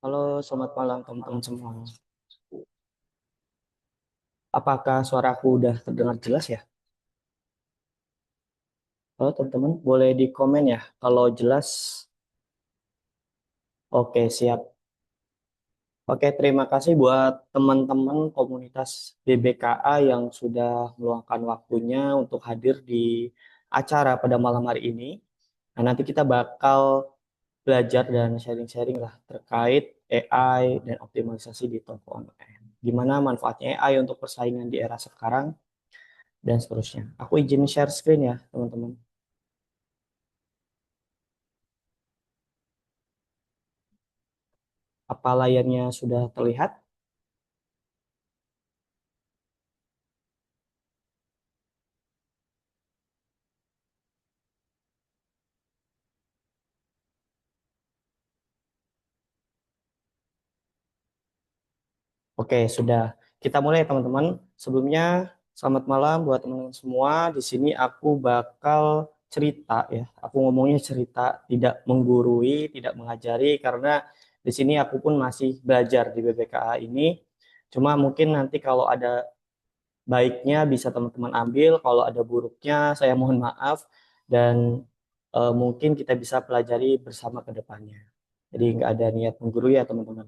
Halo, selamat malam teman-teman semua. Apakah suaraku udah terdengar jelas ya? Halo teman-teman, boleh di komen ya kalau jelas. Oke, siap. Oke, terima kasih buat teman-teman komunitas BBKA yang sudah meluangkan waktunya untuk hadir di acara pada malam hari ini. Nah, nanti kita bakal belajar dan sharing-sharing lah terkait AI dan optimalisasi di toko online. Gimana manfaatnya AI untuk persaingan di era sekarang dan seterusnya. Aku izin share screen ya, teman-teman. Apa layarnya sudah terlihat? Oke, sudah. Kita mulai, teman-teman. Sebelumnya, selamat malam buat teman-teman semua. Di sini aku bakal cerita ya. Aku ngomongnya cerita, tidak menggurui, tidak mengajari, karena di sini aku pun masih belajar di BBKA ini. Cuma mungkin nanti kalau ada baiknya bisa teman-teman ambil, kalau ada buruknya saya mohon maaf dan mungkin kita bisa pelajari bersama ke depannya. Jadi nggak ada niat menggurui ya teman-teman.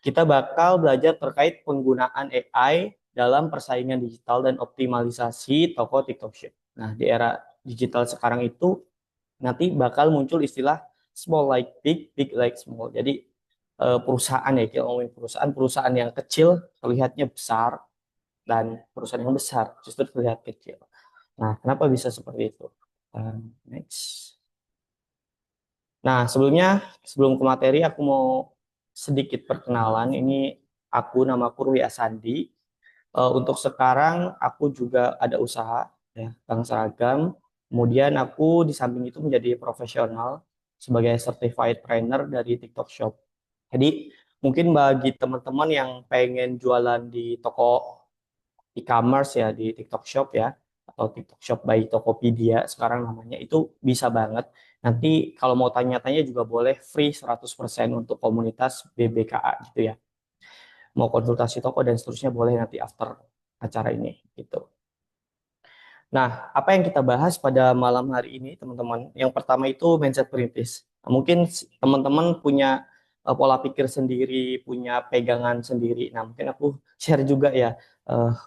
Kita bakal belajar terkait penggunaan AI dalam persaingan digital dan optimalisasi toko TikTok Shop. Nah, di era digital sekarang itu nanti bakal muncul istilah small like big, big like small. Jadi perusahaan ya, kita ngomongin perusahaan yang kecil terlihatnya besar dan perusahaan yang besar justru terlihat kecil. Nah, kenapa bisa seperti itu? Next. Nah, sebelum ke materi, aku mau sedikit perkenalan. Ini aku, nama aku Rui Asandi. Untuk sekarang, aku juga ada usaha, ya, Bank Seragam. Kemudian aku di samping itu menjadi profesional sebagai certified trainer dari TikTok Shop. Jadi, mungkin bagi teman-teman yang pengen jualan di toko e-commerce ya di TikTok Shop ya atau TikTok Shop by Tokopedia sekarang namanya itu bisa banget. Nanti kalau mau tanya-tanya juga boleh free 100% untuk komunitas BBKA gitu ya. Mau konsultasi toko dan seterusnya boleh nanti after acara ini gitu. Nah, apa yang kita bahas pada malam hari ini teman-teman? Yang pertama itu mindset perintis. Mungkin teman-teman punya pola pikir sendiri, punya pegangan sendiri. Nah, mungkin aku share juga ya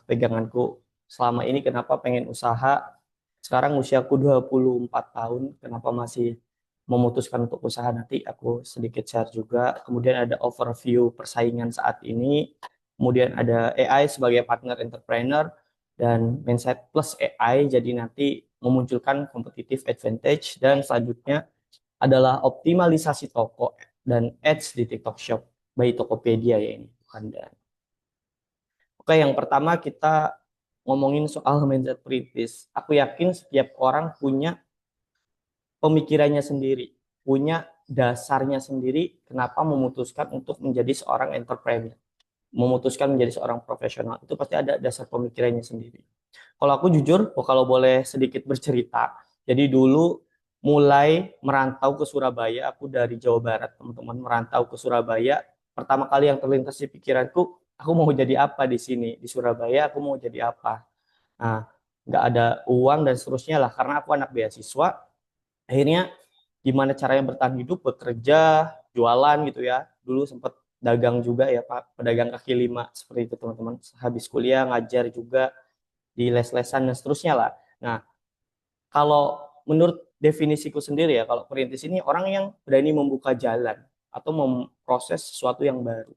peganganku selama ini kenapa pengen usaha. Sekarang usiaku 24 tahun, kenapa masih memutuskan untuk usaha nanti aku sedikit share juga. Kemudian ada overview persaingan saat ini. Kemudian ada AI sebagai partner entrepreneur dan mindset plus AI jadi nanti memunculkan competitive advantage dan selanjutnya adalah optimalisasi toko dan ads di TikTok Shop by Tokopedia ya ini bukan dan. Oke, yang pertama kita ngomongin soal mindset kritis. Aku yakin setiap orang punya pemikirannya sendiri, punya dasarnya sendiri kenapa memutuskan untuk menjadi seorang entrepreneur, memutuskan menjadi seorang profesional. Itu pasti ada dasar pemikirannya sendiri. Kalau aku jujur, kalau boleh sedikit bercerita, jadi dulu mulai merantau ke Surabaya, aku dari Jawa Barat, teman-teman, merantau ke Surabaya. Pertama kali yang terlintas di pikiranku, aku mau jadi apa di sini, di Surabaya, aku mau jadi apa. Nah, nggak ada uang dan seterusnya lah, karena aku anak beasiswa. Akhirnya, gimana caranya bertahan hidup, bekerja, jualan gitu ya. Dulu sempat dagang juga ya, Pak, pedagang kaki lima, seperti itu teman-teman. Habis kuliah, ngajar juga di les-lesan dan seterusnya lah. Nah, kalau menurut definisiku sendiri ya, kalau perintis ini orang yang berani membuka jalan atau memproses sesuatu yang baru.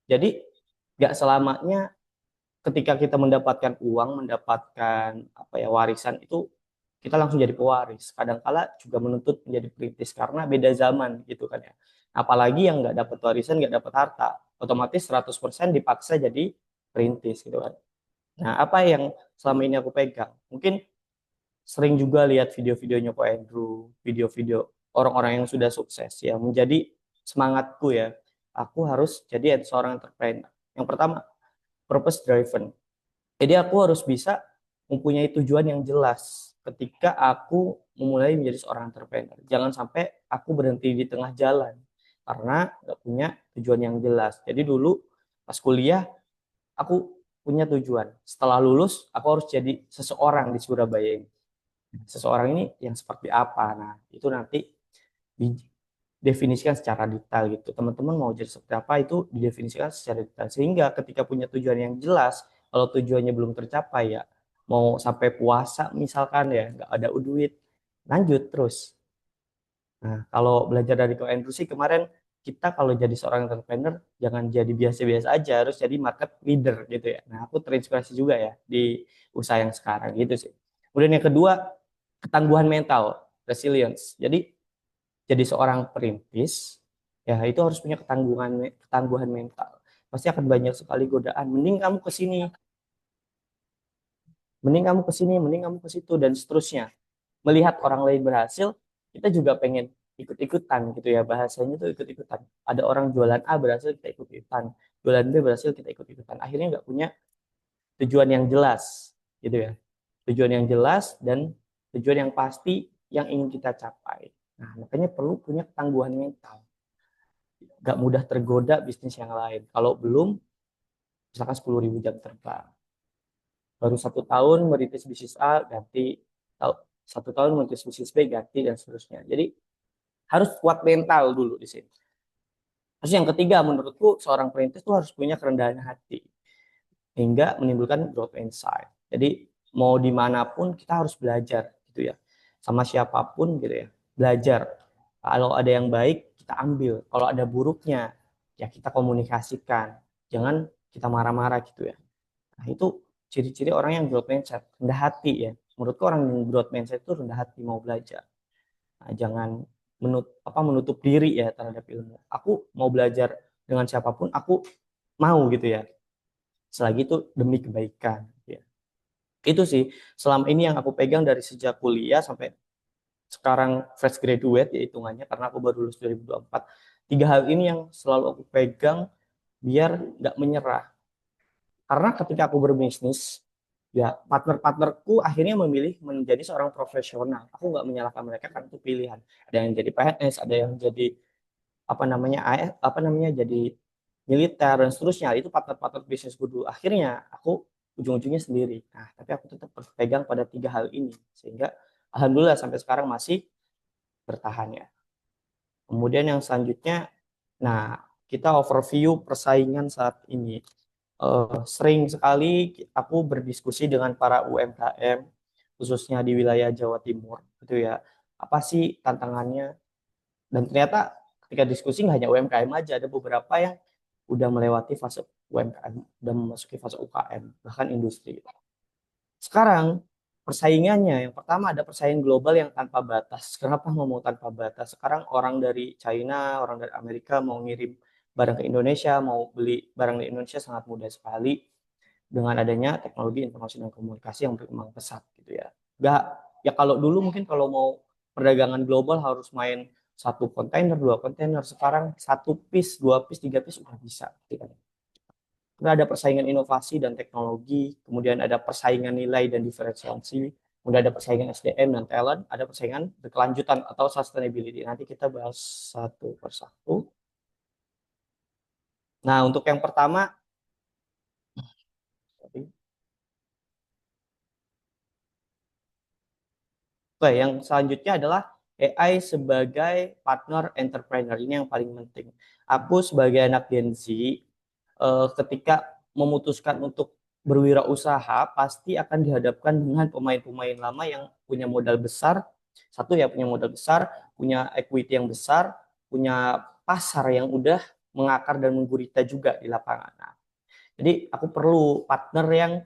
Jadi nggak selamanya ketika kita mendapatkan uang, mendapatkan apa ya warisan itu kita langsung jadi pewaris. Kadangkala juga menuntut menjadi perintis karena beda zaman gitu kan ya. Apalagi yang nggak dapat warisan, nggak dapat harta, otomatis 100% dipaksa jadi perintis gitu kan. Nah, apa yang selama ini aku pegang? Mungkin sering juga lihat video-videonya Ko Andrew, video-video orang-orang yang sudah sukses ya, menjadi semangatku ya. Aku harus jadi seorang entrepreneur. Yang pertama, purpose driven. Jadi aku harus bisa mempunyai tujuan yang jelas ketika aku memulai menjadi seorang entrepreneur. Jangan sampai aku berhenti di tengah jalan. karena nggak punya tujuan yang jelas. Jadi dulu pas kuliah aku punya tujuan. Setelah lulus aku harus jadi seseorang di Surabaya ini. Seseorang ini yang seperti apa? Nah, itu nanti didefinisikan secara detail gitu. Teman-teman mau jadi seperti apa itu didefinisikan secara detail. Sehingga ketika punya tujuan yang jelas, kalau tujuannya belum tercapai ya, mau sampai puasa misalkan ya, nggak ada duit, lanjut terus. Nah, kalau belajar dari Ko Andrew sih kemarin, kita kalau jadi seorang entrepreneur, jangan jadi biasa-biasa aja, harus jadi market leader gitu ya. Nah, aku terinspirasi juga ya di usaha yang sekarang gitu sih. Kemudian yang kedua, ketangguhan mental, resilience. Jadi seorang perintis, ya itu harus punya ketangguhan mental. Pasti akan banyak sekali godaan. Mending kamu ke situ dan seterusnya. Melihat orang lain berhasil, kita juga pengen ikut-ikutan gitu ya. Bahasanya tuh ikut-ikutan. Ada orang jualan A berhasil, kita ikut-ikutan. Jualan B berhasil, kita ikut-ikutan. Akhirnya nggak punya tujuan yang jelas gitu ya. Tujuan yang jelas dan tujuan yang pasti yang ingin kita capai. Nah, makanya perlu punya ketangguhan mental. Gak mudah tergoda bisnis yang lain. Kalau belum, misalkan 10.000 jam terbang. Baru 1 tahun merintis bisnis A, ganti. 1 tahun merintis bisnis B, ganti, dan seterusnya. Jadi harus kuat mental dulu di sini. Terus yang ketiga, menurutku seorang perintis itu harus punya kerendahan hati. Hingga menimbulkan growth insight. Jadi mau dimanapun kita harus belajar gitu ya. Sama siapapun gitu ya. Belajar. Kalau ada yang baik, kita ambil. Kalau ada buruknya, ya kita komunikasikan. Jangan kita marah-marah gitu ya. Nah, itu ciri-ciri orang yang growth mindset, rendah hati ya. Menurutku orang yang growth mindset itu rendah hati mau belajar. Nah, jangan menutup diri ya terhadap ilmu. Aku mau belajar dengan siapapun, aku mau gitu ya. Selagi itu demi kebaikan. Ya. Itu sih selama ini yang aku pegang dari sejak kuliah sampai sekarang fresh graduate ya hitungannya karena aku baru lulus 2024. Tiga hal ini yang selalu aku pegang biar nggak menyerah. Karena ketika aku berbisnis, ya partner-partnerku akhirnya memilih menjadi seorang profesional. Aku nggak menyalahkan mereka kan itu pilihan. Ada yang jadi PNS, ada yang jadi apa namanya apa namanya jadi militer dan seterusnya. Itu partner-partner bisnisku dulu. Akhirnya aku ujung-ujungnya sendiri. Nah, tapi aku tetap berpegang pada tiga hal ini sehingga alhamdulillah sampai sekarang masih bertahan ya. Kemudian yang selanjutnya, nah kita overview persaingan saat ini. Sering sekali aku berdiskusi dengan para UMKM khususnya di wilayah Jawa Timur gitu ya. Apa sih tantangannya? Dan ternyata ketika diskusi nggak hanya UMKM aja, ada beberapa yang udah melewati fase UMKM, udah memasuki fase UKM, bahkan industri. Sekarang persaingannya yang pertama ada persaingan global yang tanpa batas. Kenapa ngomong tanpa batas? Sekarang orang dari China, orang dari Amerika mau ngirim barang ke Indonesia, mau beli barang di Indonesia sangat mudah sekali dengan adanya teknologi informasi dan komunikasi yang berkembang pesat gitu ya. Gak ya kalau dulu mungkin kalau mau perdagangan global harus main satu kontainer, dua kontainer. Sekarang satu piece, dua piece, tiga piece udah bisa. Gitu kan. Kemudian ada persaingan inovasi dan teknologi, kemudian ada persaingan nilai dan diferensiasi, kemudian ada persaingan SDM dan talent, ada persaingan berkelanjutan atau sustainability. Nanti kita bahas satu persatu. Nah, untuk yang pertama, oke, yang selanjutnya adalah AI sebagai partner entrepreneur. Ini yang paling penting. Aku sebagai anak Gen Z, ketika memutuskan untuk berwirausaha, pasti akan dihadapkan dengan pemain-pemain lama yang punya modal besar. Satu ya punya modal besar, punya equity yang besar, punya pasar yang udah mengakar dan menggurita juga di lapangan. Nah, jadi aku perlu partner yang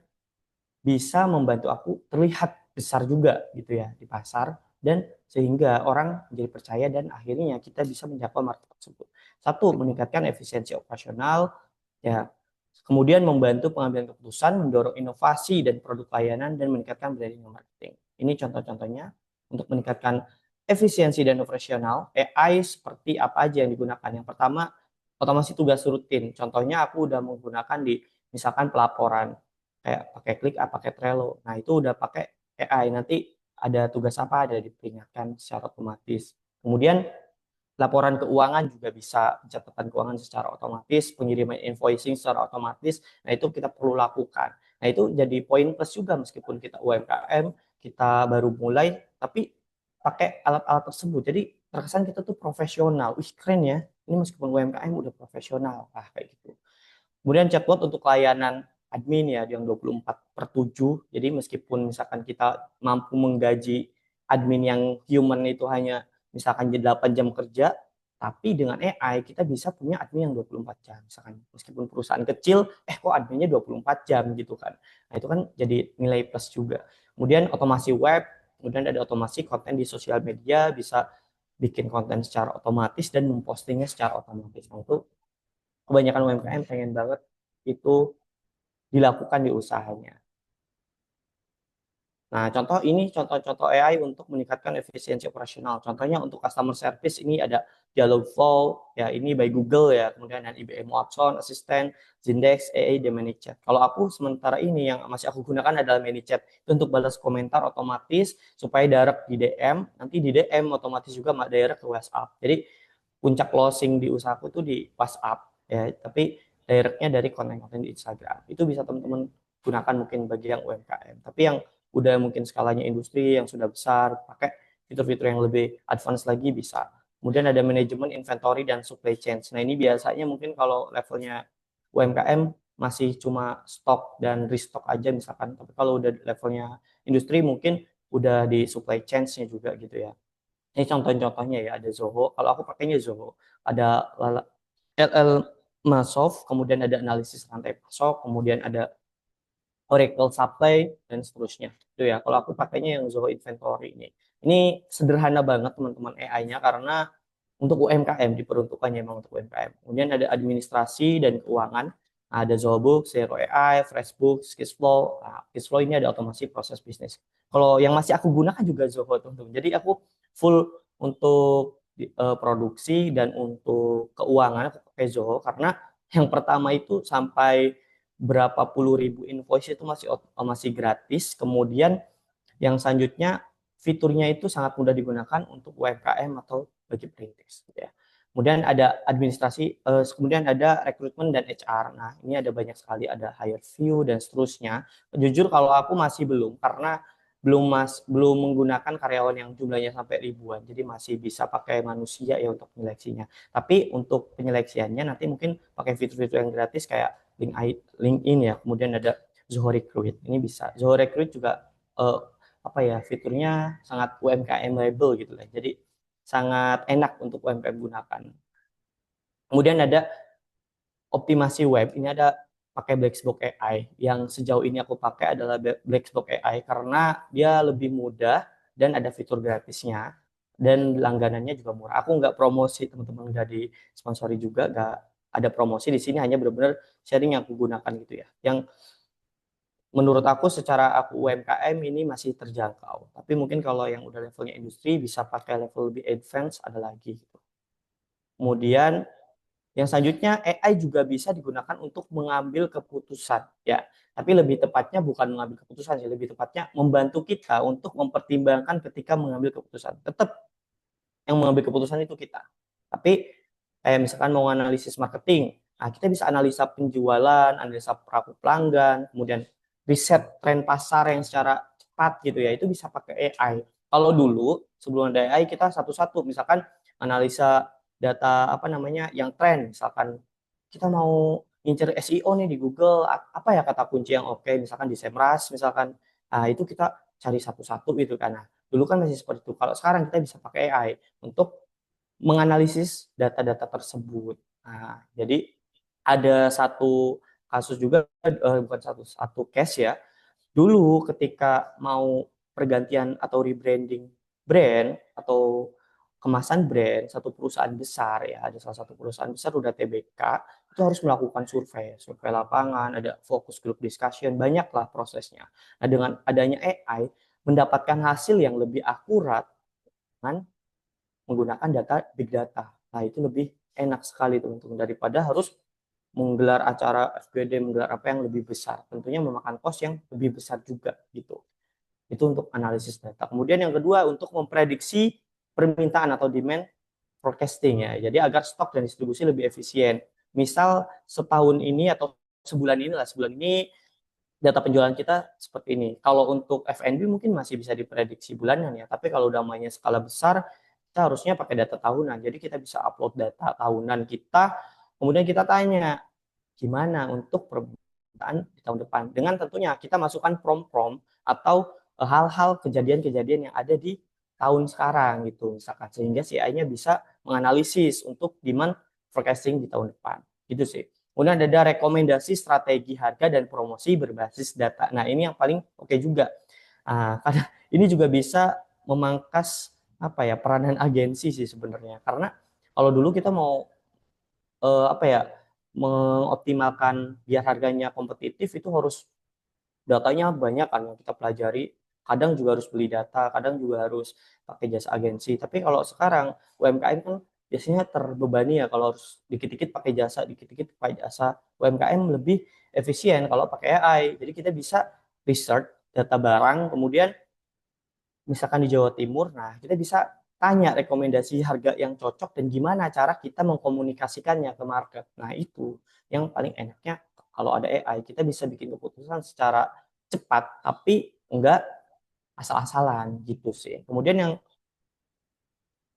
bisa membantu aku terlihat besar juga gitu ya di pasar dan sehingga orang menjadi percaya dan akhirnya kita bisa menjangkau market tersebut. Satu, meningkatkan efisiensi operasional ya. Kemudian membantu pengambilan keputusan, mendorong inovasi dan produk layanan dan meningkatkan branding dan marketing. Ini contoh-contohnya untuk meningkatkan efisiensi dan operasional. AI seperti apa aja yang digunakan? Yang pertama, otomasi tugas rutin. Contohnya aku udah menggunakan di misalkan pelaporan kayak pakai ClickUp, pakai Trello. Nah, itu udah pakai AI. Nanti ada tugas apa ada diperingatkan secara otomatis. Kemudian laporan keuangan juga bisa, catatan keuangan secara otomatis, pengiriman invoicing secara otomatis. Nah, itu kita perlu lakukan. Nah, itu jadi poin plus juga meskipun kita UMKM, kita baru mulai, tapi pakai alat-alat tersebut. Jadi terkesan kita tuh profesional. Wih, keren ya. Ini meskipun UMKM udah profesional. Kayak gitu. Kemudian chatbot untuk layanan admin ya yang 24/7. Jadi meskipun misalkan kita mampu menggaji admin yang human itu hanya misalkan 8 jam kerja, tapi dengan AI kita bisa punya admin yang 24 jam. Misalkan meskipun perusahaan kecil, kok adminnya 24 jam gitu kan. Nah, itu kan jadi nilai plus juga. Kemudian otomasi web, kemudian ada otomasi konten di sosial media, bisa bikin konten secara otomatis dan mempostingnya secara otomatis. Nah, itu kebanyakan UMKM pengen banget itu dilakukan di usahanya. Nah, contoh-contoh AI untuk meningkatkan efisiensi operasional. Contohnya untuk customer service ini ada Dialogflow, ya ini by Google ya, kemudian ada IBM Watson, Assistant, Zindex, AI, dan ManyChat. Kalau aku sementara ini yang masih aku gunakan adalah ManyChat. Itu untuk balas komentar otomatis supaya direct di DM, nanti di DM otomatis juga direct ke WhatsApp. Jadi puncak closing di usahaku itu di WhatsApp ya, tapi directnya dari konten-konten di Instagram. Itu bisa teman-teman gunakan mungkin bagi yang UMKM. Tapi yang udah mungkin skalanya industri yang sudah besar, pakai fitur-fitur yang lebih advance lagi bisa. Kemudian ada manajemen inventory dan supply chain. Nah, ini biasanya mungkin kalau levelnya UMKM masih cuma stok dan restock aja misalkan. Tapi kalau udah levelnya industri mungkin udah di supply chain-nya juga gitu ya. Ini contoh-contohnya ya, ada Zoho. Kalau aku pakainya Zoho. Ada LL Masoft, kemudian ada analisis rantai pasok, kemudian ada Oracle Supply, dan seterusnya. Itu ya, kalau aku pakainya yang Zoho Inventory ini. Ini sederhana banget teman-teman AI-nya karena untuk UMKM, diperuntukannya memang untuk UMKM. Kemudian ada administrasi dan keuangan. Nah, ada Zohobook, Zero AI, Freshbook, Skillsflow. Nah, Skillsflow ini ada otomasi proses bisnis. Kalau yang masih aku gunakan juga Zoho, teman-teman. Jadi aku full untuk produksi dan untuk keuangan aku pakai Zoho karena yang pertama itu sampai berapa puluh ribu invoice itu masih gratis. Kemudian yang selanjutnya fiturnya itu sangat mudah digunakan untuk UMKM atau bagi perintis gitu ya. Kemudian ada administrasi, kemudian ada rekrutmen dan HR. Nah, ini ada banyak sekali, ada hire view dan seterusnya. Jujur kalau aku masih belum karena belum menggunakan karyawan yang jumlahnya sampai ribuan. Jadi masih bisa pakai manusia ya untuk penyeleksinya. Tapi untuk penyeleksiannya nanti mungkin pakai fitur-fitur yang gratis kayak LinkedIn ya. Kemudian ada Zoho Recruit. Ini bisa. Zoho Recruit juga apa ya, fiturnya sangat UMKM label gitu lah. Jadi sangat enak untuk UMKM gunakan. Kemudian ada optimasi web. Ini ada pakai Blacksbox AI. Yang sejauh ini aku pakai adalah Blacksbox AI karena dia lebih mudah dan ada fitur gratisnya dan langganannya juga murah. Aku nggak promosi teman-teman, nggak disponsori juga, nggak ada promosi di sini, hanya benar-benar sharing yang aku gunakan gitu ya. Yang menurut aku secara aku UMKM ini masih terjangkau. Tapi mungkin kalau yang udah levelnya industri bisa pakai level lebih advance ada lagi gitu. Kemudian yang selanjutnya AI juga bisa digunakan untuk mengambil keputusan ya. Tapi lebih tepatnya bukan mengambil keputusan sih, lebih tepatnya membantu kita untuk mempertimbangkan ketika mengambil keputusan. Tetap yang mengambil keputusan itu kita. Tapi kayak misalkan mau analisis marketing, nah kita bisa analisa penjualan, analisa perilaku pelanggan, kemudian riset tren pasar yang secara cepat gitu ya, itu bisa pakai AI. Kalau dulu sebelum ada AI kita satu-satu, misalkan analisa data apa namanya yang tren, misalkan kita mau ngincer SEO nih di Google, apa ya kata kunci yang oke, misalkan di Semrush, misalkan, nah itu kita cari satu-satu gitu kan. Nah, dulu kan masih seperti itu. Kalau sekarang kita bisa pakai AI untuk menganalisis data-data tersebut. Nah, jadi ada satu kasus juga, bukan satu case ya. Dulu ketika mau pergantian atau rebranding brand atau kemasan brand satu perusahaan besar ya, ada salah satu perusahaan besar udah TBK, itu harus melakukan survei lapangan, ada focus group discussion, banyaklah prosesnya. Nah, dengan adanya AI mendapatkan hasil yang lebih akurat dengan menggunakan data big data. Nah, itu lebih enak sekali teman-teman daripada harus menggelar acara FGD, menggelar apa yang lebih besar. Tentunya memakan cost yang lebih besar juga gitu. Itu untuk analisis data. Kemudian yang kedua untuk memprediksi permintaan atau demand forecasting ya. Jadi agar stok dan distribusi lebih efisien. Misal setahun ini atau sebulan ini data penjualan kita seperti ini. Kalau untuk F&B mungkin masih bisa diprediksi bulanan ya, tapi kalau udah mainnya skala besar, kita harusnya pakai data tahunan. Jadi kita bisa upload data tahunan kita, kemudian kita tanya gimana untuk permintaan di tahun depan. Dengan tentunya kita masukkan prom-prom atau hal-hal kejadian-kejadian yang ada di tahun sekarang gitu misalkan, sehingga si AI-nya bisa menganalisis untuk demand forecasting di tahun depan. Gitu sih. Kemudian ada rekomendasi strategi harga dan promosi berbasis data. Nah, ini yang paling oke juga. Karena ini juga bisa memangkas apa ya, peranan agensi sih sebenarnya. Karena kalau dulu kita mau apa ya, mengoptimalkan biar harganya kompetitif itu harus datanya banyak kan yang kita pelajari. Kadang juga harus beli data, kadang juga harus pakai jasa agensi. Tapi kalau sekarang UMKM kan biasanya terbebani ya kalau harus dikit-dikit pakai jasa, dikit-dikit pakai jasa. UMKM lebih efisien kalau pakai AI. Jadi kita bisa research data barang, kemudian misalkan di Jawa Timur, nah kita bisa tanya rekomendasi harga yang cocok dan gimana cara kita mengkomunikasikannya ke market. Nah itu yang paling enaknya kalau ada AI, kita bisa bikin keputusan secara cepat, tapi enggak asal-asalan gitu sih. Kemudian yang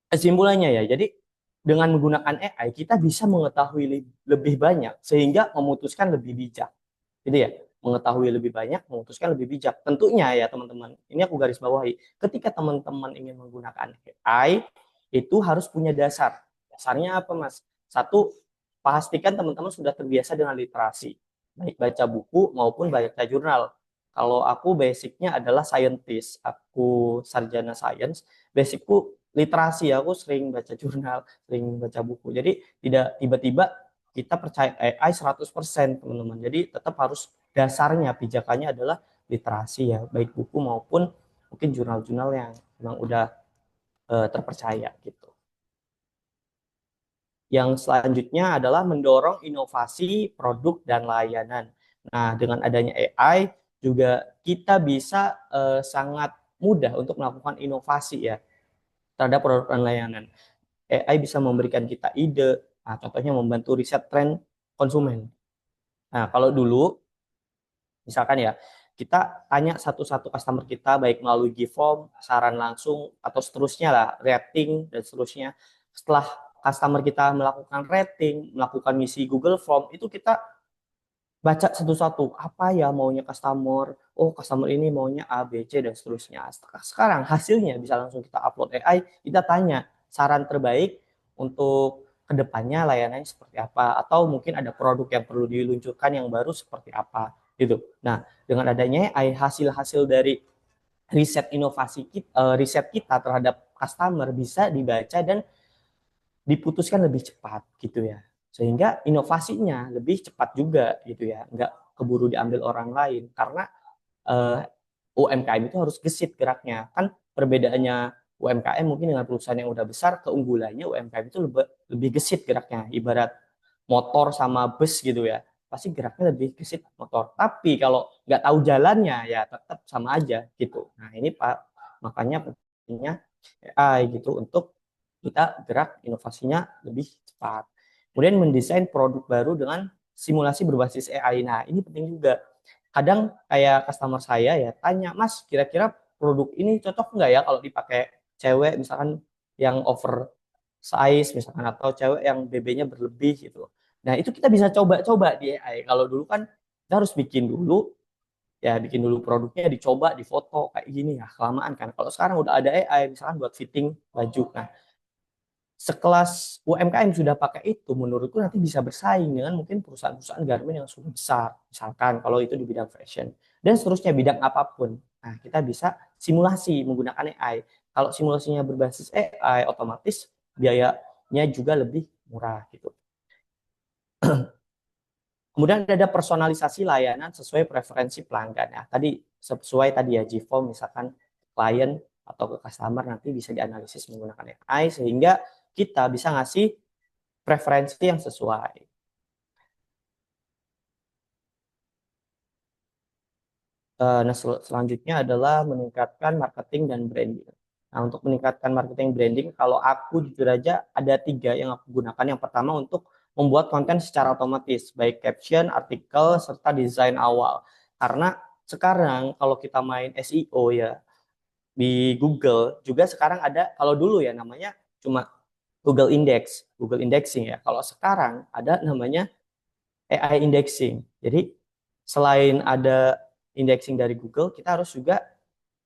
kesimpulannya ya, jadi dengan menggunakan AI kita bisa mengetahui lebih banyak sehingga memutuskan lebih bijak. Gitu ya, mengetahui lebih banyak, memutuskan lebih bijak. Tentunya ya teman-teman, ini aku garis bawahi, ketika teman-teman ingin menggunakan AI, itu harus punya dasar. Dasarnya apa, Mas? Satu, pastikan teman-teman sudah terbiasa dengan literasi, baik baca buku maupun baca jurnal. Kalau aku basicnya adalah scientist, aku sarjana sains, basicku literasi, aku sering baca jurnal, sering baca buku. Jadi tidak tiba-tiba kita percaya AI 100% teman-teman. Jadi tetap harus dasarnya pijakannya adalah literasi ya, baik buku maupun mungkin jurnal-jurnal yang memang udah terpercaya gitu. Yang selanjutnya adalah mendorong inovasi produk dan layanan. Nah, dengan adanya AI juga kita bisa sangat mudah untuk melakukan inovasi ya terhadap produk dan layanan. AI bisa memberikan kita ide, nah, contohnya membantu riset tren konsumen. Nah, kalau dulu misalkan ya, kita tanya satu-satu customer kita baik melalui Giveform, saran langsung atau seterusnya lah, rating dan seterusnya. Setelah customer kita melakukan rating, melakukan misi Google Form, itu kita baca satu-satu apa ya maunya customer. Oh, customer ini maunya A, B, C dan seterusnya. Sekarang hasilnya bisa langsung kita upload AI, kita tanya saran terbaik untuk kedepannya layanannya seperti apa atau mungkin ada produk yang perlu diluncurkan yang baru seperti apa gitu. Nah, dengan adanya AI, hasil-hasil dari riset kita terhadap customer bisa dibaca dan diputuskan lebih cepat gitu ya, sehingga inovasinya lebih cepat juga gitu ya, nggak keburu diambil orang lain karena UMKM itu harus gesit geraknya kan. Perbedaannya UMKM mungkin dengan perusahaan yang udah besar, keunggulannya UMKM itu lebih gesit geraknya, ibarat motor sama bus gitu ya, pasti geraknya lebih gesit motor, tapi kalau nggak tahu jalannya ya tetap sama aja gitu. Nah ini Pak, makanya pentingnya AI gitu untuk kita gerak inovasinya lebih cepat. Kemudian mendesain produk baru dengan simulasi berbasis AI. Nah, ini penting juga. Kadang kayak customer saya ya tanya, Mas, kira-kira produk ini cocok nggak ya kalau dipakai cewek misalkan yang over size misalkan atau cewek yang BB-nya berlebih gitu. Nah, itu kita bisa coba-coba di AI. Kalau dulu kan kita harus bikin dulu, ya bikin dulu produknya, dicoba, difoto kayak gini ya, kelamaan kan. Kalau sekarang udah ada AI misalkan buat fitting baju. Nah, sekelas UMKM sudah pakai itu, menurutku nanti bisa bersaing dengan mungkin perusahaan-perusahaan garment yang sudah besar, misalkan kalau itu di bidang fashion dan seterusnya bidang apapun. Nah, kita bisa simulasi menggunakan AI. Kalau simulasinya berbasis AI, otomatis biayanya juga lebih murah gitu. Kemudian ada personalisasi layanan sesuai preferensi pelanggan ya. Tadi sesuai tadi ya Gform misalkan klien atau ke customer nanti bisa dianalisis menggunakan AI sehingga kita bisa ngasih preferensi yang sesuai. Nah, selanjutnya adalah meningkatkan marketing dan branding. Nah, untuk meningkatkan marketing branding, kalau aku jujur aja ada 3 yang aku gunakan. Yang pertama untuk membuat konten secara otomatis, baik caption, artikel, serta desain awal. Karena sekarang kalau kita main SEO ya, di Google juga sekarang ada, kalau dulu ya namanya cuma Google Index, Google Indexing ya. Kalau sekarang ada namanya AI Indexing. Jadi selain ada indexing dari Google, kita harus juga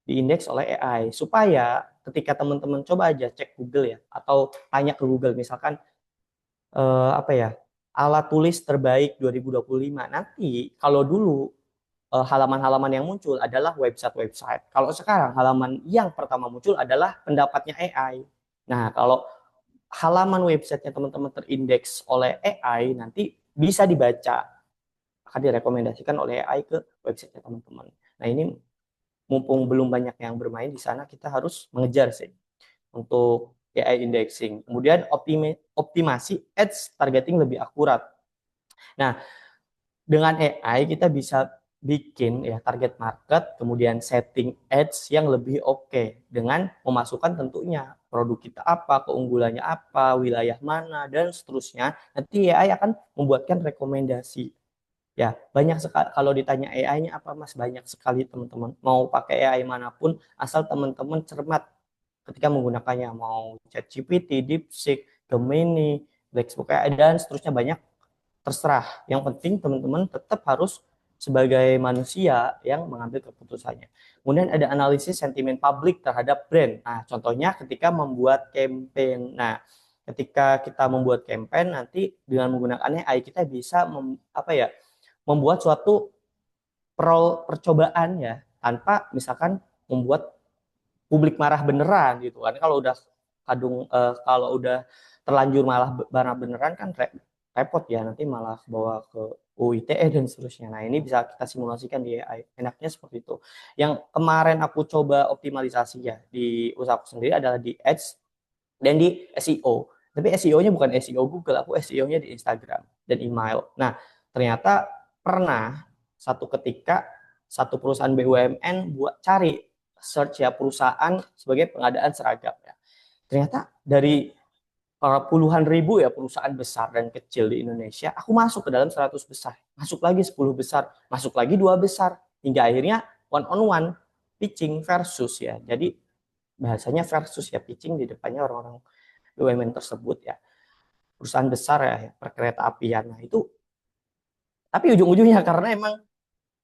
diindeks oleh AI supaya ketika teman-teman coba aja cek Google ya atau tanya ke Google misalkan apa ya, alat tulis terbaik 2025, nanti kalau dulu halaman-halaman yang muncul adalah website-website. Kalau sekarang halaman yang pertama muncul adalah pendapatnya AI. Nah, kalau halaman websitenya teman-teman terindeks oleh AI, nanti bisa dibaca, akan direkomendasikan oleh AI ke websitenya teman-teman. Nah, ini mumpung belum banyak yang bermain di sana, kita harus mengejar sih untuk AI indexing. Kemudian optimasi ads targeting lebih akurat. Nah, dengan AI kita bisa bikin ya target market, kemudian setting ads yang lebih oke dengan memasukkan tentunya produk kita apa, keunggulannya apa, wilayah mana, dan seterusnya. Nanti AI akan membuatkan rekomendasi. Ya, banyak sekali kalau ditanya AI-nya apa Mas, banyak sekali teman-teman. Mau pakai AI manapun asal teman-teman cermat ketika menggunakannya, mau ChatGPT, DeepSeek, Gemini, Blacksbook AI dan seterusnya banyak, terserah. Yang penting teman-teman tetap harus sebagai manusia yang mengambil keputusannya. Kemudian ada analisis sentimen publik terhadap brand. Nah, contohnya ketika membuat campaign. Nah, ketika kita membuat campaign nanti dengan menggunakannya AI kita bisa apa ya, membuat suatu percobaan ya tanpa misalkan membuat publik marah beneran gitu kan. Kalau udah kalau udah terlanjur malah marah beneran kan repot ya, nanti malah bawa ke UITE dan seterusnya. Nah, ini bisa kita simulasikan di AI. Enaknya seperti itu. Yang kemarin aku coba optimalisasi ya di usahaku sendiri adalah di Ads dan di SEO. Tapi SEO-nya bukan SEO Google, aku SEO-nya di Instagram dan email. Nah, ternyata pernah satu ketika satu perusahaan BUMN buat cari search ya perusahaan sebagai pengadaan seragam ya. Ternyata dari puluhan ribu ya perusahaan besar dan kecil di Indonesia, aku masuk ke dalam 100 besar, masuk lagi 10 besar, masuk lagi 2 besar, hingga akhirnya one on one pitching versus ya. Jadi bahasanya versus ya, pitching di depannya orang-orang BUMN tersebut ya, perusahaan besar ya, perkereta apian. Nah itu, tapi ujung-ujungnya karena emang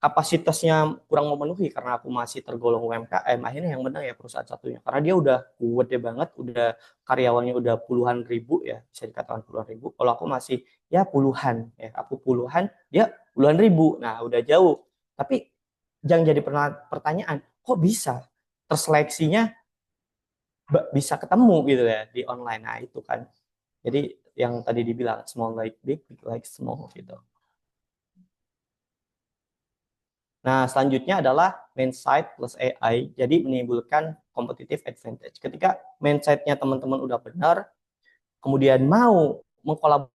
kapasitasnya kurang memenuhi karena aku masih tergolong UMKM, akhirnya yang menang ya perusahaan satunya karena dia udah gede banget, udah karyawannya udah puluhan ribu ya, bisa dikatakan puluhan ribu. Kalau aku masih ya puluhan ya, aku puluhan, dia puluhan ribu. Nah udah jauh, tapi yang jadi pertanyaan, kok bisa terseleksinya bisa ketemu gitu ya di online. Nah itu kan jadi yang tadi dibilang small like big, big like small gitu. Nah, selanjutnya adalah mindset plus AI. Jadi menimbulkan competitive advantage. Ketika mindsetnya teman-teman udah benar, kemudian mau mengkolaborasi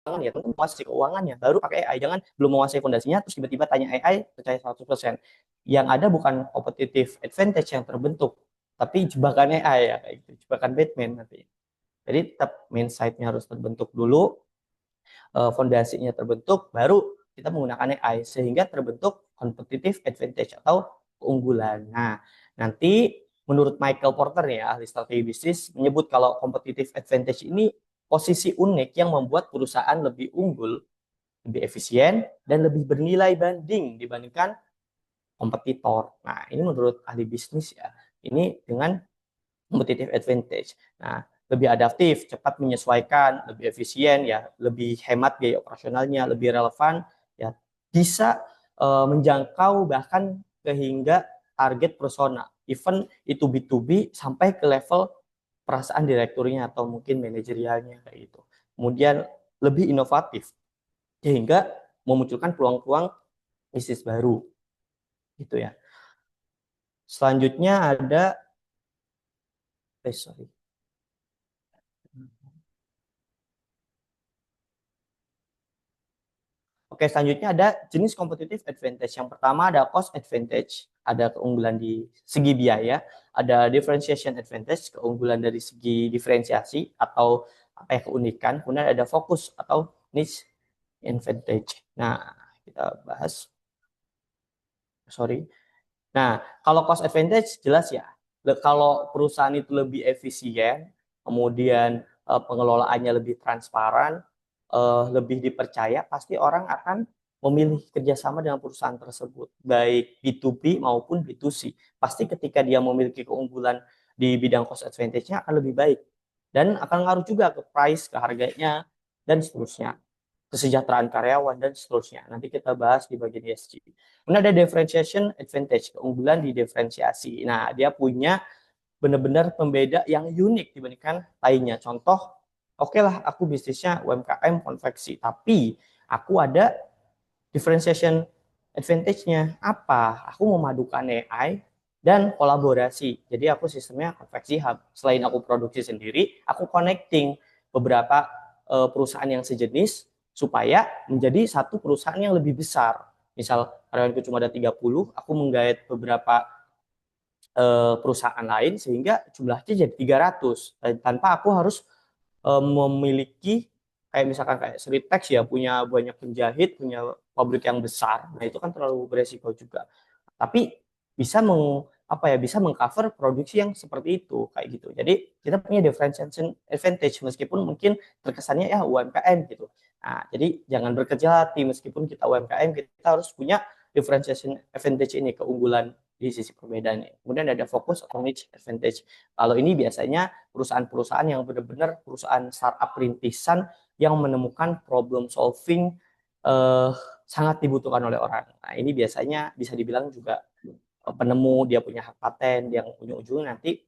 ya, tentu menguasai keuangannya, baru pakai AI. Jangan belum menguasai fondasinya, terus tiba-tiba tanya AI, percaya 100%. Yang ada bukan competitive advantage yang terbentuk, tapi jebakan AI ya, kayak gitu. Jebakan Batman nanti. Jadi tetap mindset-nya harus terbentuk dulu, fondasinya terbentuk, baru kita menggunakan AI sehingga terbentuk competitive advantage atau keunggulan. Nah, nanti menurut Michael Porter ya, ahli strategi bisnis, menyebut kalau competitive advantage ini posisi unik yang membuat perusahaan lebih unggul, lebih efisien, dan lebih bernilai banding dibandingkan kompetitor. Nah, ini menurut ahli bisnis ya. Ini dengan competitive advantage. Nah, lebih adaptif, cepat menyesuaikan, lebih efisien ya, lebih hemat biaya operasionalnya, lebih relevan ya, bisa menjangkau bahkan ke hingga target persona. Even itu B2B sampai ke level perasaan direkturnya atau mungkin manajerialnya kayak gitu. Kemudian lebih inovatif sehingga memunculkan peluang-peluang bisnis baru. gitu ya. Selanjutnya ada, sorry. Oke, selanjutnya ada jenis competitive advantage. Yang pertama ada cost advantage, ada keunggulan di segi biaya, ada differentiation advantage, keunggulan dari segi diferensiasi atau apa ya, keunikan. Kemudian ada focus atau niche advantage. Nah, kita bahas, sorry. Nah, kalau cost advantage jelas ya. Kalau perusahaan itu lebih efisien, kemudian pengelolaannya lebih transparan, lebih dipercaya, pasti orang akan memilih kerjasama dengan perusahaan tersebut, baik B2B maupun B2C. Pasti ketika dia memiliki keunggulan di bidang cost advantage-nya akan lebih baik. Dan akan ngaruh juga ke price, ke harganya, dan seterusnya, kesejahteraan karyawan dan seterusnya. Nanti kita bahas di bagian ESG. Kemudian ada differentiation advantage, keunggulan di diferensiasi. Nah, dia punya benar-benar pembeda yang unik dibandingkan lainnya. Contoh, oke lah aku bisnisnya UMKM konveksi, tapi aku ada differentiation advantage-nya. Apa? Aku memadukan AI dan kolaborasi. Jadi aku sistemnya konveksi hub. Selain aku produksi sendiri, aku connecting beberapa perusahaan yang sejenis supaya menjadi satu perusahaan yang lebih besar. Misal karyawanku cuma ada 30, aku menggait beberapa perusahaan lain sehingga jumlahnya jadi 300. Tanpa aku harus memiliki kayak misalkan kayak Sritex ya, punya banyak penjahit, punya pabrik yang besar. Nah, itu kan terlalu beresiko juga. Tapi bisa apa ya, bisa mengcover produksi yang seperti itu kayak gitu. Jadi kita punya differentiation advantage meskipun mungkin terkesannya ya UMKM gitu. Nah, jadi jangan berkecil hati, meskipun kita UMKM, kita harus punya differentiation advantage ini, keunggulan di sisi perbedaannya. Kemudian ada fokus atau niche advantage. Kalau ini biasanya perusahaan-perusahaan yang benar-benar perusahaan startup rintisan yang menemukan problem solving eh, sangat dibutuhkan oleh orang. Nah, ini biasanya bisa dibilang juga penemu, dia punya hak paten, yang ujung-ujungnya nanti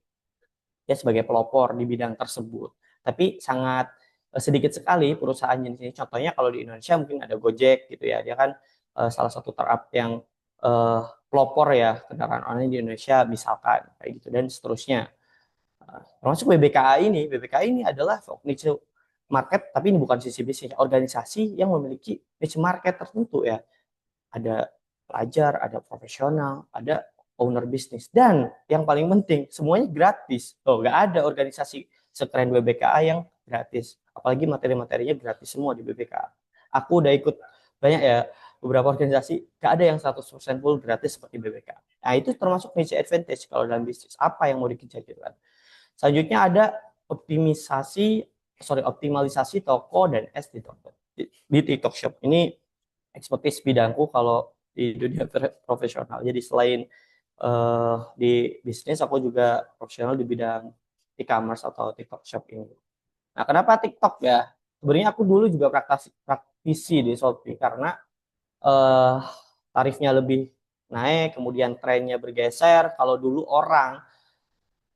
dia sebagai pelopor di bidang tersebut. Tapi sangat sedikit sekali perusahaan jenis ini. Contohnya kalau di Indonesia mungkin ada Gojek gitu ya, dia kan salah satu startup yang uh, pelopor ya kendaraan online di Indonesia misalkan kayak gitu dan seterusnya. Termasuk BBKA ini, BBKA ini adalah niche market, tapi ini bukan sisi bisnis, organisasi yang memiliki niche market tertentu ya. Ada pelajar, ada profesional, ada owner bisnis, dan yang paling penting semuanya gratis. Oh, nggak ada organisasi sekeren BBKA yang gratis, apalagi materi-materinya gratis semua di BBKA. Aku udah ikut banyak ya beberapa organisasi, nggak ada yang 100% full gratis seperti BBKA. Nah, itu termasuk niche advantage kalau dalam bisnis. Apa yang mau dikejar gitu kan. Selanjutnya ada optimalisasi toko dan S di toko di TikTok Shop. Ini expertise bidangku kalau di dunia profesional. Jadi selain di bisnis, aku juga profesional di bidang e-commerce atau TikTok Shop ini. Nah, kenapa TikTok ya? Sebenarnya aku dulu juga praktisi di Shopee karena eh, tarifnya lebih naik, kemudian trennya bergeser. Kalau dulu orang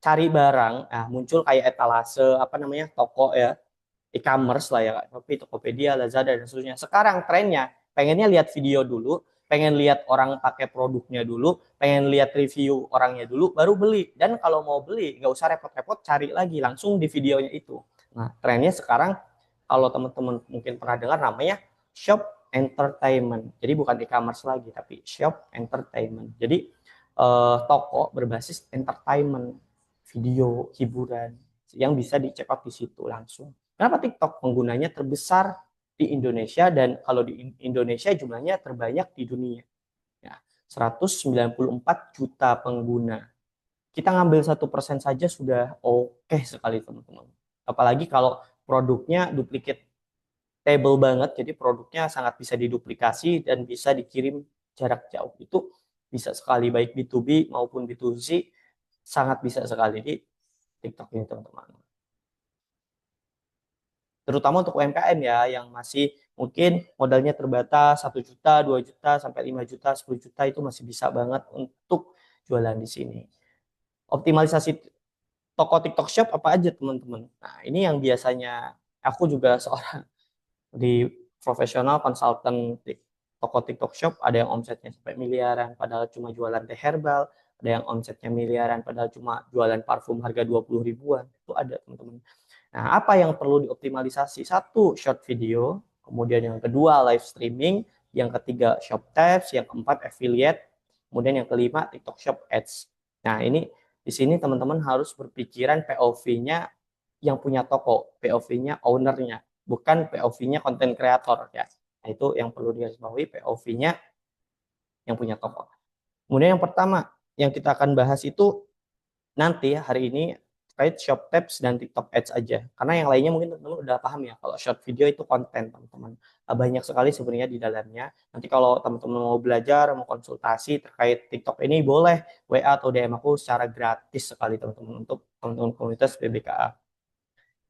cari barang, nah muncul kayak etalase, apa namanya, toko ya, e-commerce lah ya, Shopee, Tokopedia, Lazada dan seterusnya. Sekarang trennya pengennya lihat video dulu, pengen lihat orang pakai produknya dulu, pengen lihat review orangnya dulu, baru beli. Dan kalau mau beli, nggak usah repot-repot cari lagi, langsung di videonya itu. Nah, trennya sekarang kalau teman-teman mungkin pernah dengar namanya shop entertainment. Jadi bukan e-commerce lagi, tapi shop entertainment. Jadi toko berbasis entertainment, video, hiburan yang bisa di check out di situ langsung. Kenapa TikTok penggunanya terbesar di Indonesia, dan kalau di Indonesia jumlahnya terbanyak di dunia. Ya, 194 juta pengguna. Kita ngambil 1% saja sudah oke sekali teman-teman. Apalagi kalau produknya duplicatable banget, jadi produknya sangat bisa diduplikasi dan bisa dikirim jarak jauh. Itu bisa sekali, baik B2B maupun B2C, sangat bisa sekali di TikTok ini teman-teman. Terutama untuk UMKM ya, yang masih mungkin modalnya terbatas 1 juta, 2 juta, sampai 5 juta, 10 juta, itu masih bisa banget untuk jualan di sini. Optimalisasi toko TikTok Shop apa aja teman-teman? Nah, ini yang biasanya aku juga seorang di profesional konsultan toko TikTok Shop ada yang omsetnya sampai miliaran padahal cuma jualan teh herbal, ada yang omsetnya miliaran padahal cuma jualan parfum harga 20 ribuan. Itu ada, teman-teman. Nah, apa yang perlu dioptimalisasi? Satu, short video, kemudian yang kedua live streaming, yang ketiga shop tabs, yang keempat affiliate, kemudian yang kelima TikTok Shop Ads. Nah, ini di sini teman-teman harus berpikiran POV-nya yang punya toko, POV-nya ownernya, bukan POV-nya konten kreator ya. Nah, itu yang perlu digarisbawahi, POV-nya yang punya toko. Kemudian yang pertama yang kita akan bahas itu nanti hari ini terkait shop tabs dan TikTok Ads aja. Karena yang lainnya mungkin teman-teman udah paham ya, kalau short video itu konten, teman-teman. Banyak sekali sebenarnya di dalamnya. Nanti kalau teman-teman mau belajar, mau konsultasi terkait TikTok ini, boleh WA atau DM aku secara gratis sekali, teman-teman, untuk teman-teman komunitas BBKA.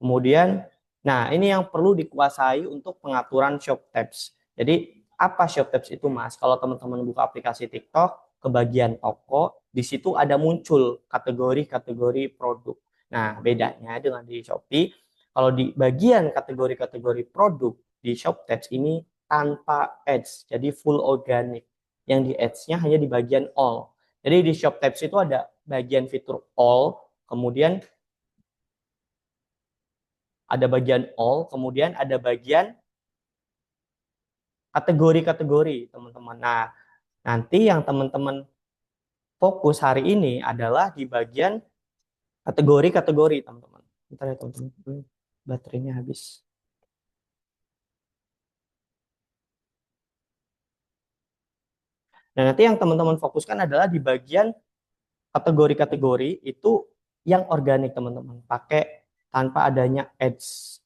Kemudian, nah ini yang perlu dikuasai untuk pengaturan shop tabs. Jadi apa shop tabs itu, Mas? Kalau teman-teman buka aplikasi TikTok, ke bagian toko, di situ ada muncul kategori-kategori produk. Nah, bedanya dengan di Shopee, kalau di bagian kategori-kategori produk di shop tabs ini tanpa ads, jadi full organic. Yang di ads-nya hanya di bagian all. Jadi di shop tabs itu ada bagian fitur all, kemudian ada bagian all, kemudian ada bagian kategori-kategori, teman-teman. Nah, nanti yang teman-teman fokus hari ini adalah di bagian kategori-kategori, teman-teman. Bentar ya, teman-teman. Baterainya habis. Nah, nanti yang teman-teman fokuskan adalah di bagian kategori-kategori itu yang organik, teman-teman. Pakai tanpa adanya ads.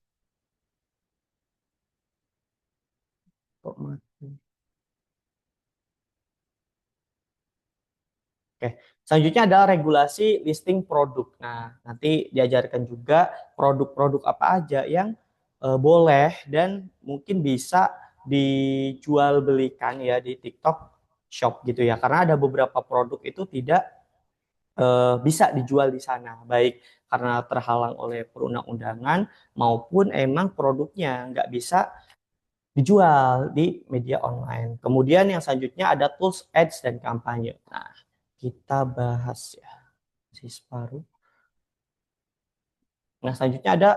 Kok mati? Oke, selanjutnya adalah regulasi listing produk. Nah, nanti diajarkan juga produk-produk apa aja yang boleh dan mungkin bisa dijual belikan ya di TikTok Shop gitu ya. Karena ada beberapa produk itu tidak bisa dijual di sana, baik karena terhalang oleh perundang-undangan maupun emang produknya nggak bisa dijual di media online. Kemudian yang selanjutnya ada tools ads dan kampanye. Nah, kita bahas ya si separuh. Nah, selanjutnya ada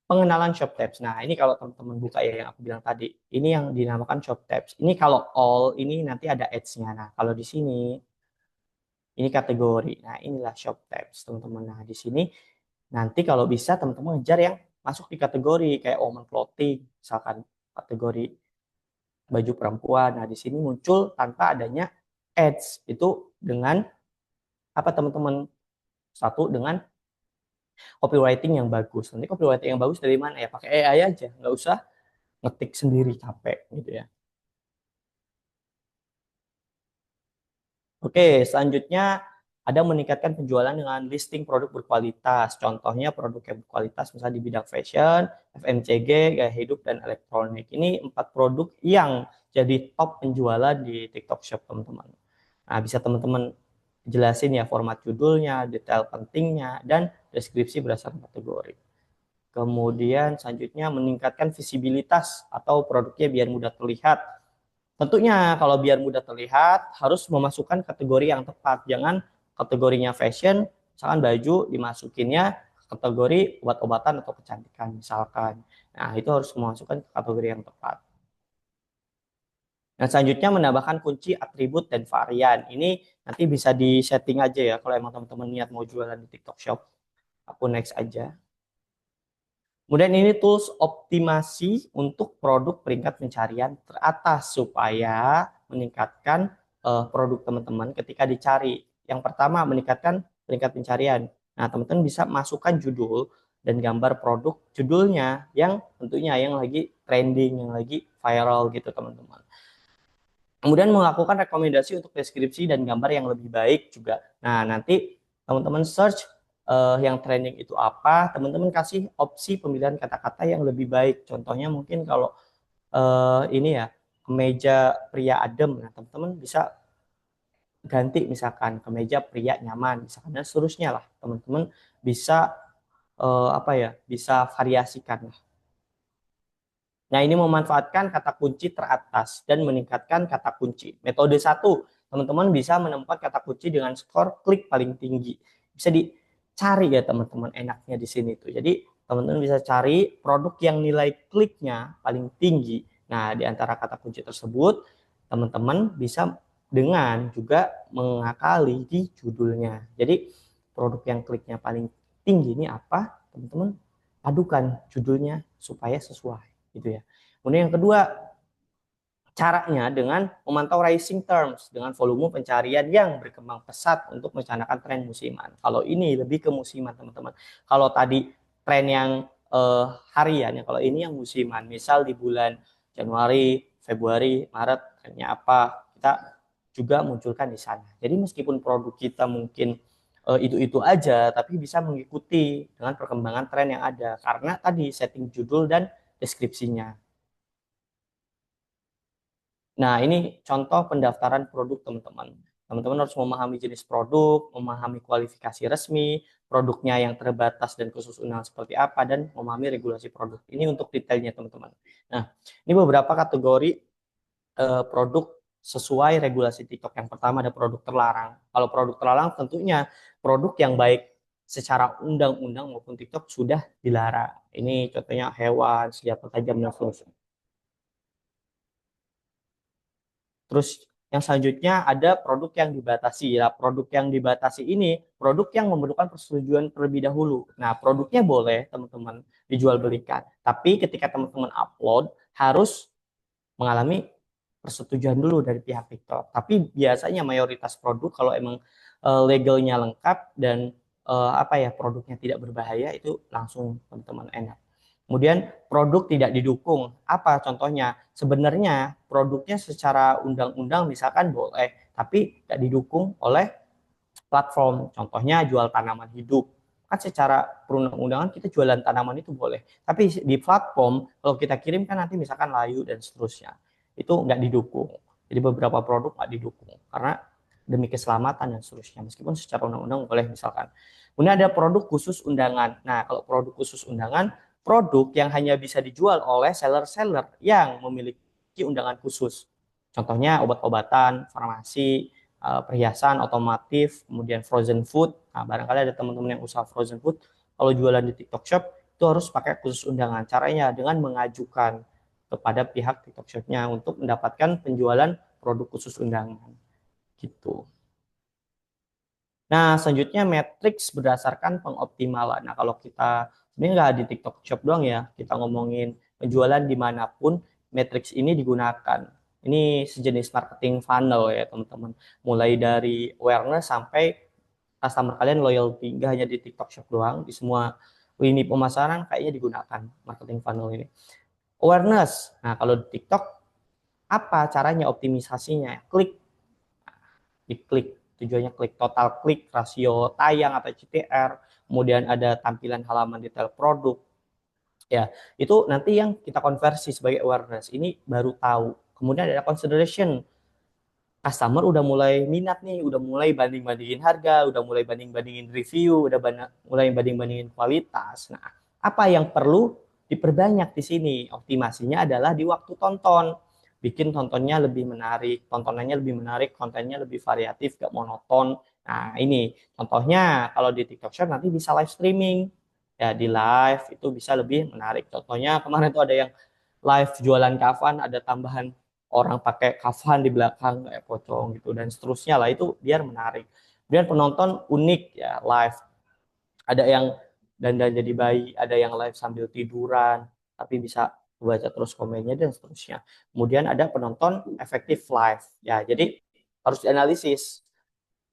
pengenalan shop tabs. Nah, ini kalau teman-teman buka ya yang aku bilang tadi, ini yang dinamakan shop tabs. Ini kalau all ini nanti ada ads-nya. Nah, kalau di sini ini kategori. Nah, inilah shop tabs, teman-teman. Nah, di sini nanti kalau bisa teman-teman ngejar yang masuk di kategori kayak woman clothing, misalkan kategori baju perempuan. Nah, di sini muncul tanpa adanya ads. Itu dengan apa, teman-teman? Satu, dengan copywriting yang bagus. Nanti copywriting yang bagus dari mana ya? Pakai AI aja, nggak usah ngetik sendiri, capek gitu ya. Oke, selanjutnya ada meningkatkan penjualan dengan listing produk berkualitas. Contohnya produk yang berkualitas misalnya di bidang fashion, FMCG, gaya hidup, dan elektronik. Ini 4 produk yang jadi top penjualan di TikTok Shop, teman-teman. Nah, bisa teman-teman jelasin ya format judulnya, detail pentingnya, dan deskripsi berdasarkan kategori. Kemudian selanjutnya meningkatkan visibilitas atau produknya biar mudah terlihat. Tentunya kalau biar mudah terlihat harus memasukkan kategori yang tepat. Jangan kategorinya fashion, misalkan baju dimasukinnya kategori obat-obatan atau kecantikan misalkan. Nah, itu harus memasukkan kategori yang tepat. Nah, selanjutnya menambahkan kunci atribut dan varian. Ini nanti bisa di setting aja ya kalau emang teman-teman niat mau jualan di TikTok Shop. Aku next aja. Kemudian ini tools optimasi untuk produk peringkat pencarian teratas supaya meningkatkan produk teman-teman ketika dicari. Yang pertama meningkatkan peringkat pencarian. Nah, teman-teman bisa masukkan judul dan gambar produk judulnya yang tentunya yang lagi trending, yang lagi viral gitu, teman-teman. Kemudian melakukan rekomendasi untuk deskripsi dan gambar yang lebih baik juga. Nah, nanti teman-teman search yang trending itu apa, teman-teman kasih opsi pemilihan kata-kata yang lebih baik. Contohnya mungkin kalau ini ya, kemeja pria adem. Nah, teman-teman bisa ganti misalkan kemeja pria nyaman, misalkan dan seterusnya lah. Teman-teman bisa apa ya, bisa variasikan lah. Nah, ini memanfaatkan kata kunci teratas dan meningkatkan kata kunci. Metode satu, teman-teman bisa menemukan kata kunci dengan skor klik paling tinggi. Bisa dicari ya teman-teman, enaknya di sini tuh. Jadi teman-teman bisa cari produk yang nilai kliknya paling tinggi. Nah, di antara kata kunci tersebut, teman-teman bisa dengan juga mengakali di judulnya. Jadi produk yang kliknya paling tinggi ini apa? Teman-teman padukan judulnya supaya sesuai gitu ya. Kemudian yang kedua, caranya dengan memantau rising terms dengan volume pencarian yang berkembang pesat untuk mencanangkan tren musiman. Kalau ini lebih ke musiman teman-teman. Kalau tadi tren yang harian ya, kalau ini yang musiman. Misal di bulan Januari, Februari, Maret trennya apa, kita juga munculkan di sana. Jadi meskipun produk kita mungkin itu-itu aja, tapi bisa mengikuti dengan perkembangan tren yang ada karena tadi setting judul dan deskripsinya. Nah, ini contoh pendaftaran produk teman-teman. Teman-teman harus memahami jenis produk, memahami kualifikasi resmi, produknya yang terbatas dan khusus undangan seperti apa, dan memahami regulasi produk. Ini untuk detailnya teman-teman. Nah, ini beberapa kategori produk sesuai regulasi TikTok. Yang pertama ada produk terlarang. Kalau produk terlarang tentunya produk yang baik secara undang-undang maupun TikTok sudah dilarang. Ini contohnya hewan, senjata tajam, dan seterusnya. Terus yang selanjutnya ada produk yang dibatasi. Ya, produk yang dibatasi ini produk yang memerlukan persetujuan terlebih dahulu. Nah, produknya boleh teman-teman dijual belikan, tapi ketika teman-teman upload harus mengalami persetujuan dulu dari pihak TikTok. Tapi biasanya mayoritas produk kalau emang legalnya lengkap dan apa ya produknya tidak berbahaya itu langsung teman-teman enak. Kemudian produk tidak didukung. Apa contohnya? Sebenarnya produknya secara undang-undang misalkan boleh, tapi tidak didukung oleh platform. Contohnya jual tanaman hidup. Kan secara perundang-undangan kita jualan tanaman itu boleh. Tapi di platform kalau kita kirim kan nanti misalkan layu dan seterusnya. Itu nggak didukung. Jadi beberapa produk nggak didukung karena demi keselamatan dan seterusnya. Meskipun secara undang-undang boleh misalkan. Kemudian ada produk khusus undangan. Nah, kalau produk khusus undangan, produk yang hanya bisa dijual oleh seller-seller yang memiliki undangan khusus. Contohnya obat-obatan, farmasi, perhiasan otomotif, kemudian frozen food. Nah, barangkali ada teman-teman yang usaha frozen food, kalau jualan di TikTok Shop itu harus pakai khusus undangan. Caranya dengan mengajukan kepada pihak TikTok Shop-nya untuk mendapatkan penjualan produk khusus undangan. Gitu. Nah, selanjutnya matriks berdasarkan pengoptimalan. Nah, kalau kita ini nggak di TikTok Shop doang ya, kita ngomongin penjualan dimanapun, matriks ini digunakan. Ini sejenis marketing funnel ya teman-teman. Mulai dari awareness sampai customer kalian loyalty. Nggak hanya di TikTok Shop doang, di semua lini pemasaran kayaknya digunakan marketing funnel ini. Awareness. Nah, kalau di TikTok, apa caranya optimisasinya? Klik, diklik tujuannya klik total klik rasio tayang atau CTR kemudian ada tampilan halaman detail produk ya itu nanti yang kita konversi sebagai awareness ini baru tahu kemudian ada consideration customer udah mulai minat nih udah mulai banding-bandingin harga udah mulai banding-bandingin review udah mulai banding-bandingin kualitas nah apa yang perlu diperbanyak di sini optimasinya adalah di waktu tonton bikin tontonnya lebih menarik tontonannya lebih menarik kontennya lebih variatif gak monoton nah ini contohnya kalau di TikTok Shop nanti bisa live streaming ya di live itu bisa lebih menarik contohnya kemarin tuh ada yang live jualan kafan ada tambahan orang pakai kafan di belakang kayak pocong gitu dan seterusnya lah itu biar menarik. Kemudian penonton unik ya live. Ada yang dandan jadi bayi, ada yang live sambil tiduran, tapi bisa baca terus komennya dan seterusnya. Kemudian ada penonton efektif live. Ya, jadi harus dianalisis.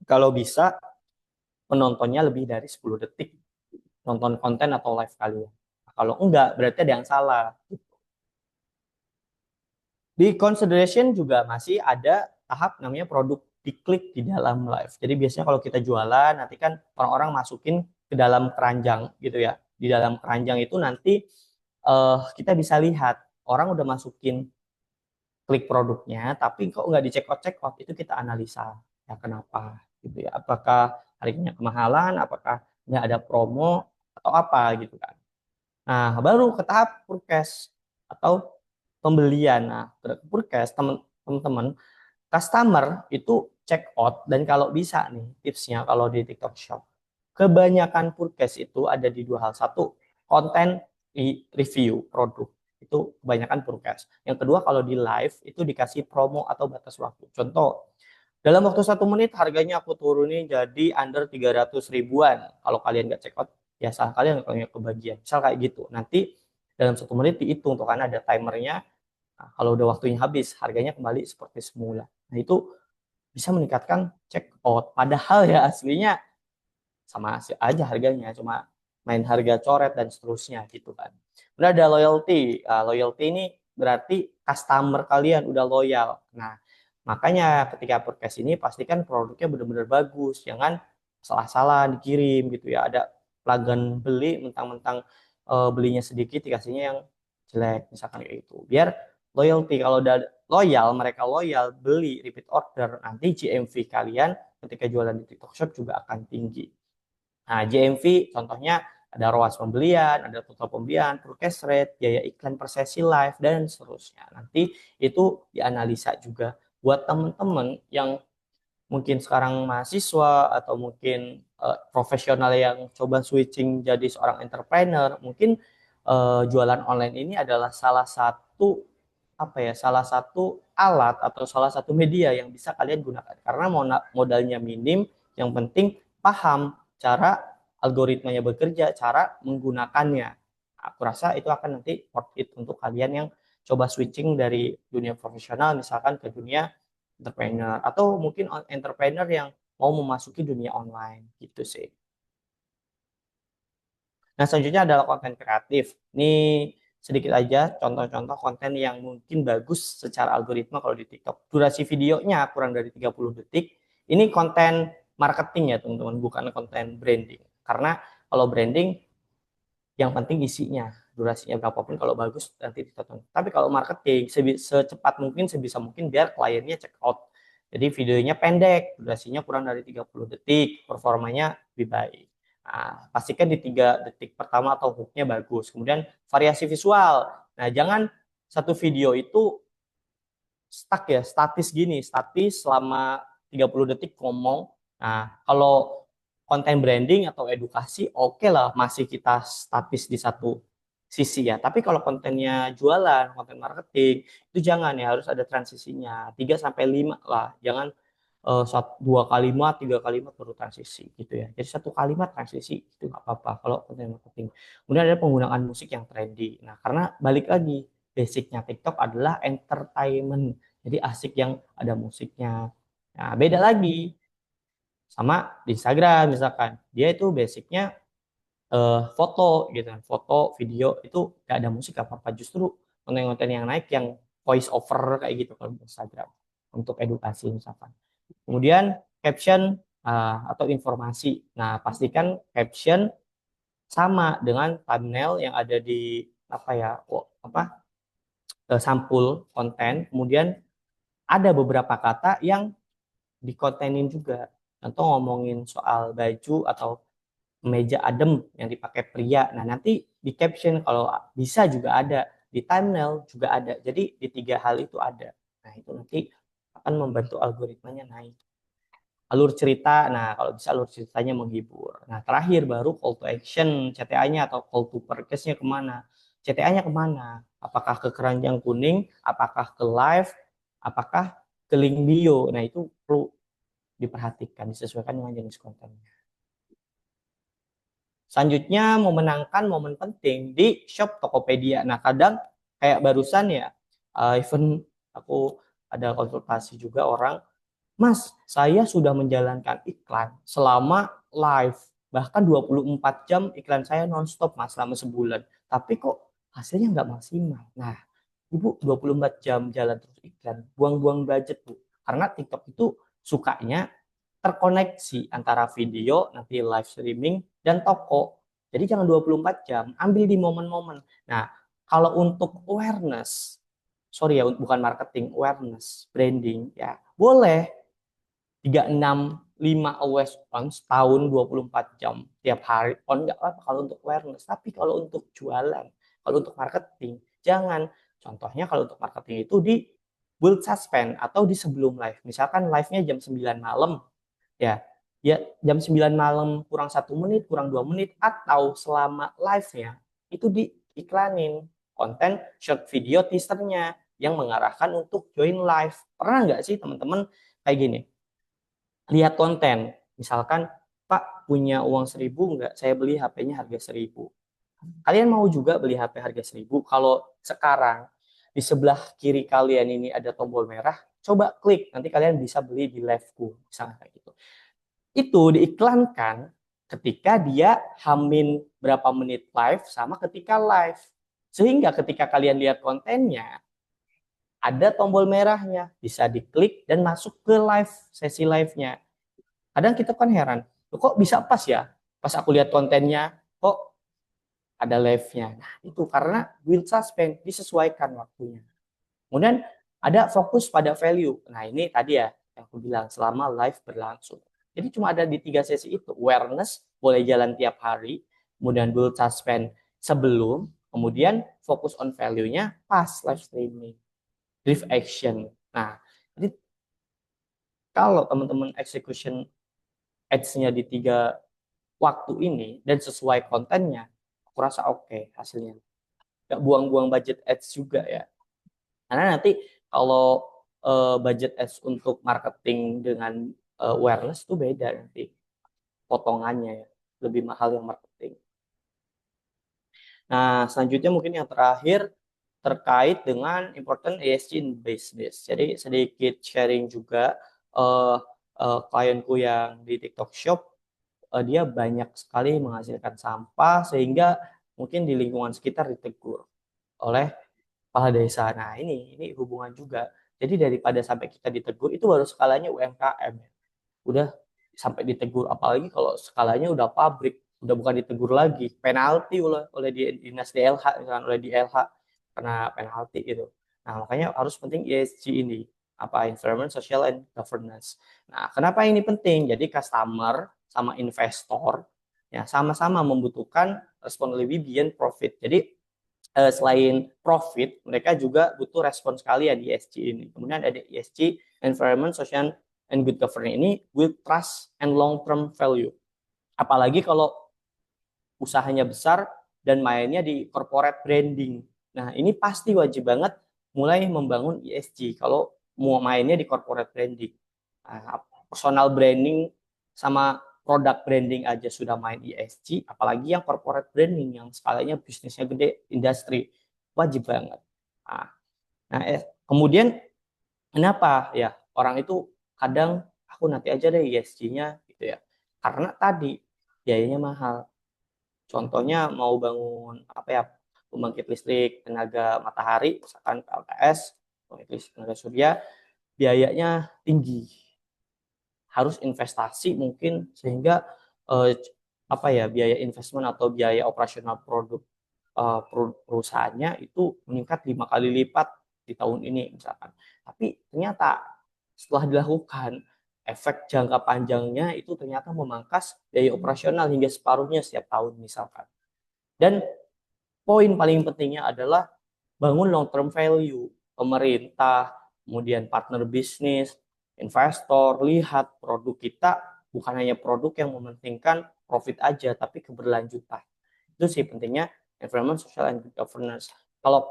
Kalau bisa penontonnya lebih dari 10 detik nonton konten atau live kalian. Kalau enggak, berarti ada yang salah. Di consideration juga masih ada tahap namanya produk diklik di dalam live. Jadi biasanya kalau kita jualan nanti kan orang-orang masukin ke dalam keranjang gitu ya. Di dalam keranjang itu nanti kita bisa lihat orang udah masukin klik produknya tapi kok nggak dicek out itu kita analisa ya kenapa gitu ya. Apakah harganya kemahalan, apakah nggak ada promo atau apa gitu kan. Nah, baru ke tahap purchase atau pembelian. Nah, Purkes teman-teman, customer itu check out, dan kalau bisa nih tipsnya kalau di TikTok Shop, kebanyakan Purkes itu ada di dua hal. Satu, konten review produk. Itu kebanyakan Purkes. Yang kedua, kalau di live itu dikasih promo atau batas waktu. Contoh, dalam waktu 1 menit harganya aku turunin jadi under 300 ribuan. Kalau kalian nggak check out, ya salah kalian kalau nggak kebagian. Misal kayak gitu. Nanti dalam 1 menit dihitung tuh, karena ada timernya. Nah, kalau udah waktunya habis, harganya kembali seperti semula. Nah, itu bisa meningkatkan check out. Padahal ya aslinya sama aja harganya, cuma main harga coret dan seterusnya gitu kan. Udah ada loyalty. Loyalty ini berarti customer kalian udah loyal. Nah, makanya ketika podcast ini pastikan produknya benar-benar bagus, jangan salah-salah dikirim gitu ya. Ada pelanggan beli mentang-mentang belinya sedikit dikasihnya yang jelek misalkan kayak gitu. Biar loyalty, kalau udah loyal, mereka loyal beli repeat order, nanti GMV kalian ketika jualan di TikTok Shop juga akan tinggi. Nah, JMV contohnya ada ROAS pembelian, ada total pembelian, purchase rate, biaya iklan per sesi live, dan seterusnya. Nanti itu dianalisa juga buat teman-teman yang mungkin sekarang mahasiswa atau mungkin profesional yang coba switching jadi seorang entrepreneur. Mungkin jualan online ini adalah salah satu apa ya, salah satu alat atau salah satu media yang bisa kalian gunakan karena modalnya minim, yang penting paham cara algoritmanya bekerja, cara menggunakannya. Aku rasa itu akan nanti worth it untuk kalian yang coba switching dari dunia profesional misalkan ke dunia entrepreneur, atau mungkin entrepreneur yang mau memasuki dunia online gitu sih. Nah, selanjutnya adalah konten kreatif. Ini sedikit aja contoh-contoh konten yang mungkin bagus secara algoritma kalau di TikTok. Durasi videonya kurang dari 30 detik. Ini konten marketing ya, teman-teman, bukan konten branding. Karena kalau branding yang penting isinya, durasinya berapapun kalau bagus nanti ditonton. Tapi kalau marketing secepat mungkin, sebisa mungkin biar kliennya check out. Jadi videonya pendek, durasinya kurang dari 30 detik, performanya lebih baik. Nah, pastikan di 3 detik pertama atau hooknya bagus. Kemudian variasi visual. Nah, jangan satu video itu stuck ya, statis gini, statis selama 30 detik ngomong. Nah, kalau konten branding atau edukasi oke lah, masih kita statis di satu sisi ya. Tapi kalau kontennya jualan, konten marketing, itu jangan ya, harus ada transisinya. 3 sampai 5 lah. Jangan 2 kalimat, 3 kalimat baru transisi gitu ya. Jadi 1 kalimat transisi itu nggak apa-apa kalau konten marketing. Kemudian ada penggunaan musik yang trendy. Nah, karena balik lagi, basicnya TikTok adalah entertainment. Jadi asik yang ada musiknya. Nah, beda lagi sama di Instagram misalkan. Dia itu basicnya foto gitu kan. Foto, video itu gak ada musik apa-apa. Justru konten-konten yang naik yang voice over kayak gitu kalau di Instagram. Untuk edukasi misalkan. Kemudian caption atau informasi. Nah, pastikan caption sama dengan thumbnail yang ada di apa ya, sampul konten. Kemudian ada beberapa kata yang dikontenin juga. Contoh ngomongin soal baju atau meja adem yang dipakai pria. Nah, nanti di caption kalau bisa juga ada, di thumbnail juga ada. Jadi di 3 hal itu ada. Nah, itu nanti akan membantu algoritmanya naik. Alur cerita, nah kalau bisa alur ceritanya menghibur. Nah, terakhir baru call to action, CTA-nya atau call to purchase-nya kemana. CTA-nya kemana? Apakah ke keranjang kuning, apakah ke live, apakah ke link bio. Nah, itu perlu diperhatikan, disesuaikan dengan jenis kontennya. Selanjutnya, memenangkan momen penting di shop Tokopedia. Nah, kadang kayak barusan ya, even aku ada konsultasi juga orang, Mas, saya sudah menjalankan iklan selama live, bahkan 24 jam iklan saya nonstop Mas selama sebulan. Tapi kok hasilnya nggak maksimal. Nah, Ibu 24 jam jalan terus iklan, buang-buang budget Bu. Karena TikTok itu sukanya terkoneksi antara video, nanti live streaming, dan toko. Jadi jangan 24 jam, ambil di momen-momen. Nah, kalau untuk awareness, sorry ya, bukan marketing, awareness, branding, ya boleh 365 always on setahun 24 jam tiap hari on, nggak apa kalau untuk awareness. Tapi kalau untuk jualan, kalau untuk marketing, jangan. Contohnya kalau untuk marketing itu di build suspend atau di sebelum live. Misalkan live-nya jam 9 malam, ya, ya jam 9 malam kurang 1 menit, kurang 2 menit, atau selama live-nya itu diiklanin konten short video teasernya yang mengarahkan untuk join live. Pernah nggak sih teman-teman kayak gini? Lihat konten, misalkan, Pak punya uang 1.000 nggak? Saya beli HP-nya harga 1.000. Kalian mau juga beli HP harga 1.000? Kalau sekarang di sebelah kiri kalian ini ada tombol merah, coba klik, nanti kalian bisa beli di liveku, misalnya kayak gitu. Itu diiklankan ketika dia hamin berapa menit live sama ketika live. Sehingga ketika kalian lihat kontennya, ada tombol merahnya, bisa diklik dan masuk ke live, sesi live-nya. Kadang kita kan heran, kok bisa pas ya? Pas aku lihat kontennya, kok ada live-nya. Nah, itu karena build suspend disesuaikan waktunya. Kemudian ada fokus pada value. Nah, ini tadi ya yang aku bilang selama live berlangsung. Jadi cuma ada di 3 sesi itu. Awareness boleh jalan tiap hari, kemudian build suspend sebelum, kemudian fokus on value-nya pas live streaming. Drift action. Nah, jadi kalau teman-teman execution ads-nya di 3 waktu ini dan sesuai kontennya, aku rasa oke hasilnya. Gak buang-buang budget ads juga ya. Karena nanti kalau budget ads untuk marketing dengan awareness itu beda nanti potongannya ya. Lebih mahal yang marketing. Nah, selanjutnya mungkin yang terakhir terkait dengan important ESG in business. Jadi sedikit sharing juga uh, klienku yang di TikTok Shop, dia banyak sekali menghasilkan sampah sehingga mungkin di lingkungan sekitar ditegur oleh kepala desa. Nah, ini hubungan juga. Jadi daripada sampai kita ditegur itu baru skalanya UMKM. Udah sampai ditegur, apalagi kalau skalanya udah pabrik, udah bukan ditegur lagi, penalti oleh dinas DLH, misalkan oleh DLH kena penalti gitu. Nah, makanya harus penting ESG ini, apa, environment, social, and governance. Nah, kenapa ini penting? Jadi customer sama investor ya sama-sama membutuhkan respon lebih beyond profit. Jadi selain profit, mereka juga butuh respon sekalian di ESG ini. Kemudian ada ESG, environment, social, and good governance ini with trust and long term value. Apalagi kalau usahanya besar dan mainnya di corporate branding. Nah, ini pasti wajib banget mulai membangun ESG kalau mau mainnya di corporate branding. Nah, personal branding sama produk branding aja sudah main ESG, apalagi yang corporate branding yang skalanya bisnisnya gede, industri, wajib banget. Nah, kemudian kenapa ya orang itu kadang aku nanti aja deh ESG-nya gitu ya. Karena tadi biayanya mahal. Contohnya mau bangun apa ya, pembangkit listrik tenaga matahari, misalkan PLTS, pembangkit listrik tenaga surya, biayanya tinggi. Harus investasi mungkin sehingga eh, apa ya, biaya investment atau biaya operasional produk perusahaannya itu meningkat 5 kali lipat di tahun ini misalkan. Tapi ternyata setelah dilakukan, efek jangka panjangnya itu ternyata memangkas biaya operasional hingga separuhnya setiap tahun misalkan. Dan poin paling pentingnya adalah bangun long term value. Pemerintah, kemudian partner bisnis, investor, lihat produk kita bukan hanya produk yang mementingkan profit aja, tapi keberlanjutan. Itu sih pentingnya environment, social, and governance. Kalau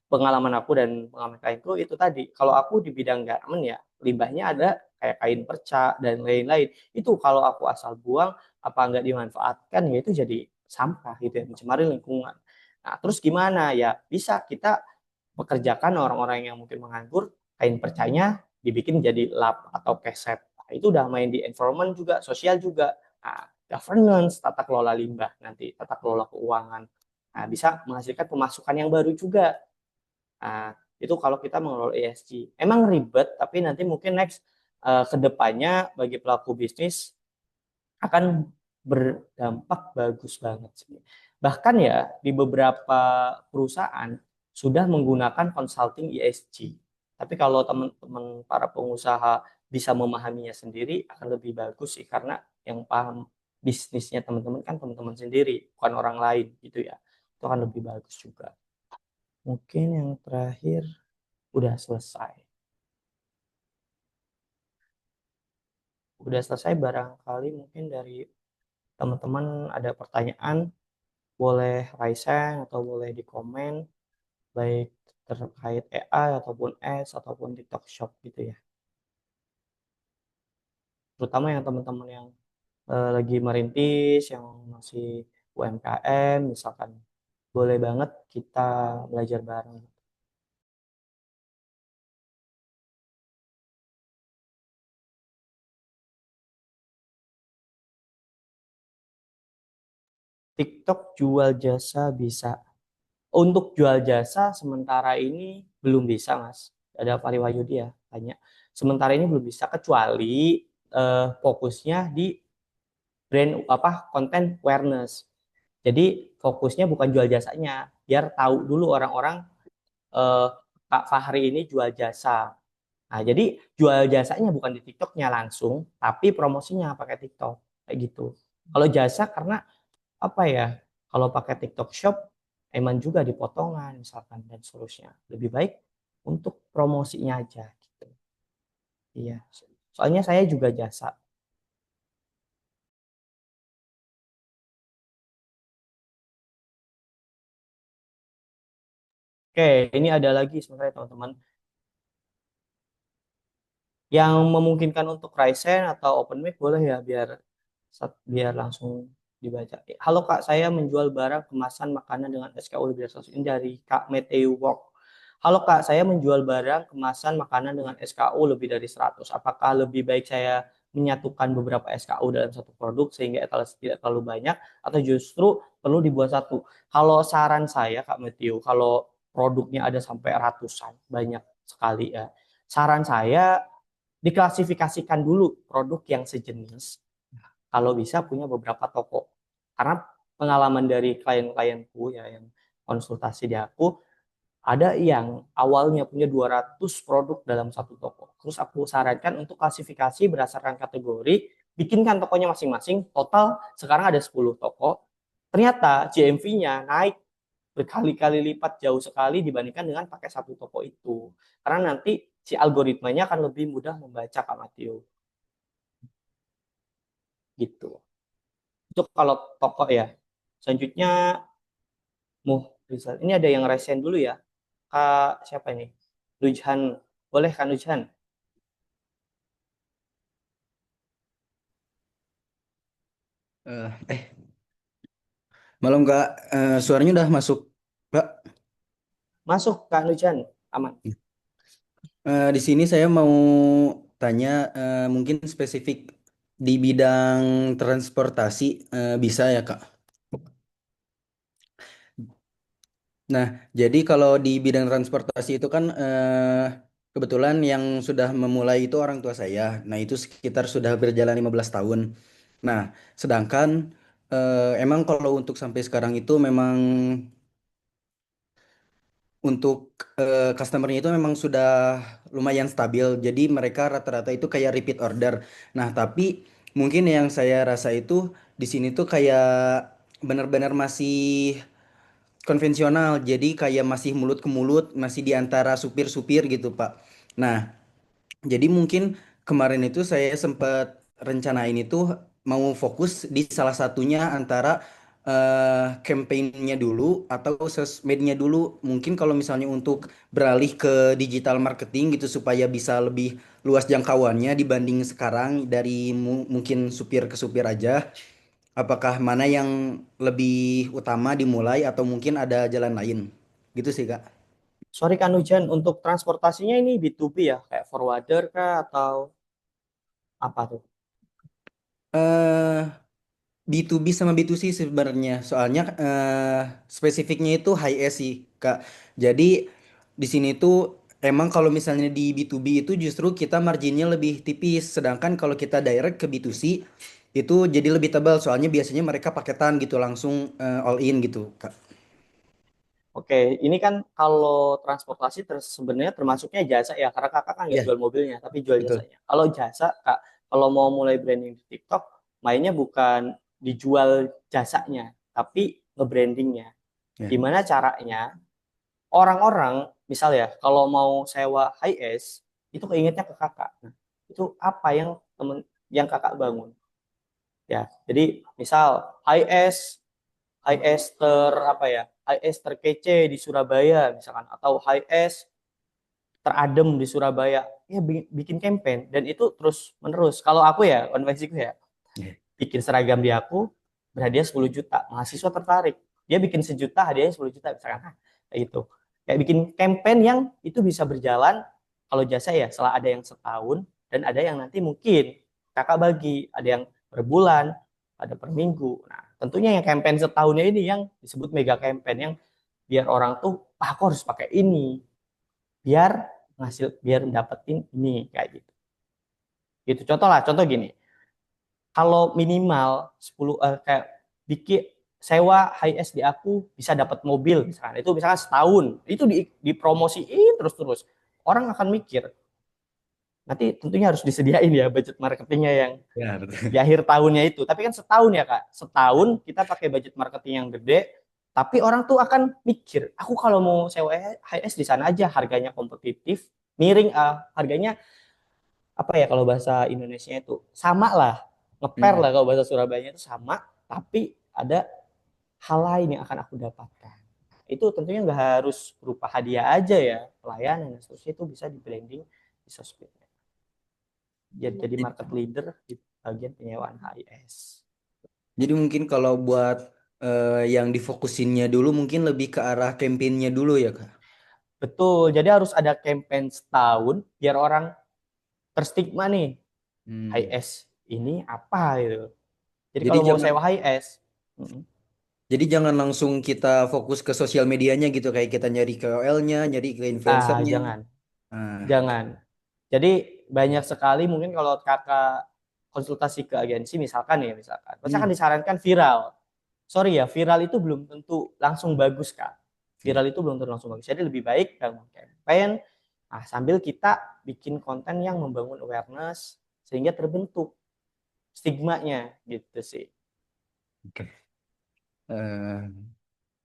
pengalaman aku dan pengalaman kainku itu tadi, kalau aku di bidang garment ya, limbahnya ada kayak kain perca dan lain-lain. Itu kalau aku asal buang, apa nggak dimanfaatkan, ya itu jadi sampah gitu ya, mencemari lingkungan. Nah, terus gimana ya? Bisa kita pekerjakan orang-orang yang mungkin menganggur, kain percanya dibikin jadi lap atau keset. Nah, itu udah main di environment juga, sosial juga. Nah, governance, tata kelola limbah nanti, tata kelola keuangan. Nah, bisa menghasilkan pemasukan yang baru juga. Nah, itu kalau kita mengelola ESG. Emang ribet, tapi nanti mungkin next ke depannya bagi pelaku bisnis akan berdampak bagus banget sih. Bahkan ya di beberapa perusahaan sudah menggunakan consulting ESG. Tapi kalau teman-teman para pengusaha bisa memahaminya sendiri akan lebih bagus sih, karena yang paham bisnisnya teman-teman kan teman-teman sendiri, bukan orang lain gitu ya. Itu akan lebih bagus juga. Mungkin yang terakhir udah selesai. Udah selesai barangkali mungkin dari teman-teman ada pertanyaan, boleh raise hand atau boleh di komen, baik terkait AI ataupun Ads ataupun TikTok Shop gitu ya. Terutama yang teman-teman yang lagi merintis, yang masih UMKM misalkan, boleh banget kita belajar bareng. TikTok jual jasa bisa. Untuk jual jasa sementara ini belum bisa, Mas. Ada Pari Wahyudi ya tanya. Sementara ini belum bisa kecuali fokusnya di brand apa konten awareness. Jadi fokusnya bukan jual jasanya, biar tahu dulu orang-orang eh, Kak Fahri ini jual jasa. Nah, jadi jual jasanya bukan di TikToknya langsung, tapi promosinya pakai TikTok kayak gitu. Kalau jasa karena apa ya? Kalau pakai TikTok Shop, emang juga dipotongan misalkan dan seterusnya. Lebih baik untuk promosinya aja gitu. Iya. Soalnya saya juga jasa. Oke, ini ada lagi sebenarnya teman-teman yang memungkinkan untuk Ryzen atau Open Mic boleh ya biar langsung dibaca. Halo Kak, saya menjual barang kemasan makanan dengan SKU lebih dari 100. Ini dari Kak Matthew Walk. Halo Kak, saya menjual barang kemasan makanan dengan SKU lebih dari 100. Apakah lebih baik saya menyatukan beberapa SKU dalam satu produk sehingga etalase tidak terlalu banyak atau justru perlu dibuat satu? Kalau saran saya Kak Matthew, kalau produknya ada sampai ratusan, banyak sekali ya. Saran saya diklasifikasikan dulu produk yang sejenis, kalau bisa punya beberapa toko. Karena pengalaman dari klien-klienku ya yang konsultasi di aku, ada yang awalnya punya 200 produk dalam satu toko. Terus aku sarankan untuk klasifikasi berdasarkan kategori, bikinkan tokonya masing-masing, total sekarang ada 10 toko. Ternyata GMV-nya naik berkali-kali lipat jauh sekali dibandingkan dengan pakai satu toko itu. Karena nanti si algoritmanya akan lebih mudah membaca Kak Mateo gitu. Itu kalau toko ya. Selanjutnya Rizal. Ini ada yang resen dulu ya. Kak siapa ini? Lujhan. Boleh kan Lujhan? Eh, malam Kak. Suaranya udah masuk, Kak. Masuk Kak Lujhan. Aman. Di sini saya mau tanya, mungkin spesifik di bidang transportasi, bisa ya Kak? Nah, jadi kalau di bidang transportasi itu kan, kebetulan yang sudah memulai itu orang tua saya. Nah, itu sekitar sudah berjalan 15 tahun. Nah, sedangkan emang kalau untuk sampai sekarang itu memang untuk customernya itu memang sudah lumayan stabil. Jadi mereka rata-rata itu kayak repeat order. Nah, tapi mungkin yang saya rasa itu di sini tuh kayak benar-benar masih konvensional. Jadi kayak masih mulut ke mulut, masih di antara supir-supir gitu, Pak. Nah, jadi mungkin kemarin itu saya sempat rencanain itu mau fokus di salah satunya antara campaign-nya dulu atau sosmednya dulu. Mungkin kalau misalnya untuk beralih ke digital marketing gitu supaya bisa lebih luas jangkauannya dibanding sekarang dari mungkin supir ke supir aja. Apakah mana yang lebih utama dimulai atau mungkin ada jalan lain? Gitu sih, Kak. Sorry Kak Lujhan, untuk transportasinya ini B2B ya? Kayak forwarder kah atau apa tuh? eh B2B sama B2C sebenarnya. Soalnya spesifiknya itu high S sih, Kak. Jadi di sini tuh emang kalau misalnya di B2B itu justru kita marginnya lebih tipis. Sedangkan kalau kita direct ke B2C itu jadi lebih tebal. Soalnya biasanya mereka paketan gitu langsung all in gitu, Kak. Oke, ini kan kalau transportasi sebenarnya termasuknya jasa ya, karena kakak kan nggak Iya, jual mobilnya, tapi jual betul. jasanya. Kalau jasa, kak, kalau mau mulai branding di TikTok, mainnya bukan dijual jasanya, tapi nge-brandingnya. Ya. Gimana caranya? orang-orang misal ya kalau mau sewa high es itu keingetnya ke kakak. Nah, itu apa yang temen yang kakak bangun ya. Jadi misal high es ter apa ya, high es terkece di Surabaya misalkan, atau high es teradem di Surabaya, ya bikin campaign dan itu terus menerus. Kalau aku ya konversiku ya Iya. bikin seragam di aku berhadiah 10 juta, mahasiswa tertarik, dia bikin 1 juta hadiahnya 10 juta misalkan. Nah, kayak gitu, kayak bikin campaign yang itu bisa berjalan. Kalau jasa ya setelah ada yang setahun, dan ada yang nanti mungkin kakak bagi, ada yang per bulan, ada per minggu. Nah tentunya yang campaign setahunnya ini yang disebut mega campaign, yang biar orang tuh aku harus pakai ini biar biar dapetin ini kayak gitu. Gitu contoh lah, contoh gini, kalau minimal 10 kayak bikin sewa high es di aku bisa dapat mobil misalkan, itu misalkan setahun itu dipromosiin terus-terus, orang akan mikir. Nanti tentunya harus disediain ya budget marketingnya yang Ya, di betul. akhir tahunnya itu. Tapi kan setahun ya kak, setahun kita pakai budget marketing yang gede, tapi orang tuh akan mikir, aku kalau mau sewa high es di sana aja, harganya kompetitif, miring, harganya apa ya kalau bahasa Indonesia itu sama lah, ngeper Mm. lah kalau bahasa Surabayanya itu sama, tapi ada hal lain yang akan aku dapatkan. Itu tentunya nggak harus berupa hadiah aja ya, pelayanan dan seterusnya itu bisa di branding di sosmed. Jadi market leader di bagian penyewaan HIS. Jadi mungkin kalau buat yang difokusinnya dulu mungkin lebih ke arah campaignnya dulu ya Kak. Betul, jadi harus ada campaign setahun biar orang terstigma nih, Hmm. HIS ini apa gitu. Jadi Jadi kalau mau jangan sewa HIS, jadi jangan langsung kita fokus ke sosial medianya gitu kayak kita nyari KOL-nya, nyari ke influencernya. jangan. Ah, Jangan. Jadi banyak sekali mungkin kalau kakak konsultasi ke agensi misalkan ya, misalkan, pasti akan hmm. disarankan viral. Sorry ya, viral itu belum tentu langsung bagus kak. Iya. Viral itu belum tentu langsung bagus. Jadi lebih baik bangun campaign, sambil kita bikin konten yang membangun awareness sehingga terbentuk stigmanya gitu sih. Oke. Eh,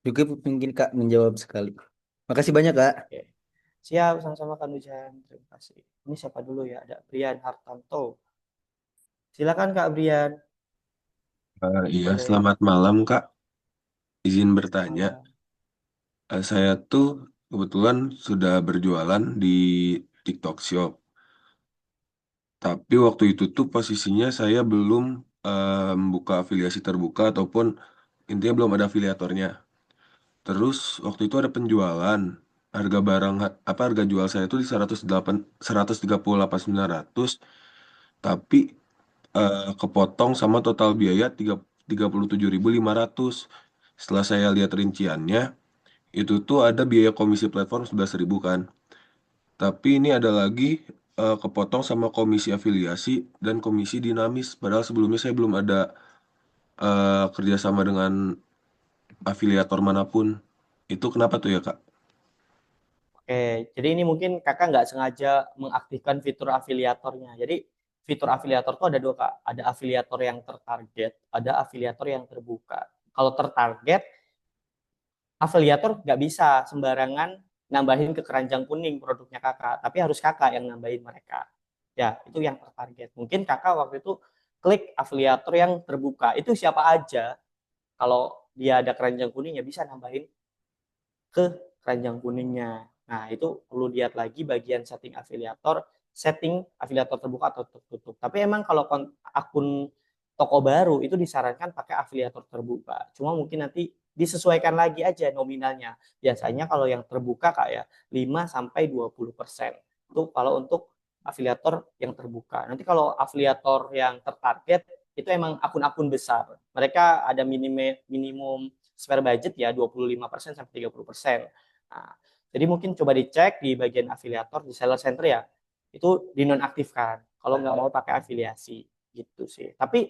juga mungkin Kak menjawab sekali. Makasih banyak Kak. Oke. Siap, sama-sama Kak Nujan. Terima kasih. Ini siapa dulu ya? Ada Brian Hartanto. Silakan Kak Brian. Iya, Boleh. selamat malam Kak. Izin Selamat bertanya, malam. saya tuh kebetulan sudah berjualan di TikTok Shop. Tapi waktu itu tuh posisinya saya belum buka afiliasi terbuka ataupun intinya belum ada afiliatornya. Terus waktu itu ada penjualan, harga barang apa harga jual saya itu di 138 138.900, tapi kepotong sama total biaya 37.500. Setelah saya lihat rinciannya, itu tuh ada biaya komisi platform 11.000 kan. Tapi ini ada lagi kepotong sama komisi afiliasi dan komisi dinamis. Padahal sebelumnya saya belum ada kerjasama dengan afiliator manapun. Itu kenapa tuh ya Kak? Oke, jadi ini mungkin kakak nggak sengaja mengaktifkan fitur afiliatornya. Jadi fitur afiliator tuh ada dua kak. Ada afiliator yang tertarget, ada afiliator yang terbuka. Kalau tertarget, afiliator nggak bisa sembarangan nambahin ke keranjang kuning produknya kakak, tapi harus kakak yang nambahin mereka. Ya, itu yang tertarget. Mungkin kakak waktu itu klik afiliator yang terbuka. Itu siapa aja, kalau dia ada keranjang kuning ya bisa nambahin ke keranjang kuningnya. Nah, itu perlu lihat lagi bagian setting afiliator terbuka atau tertutup. Tapi emang kalau akun toko baru itu disarankan pakai afiliator terbuka. Cuma mungkin nanti disesuaikan lagi aja nominalnya. Biasanya kalau yang terbuka kak ya 5 sampai 20%. Itu kalau untuk afiliator yang terbuka. Nanti kalau afiliator yang tertarget itu emang akun-akun besar. Mereka ada minimum spare budget ya 25% sampai 30%. Nah, jadi mungkin coba dicek di bagian afiliator di seller center ya. Itu dinonaktifkan kalau nggak mau pakai afiliasi gitu sih. Tapi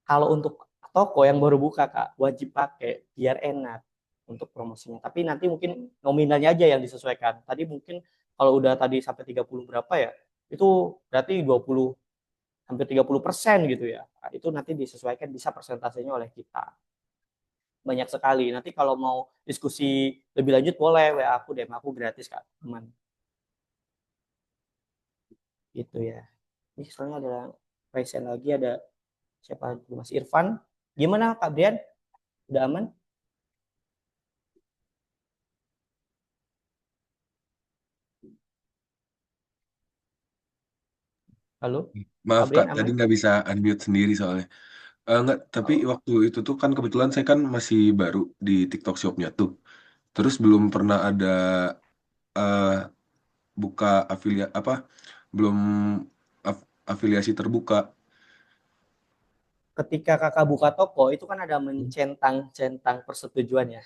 kalau untuk toko yang baru buka Kak, wajib pakai biar enak untuk promosinya. Tapi nanti mungkin nominalnya aja yang disesuaikan. Tadi mungkin kalau udah tadi sampai 30 berapa ya, itu berarti 20 hampir 30% gitu ya. Nah, itu nanti disesuaikan bisa persentasenya oleh kita. banyak sekali. Nanti kalau mau diskusi lebih lanjut boleh WA aku, DM aku gratis Kak, teman. Gitu ya. Ini soalnya ada Raisen lagi, ada siapa? Mas Irfan. Gimana Kak Brian? Udah aman? Halo? Kak Maaf Kak, Brian tadi aman? nggak bisa unmute sendiri soalnya. Nggak, tapi Oh, waktu itu tuh kan kebetulan saya kan masih baru di TikTok Shop-nya tuh. Terus belum pernah ada eh, buka apa, belum afiliasi terbuka. ketika Kakak buka toko itu kan ada mencentang-centang persetujuan ya.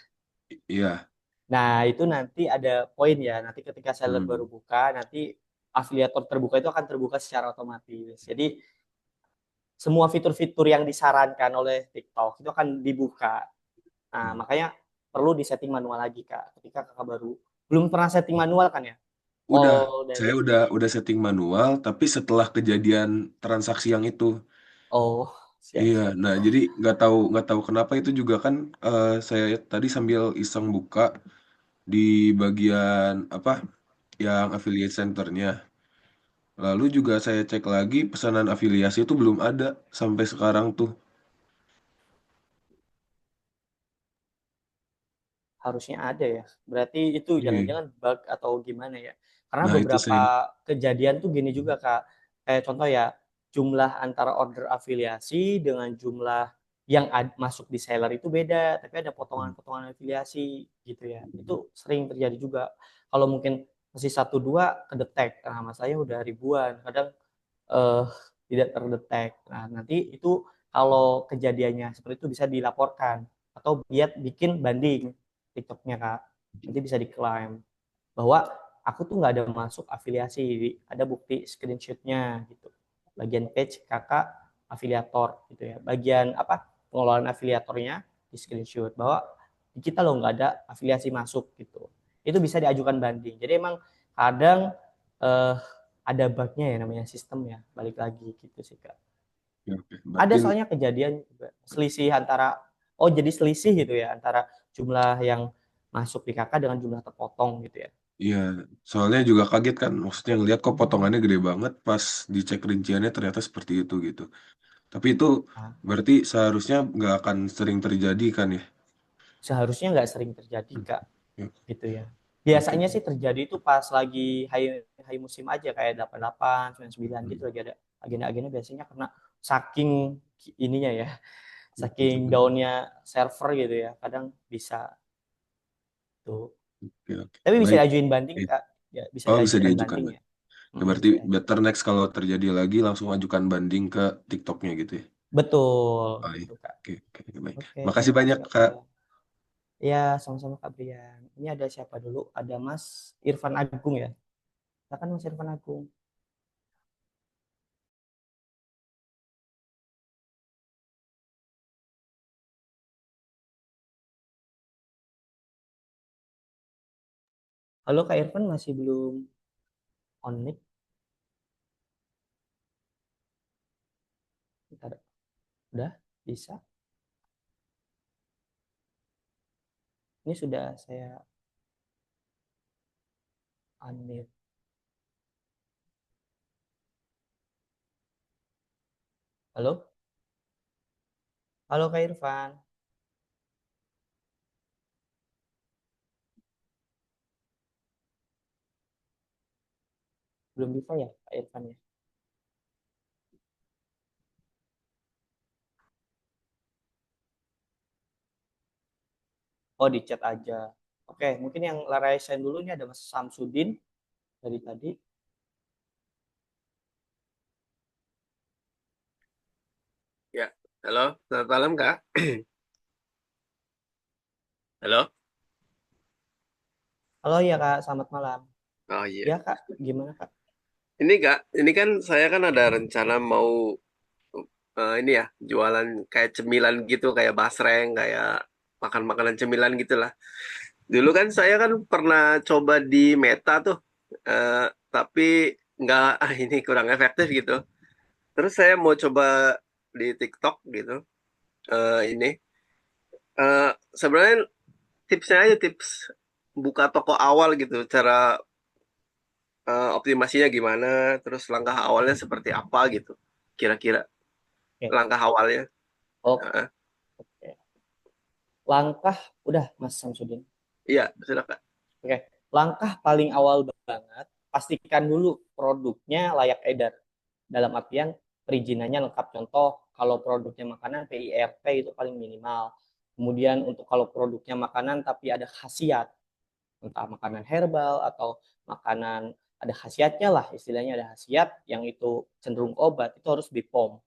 Iya. Nah, itu nanti ada poin ya. Nanti ketika seller baru Hmm. buka, nanti afiliator terbuka itu akan terbuka secara otomatis. Jadi semua fitur-fitur yang disarankan oleh TikTok itu akan dibuka. Nah, makanya perlu disetting manual lagi Kak. Ketika Kakak baru belum pernah setting manual kan ya? Udah, All saya dari udah setting manual, tapi setelah kejadian transaksi yang itu. oh, Iya, siap-siap. nah jadi nggak tahu kenapa itu juga kan, saya tadi sambil iseng buka di bagian apa yang affiliate centernya. Lalu juga saya cek lagi pesanan afiliasi itu belum ada sampai sekarang tuh. Harusnya ada ya. Berarti itu Iya. jangan-jangan bug atau gimana ya. Karena Nah itu beberapa saya. kejadian tuh gini juga Kak. Kayak contoh ya, jumlah antara order afiliasi dengan jumlah yang masuk di seller itu beda, tapi ada potongan-potongan afiliasi gitu ya. Itu sering terjadi juga. Kalau mungkin masih satu dua kedetek, nah mas saya udah ribuan. Kadang eh, tidak terdetek. Nah, nanti itu kalau kejadiannya seperti itu bisa dilaporkan atau bikin banding TikToknya Kak. Nanti bisa diklaim bahwa aku tuh nggak ada masuk afiliasi, ada bukti screenshotnya gitu. Bagian page kakak afiliator gitu ya. Bagian apa pengelolaan afiliatornya di screenshot bahwa di kita loh nggak ada afiliasi masuk gitu. Itu bisa diajukan banding. Jadi emang kadang eh, ada bugnya ya namanya sistem ya. Balik lagi gitu sih Kak. Oke, oke. Ada Berarti soalnya kejadian juga selisih antara oh jadi selisih gitu ya antara jumlah yang masuk di kakak dengan jumlah terpotong gitu ya. iya, soalnya juga kaget kan, maksudnya ngelihat kok potongannya gede banget, pas dicek rinciannya ternyata seperti itu gitu. Tapi itu Nah, berarti seharusnya nggak akan sering terjadi kan ya? seharusnya nggak sering terjadi Hmm. Kak Ya, gitu ya. oke. Biasanya sih terjadi itu pas lagi high musim aja kayak 88, 99 gitu Hmm. lagi ada agenda-agenda biasanya karena saking ininya ya, saking Betul, betul. downnya server gitu ya, kadang bisa tuh. Oke, oke. Tapi bisa Baik. diajuin banding Oke. Kak. Ya, bisa Oh, bisa diajukan diajukan, banding Bang. ya. Ya, berarti Bisa diajukan. better next kalau terjadi lagi langsung ajukan banding ke TikToknya gitu ya. Betul Oh, iya. gitu Kak. Oke, oke, baik. Oke, Makasih terima kasih banyak, Kak Kak. Brian. Ya, sama-sama Kak Brian. Ini ada siapa dulu? Ada Mas Irfan Agung ya. Silakan Mas Irfan Agung. Halo Kak Irfan, masih belum on mic? Bentar. Udah bisa. Ini sudah saya unmute. Halo? Halo Kak Irfan. Belum bisa ya Kak Irfan ya? Oh, di chat aja. Oke, mungkin yang Laraisan dulu ini ada Mas Samsudin dari tadi. Ya, halo, selamat malam Kak. Halo. Halo ya Kak, selamat malam. Oh iya. Ya Kak, gimana Kak? Ini Kak, ini kan saya kan ada rencana mau ini ya, jualan kayak cemilan gitu, kayak basreng, kayak makan makanan cemilan gitulah. Dulu kan saya kan pernah coba di Meta tuh, tapi nggak, ini kurang efektif gitu. Terus saya mau coba di TikTok gitu, ini. Sebenarnya tipsnya aja, tips buka toko awal gitu, cara optimasinya gimana, terus langkah awalnya seperti apa gitu, kira-kira Oke. langkah awalnya. Oke. Heeh. Langkah udah Mas Samsudin. Iya, silakan. Oke. Langkah paling awal banget, pastikan dulu produknya layak edar. Dalam artian perizinannya lengkap. Contoh, kalau produknya makanan PIRT itu paling minimal. Kemudian untuk kalau produknya makanan tapi ada khasiat, entah makanan herbal atau makanan ada khasiatnya lah, istilahnya ada khasiat yang itu cenderung obat, itu harus BPOM.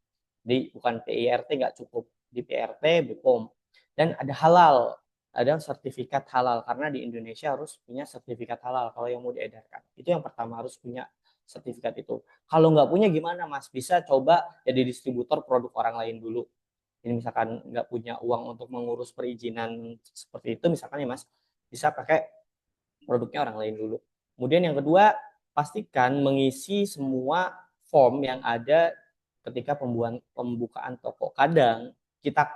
Jadi bukan PIRT, nggak cukup di PRT, BPOM. Dan ada halal, ada sertifikat halal, karena di Indonesia harus punya sertifikat halal kalau yang mau diedarkan. Itu yang pertama, harus punya sertifikat itu. Kalau nggak punya gimana Mas? Bisa coba jadi distributor produk orang lain dulu. Jadi misalkan nggak punya uang untuk mengurus perizinan seperti itu, misalkan ya Mas, bisa pakai produknya orang lain dulu. Kemudian yang kedua, pastikan mengisi semua form yang ada ketika pembukaan toko. Kadang kita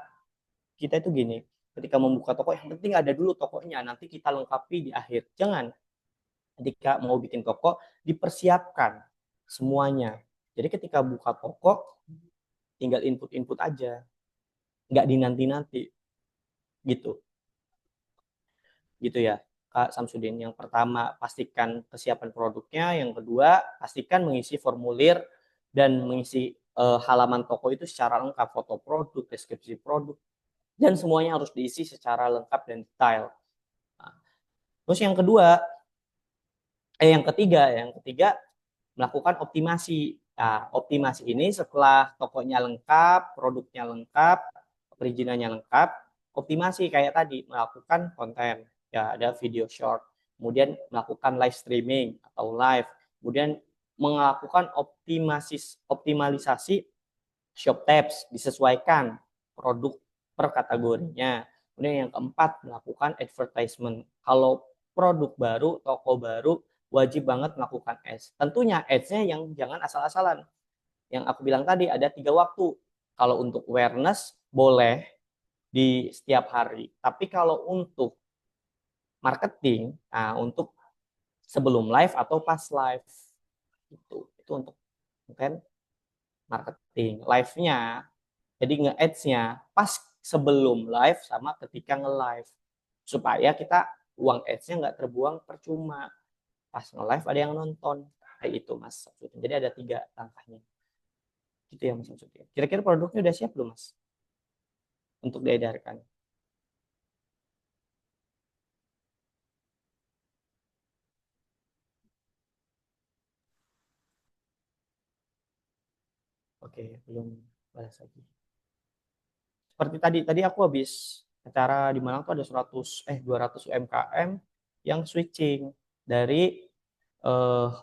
kita itu gini, ketika membuka toko yang penting ada dulu tokonya, nanti kita lengkapi di akhir. Jangan, ketika mau bikin toko dipersiapkan semuanya. Jadi ketika buka toko tinggal input-input aja, nggak dinanti-nanti gitu. Gitu ya Kak Samsudin. Yang pertama, pastikan kesiapan produknya. Yang kedua, pastikan mengisi formulir dan mengisi halaman toko itu secara lengkap, foto produk, deskripsi produk, dan semuanya harus diisi secara lengkap dan detail. Nah, terus yang ketiga melakukan optimasi. Nah, optimasi ini setelah tokonya lengkap, produknya lengkap, perizinannya lengkap, optimasi kayak tadi, melakukan konten. Ya, ada video short, kemudian melakukan live streaming atau live, kemudian melakukan optimalisasi shop tabs, disesuaikan produk per kategorinya. Kemudian yang keempat, melakukan advertisement. Kalau produk baru, toko baru, wajib banget melakukan ads. Tentunya ads-nya yang jangan asal-asalan. Yang aku bilang tadi ada 3 waktu. Kalau untuk awareness boleh di setiap hari. Tapi kalau untuk marketing, nah untuk sebelum live atau pas live, itu untuk konten marketing. Live-nya, jadi nge-ads-nya pas sebelum live sama ketika nge-live. Supaya kita uang ads-nya nggak terbuang percuma. Pas nge-live ada yang nonton. Kayak itu Mas. Jadi ada 3 langkahnya. Gitu ya Mas maksudnya. Kira-kira produknya udah siap belum Mas? Untuk diedarkan. Oke, belum balas lagi. Seperti tadi aku habis acara di Malang tuh ada 200 UMKM yang switching dari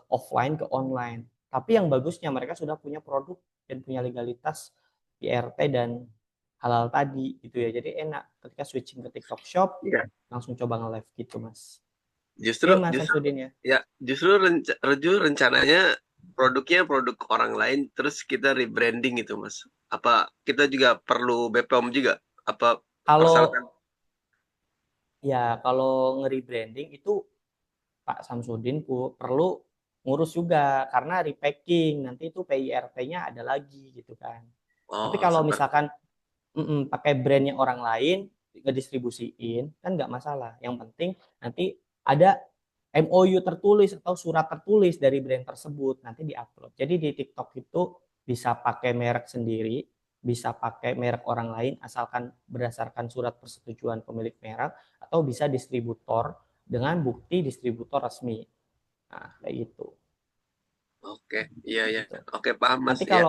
offline ke online. Tapi yang bagusnya mereka sudah punya produk dan punya legalitas PRT dan halal tadi gitu ya. Jadi enak ketika switching ke TikTok Shop Iya. langsung coba nge-live gitu Mas. Justru Oke Mas justru Samsudin ya. ya, rencananya produknya produk orang lain, terus kita rebranding itu, Mas. Apa kita juga perlu BPOM juga? Apa persyaratan? Kalau kalau nge-rebranding itu Pak Samsudin perlu ngurus juga karena repacking nanti itu PIRT-nya ada lagi gitu kan. Tapi Oh, kalau seperti misalkan pakai brandnya orang lain ngedistribusiin kan nggak masalah. Yang penting nanti ada MOU tertulis atau surat tertulis dari brand tersebut nanti diupload. Jadi di TikTok itu bisa pakai merek sendiri, bisa pakai merek orang lain asalkan berdasarkan surat persetujuan pemilik merek atau bisa distributor dengan bukti distributor resmi. Nah, kayak gitu. Oke, iya ya. Gitu. Oke, paham, Mas. Nanti Ya.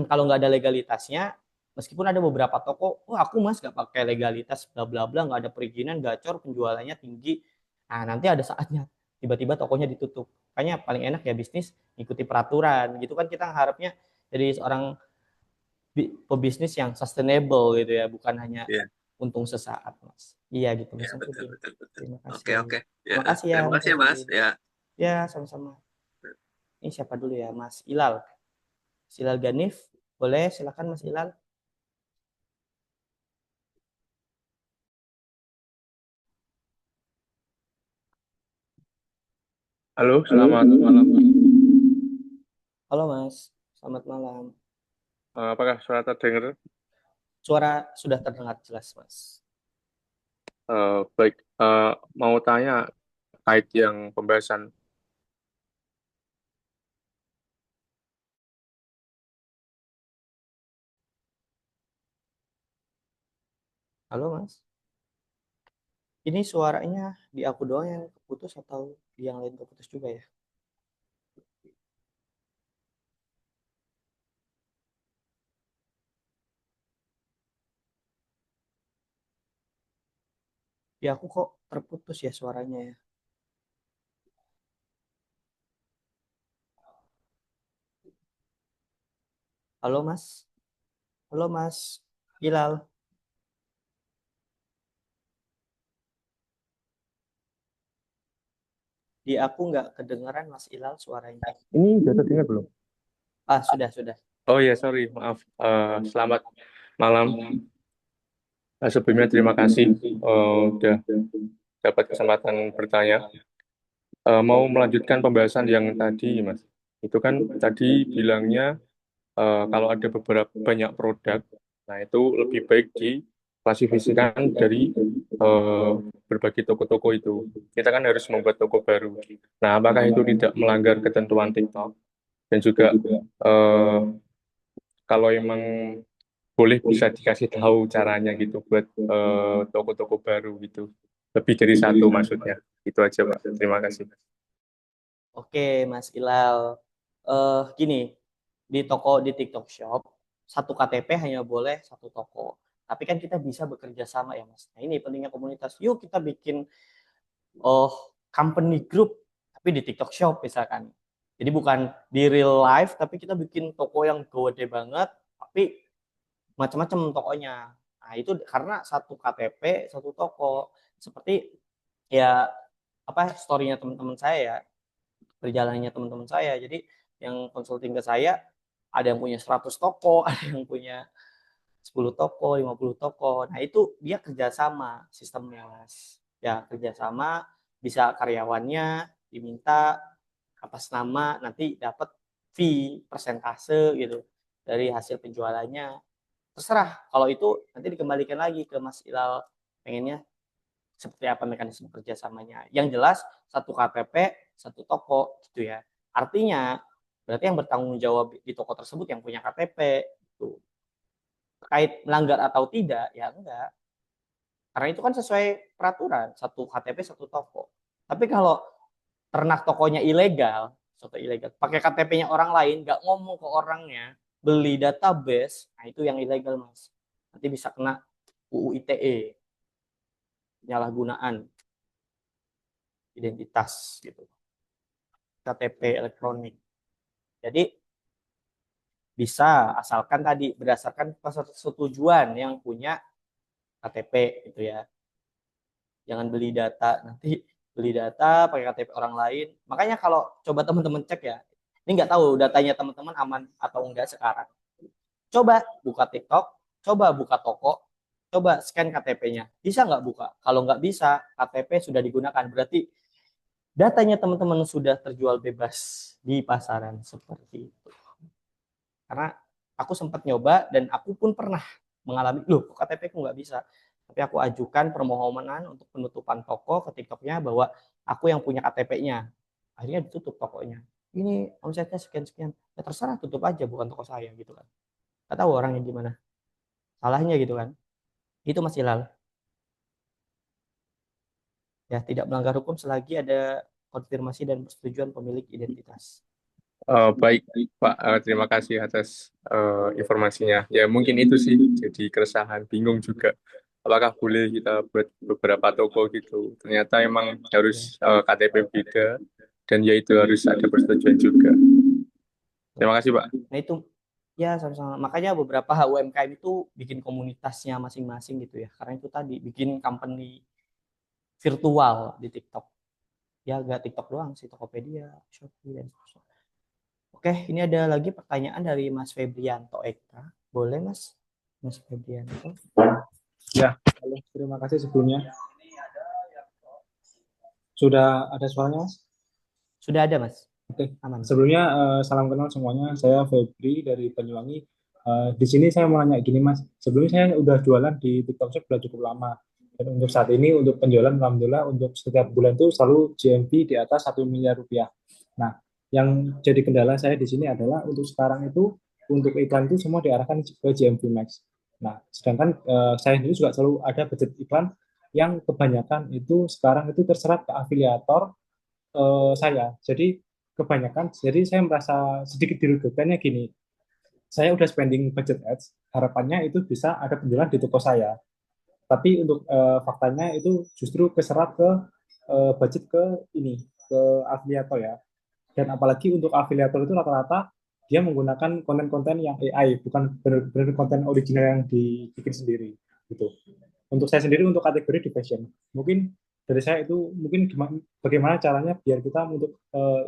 kalau nggak ada legalitasnya, meskipun ada beberapa toko, wah aku Mas nggak pakai legalitas, bla bla bla, nggak ada perizinan, gacor, penjualannya tinggi. Nah nanti ada saatnya tiba-tiba tokonya ditutup. Makanya paling enak ya bisnis ikuti peraturan, gitu kan kita harapnya jadi seorang pebisnis yang sustainable gitu ya, bukan hanya Iya, untung sesaat Mas. Iya gitu iya, Mas betul Samsudin. betul betul. Terima Oke, kasih. oke. Ya, Terima kasih ya terima Mas kasih ya, Mas. Samsudin. Ya. Ya sama-sama. Ini siapa dulu ya Mas Ilal. Silal Ganif, boleh silakan Mas Ilal. Halo, selamat malam. Halo Mas, selamat malam. Apakah suara terdengar? Suara sudah terdengar jelas Mas. Baik, mau tanya kait yang pembahasan. Halo Mas, ini suaranya di aku doang yang keputus atau di yang lain keputus juga ya? Di aku kok terputus ya suaranya ya? Halo Mas, halo Mas, Hilal. Di aku nggak kedengaran Mas Hilal suaranya. Ini sudah terdengar belum? Ah, sudah. Oh ya, sorry, maaf. Selamat malam. Sebelumnya terima kasih udah dapat kesempatan bertanya. Mau melanjutkan pembahasan yang tadi, Mas. Itu kan tadi bilangnya kalau ada beberapa banyak produk, nah itu lebih baik diklasifikasikan dari eh, berbagai toko-toko itu. Kita kan harus membuat toko baru. Nah, apakah itu tidak melanggar ketentuan TikTok? Dan juga eh, kalau emang boleh bisa dikasih tahu caranya gitu buat toko-toko baru gitu. Lebih dari satu maksudnya. Itu aja, Pak. Terima kasih. Oke Mas Hilal. Gini, di TikTok Shop, satu KTP hanya boleh satu toko. Tapi kan kita bisa bekerja sama ya Mas. Nah ini pentingnya komunitas. Yuk kita bikin oh company group tapi di TikTok Shop misalkan. Jadi bukan di real life tapi kita bikin toko yang gede banget tapi macam-macam tokonya. Nah, itu karena satu KTP, satu toko. Seperti ya apa story-nya teman-teman saya ya, perjalanannya teman-teman saya. Jadi yang konsulting ke saya ada yang punya 100 toko, ada yang punya 10 toko, 50 toko. Nah, itu dia kerjasama sistemnya, Mas. Ya, kerjasama bisa karyawannya diminta atas nama nanti dapat fee persentase gitu dari hasil penjualannya. Terserah kalau itu nanti dikembalikan lagi ke Mas Ilal pengennya seperti apa mekanisme kerjasamanya. Yang jelas satu KTP, satu toko gitu ya. Artinya berarti yang bertanggung jawab di toko tersebut yang punya KTP itu. Terkait melanggar atau tidak ya enggak. Karena itu kan sesuai peraturan, satu KTP satu toko. Tapi kalau ternak tokonya ilegal, soto ilegal, pakai KTP-nya orang lain, nggak ngomong ke orangnya, beli database, nah itu yang ilegal mas. Nanti bisa kena UU ITE, penyalahgunaan identitas gitu, KTP elektronik. Jadi bisa asalkan tadi berdasarkan persetujuan yang punya KTP gitu ya. Jangan beli data nanti beli data pakai KTP orang lain. Makanya kalau coba teman-teman cek ya, ini nggak tahu datanya teman-teman aman atau enggak sekarang. Coba buka TikTok, coba buka toko, coba scan KTP-nya. Bisa nggak buka? Kalau nggak bisa, KTP sudah digunakan. Berarti datanya teman-teman sudah terjual bebas di pasaran seperti itu. Karena aku sempat nyoba dan aku pun pernah mengalami, loh kok KTP ku nggak bisa. Tapi aku ajukan permohonan untuk penutupan toko ke TikToknya bahwa aku yang punya KTP-nya. Akhirnya ditutup tokonya. Ini omsetnya sekian-sekian. Ya terserah tutup aja, bukan toko saya gitu kan. Gak tahu orangnya gimana. Salahnya gitu kan. Itu Mas Hilal. Ya tidak melanggar hukum selagi ada konfirmasi dan persetujuan pemilik identitas. Baik, Pak. Terima kasih atas informasinya. Ya, mungkin itu sih jadi keresahan, bingung juga. Apakah boleh kita buat beberapa toko gitu? Ternyata emang harus Ya. KTP beda, dan ya itu harus ada persetujuan juga. Terima kasih, Pak. Nah itu ya sama-sama. Makanya beberapa UMKM itu bikin komunitasnya masing-masing gitu ya. Karena itu tadi bikin company virtual di TikTok. Ya gak TikTok doang sih, Tokopedia, Shopee dan seterusnya. Oke, ini ada lagi pertanyaan dari Mas Febrianto Eka. Boleh Mas? Mas Febrianto. Ya, halo, terima kasih sebelumnya. Sudah ada suaranya, Mas? Sudah ada, Mas. Oke. Aman. Sebelumnya salam kenal semuanya. Saya Febri dari Banyuwangi. Di sini saya mau nanya gini Mas. Sebelumnya saya udah jualan di TikTok Shop sudah cukup lama. Dan untuk saat ini untuk penjualan alhamdulillah untuk setiap bulan itu selalu GMV di atas 1 miliar rupiah. Nah, yang jadi kendala saya di sini adalah untuk sekarang itu untuk iklan itu semua diarahkan ke GMV Max. Nah, sedangkan saya sendiri juga selalu ada budget iklan yang kebanyakan itu sekarang itu terserap ke afiliator saya. Jadi kebanyakan, jadi saya merasa sedikit dirugikannya gini. Saya udah spending budget ads, harapannya itu bisa ada penjualan di toko saya. Tapi untuk faktanya itu justru keserap ke budget ke ini, ke afiliator ya. Dan apalagi untuk afiliator itu rata-rata dia menggunakan konten-konten yang AI, bukan benar-benar konten original yang dibikin sendiri. Gitu. Untuk saya sendiri untuk kategori di fashion, mungkin dari saya itu mungkin bagaimana caranya biar kita untuk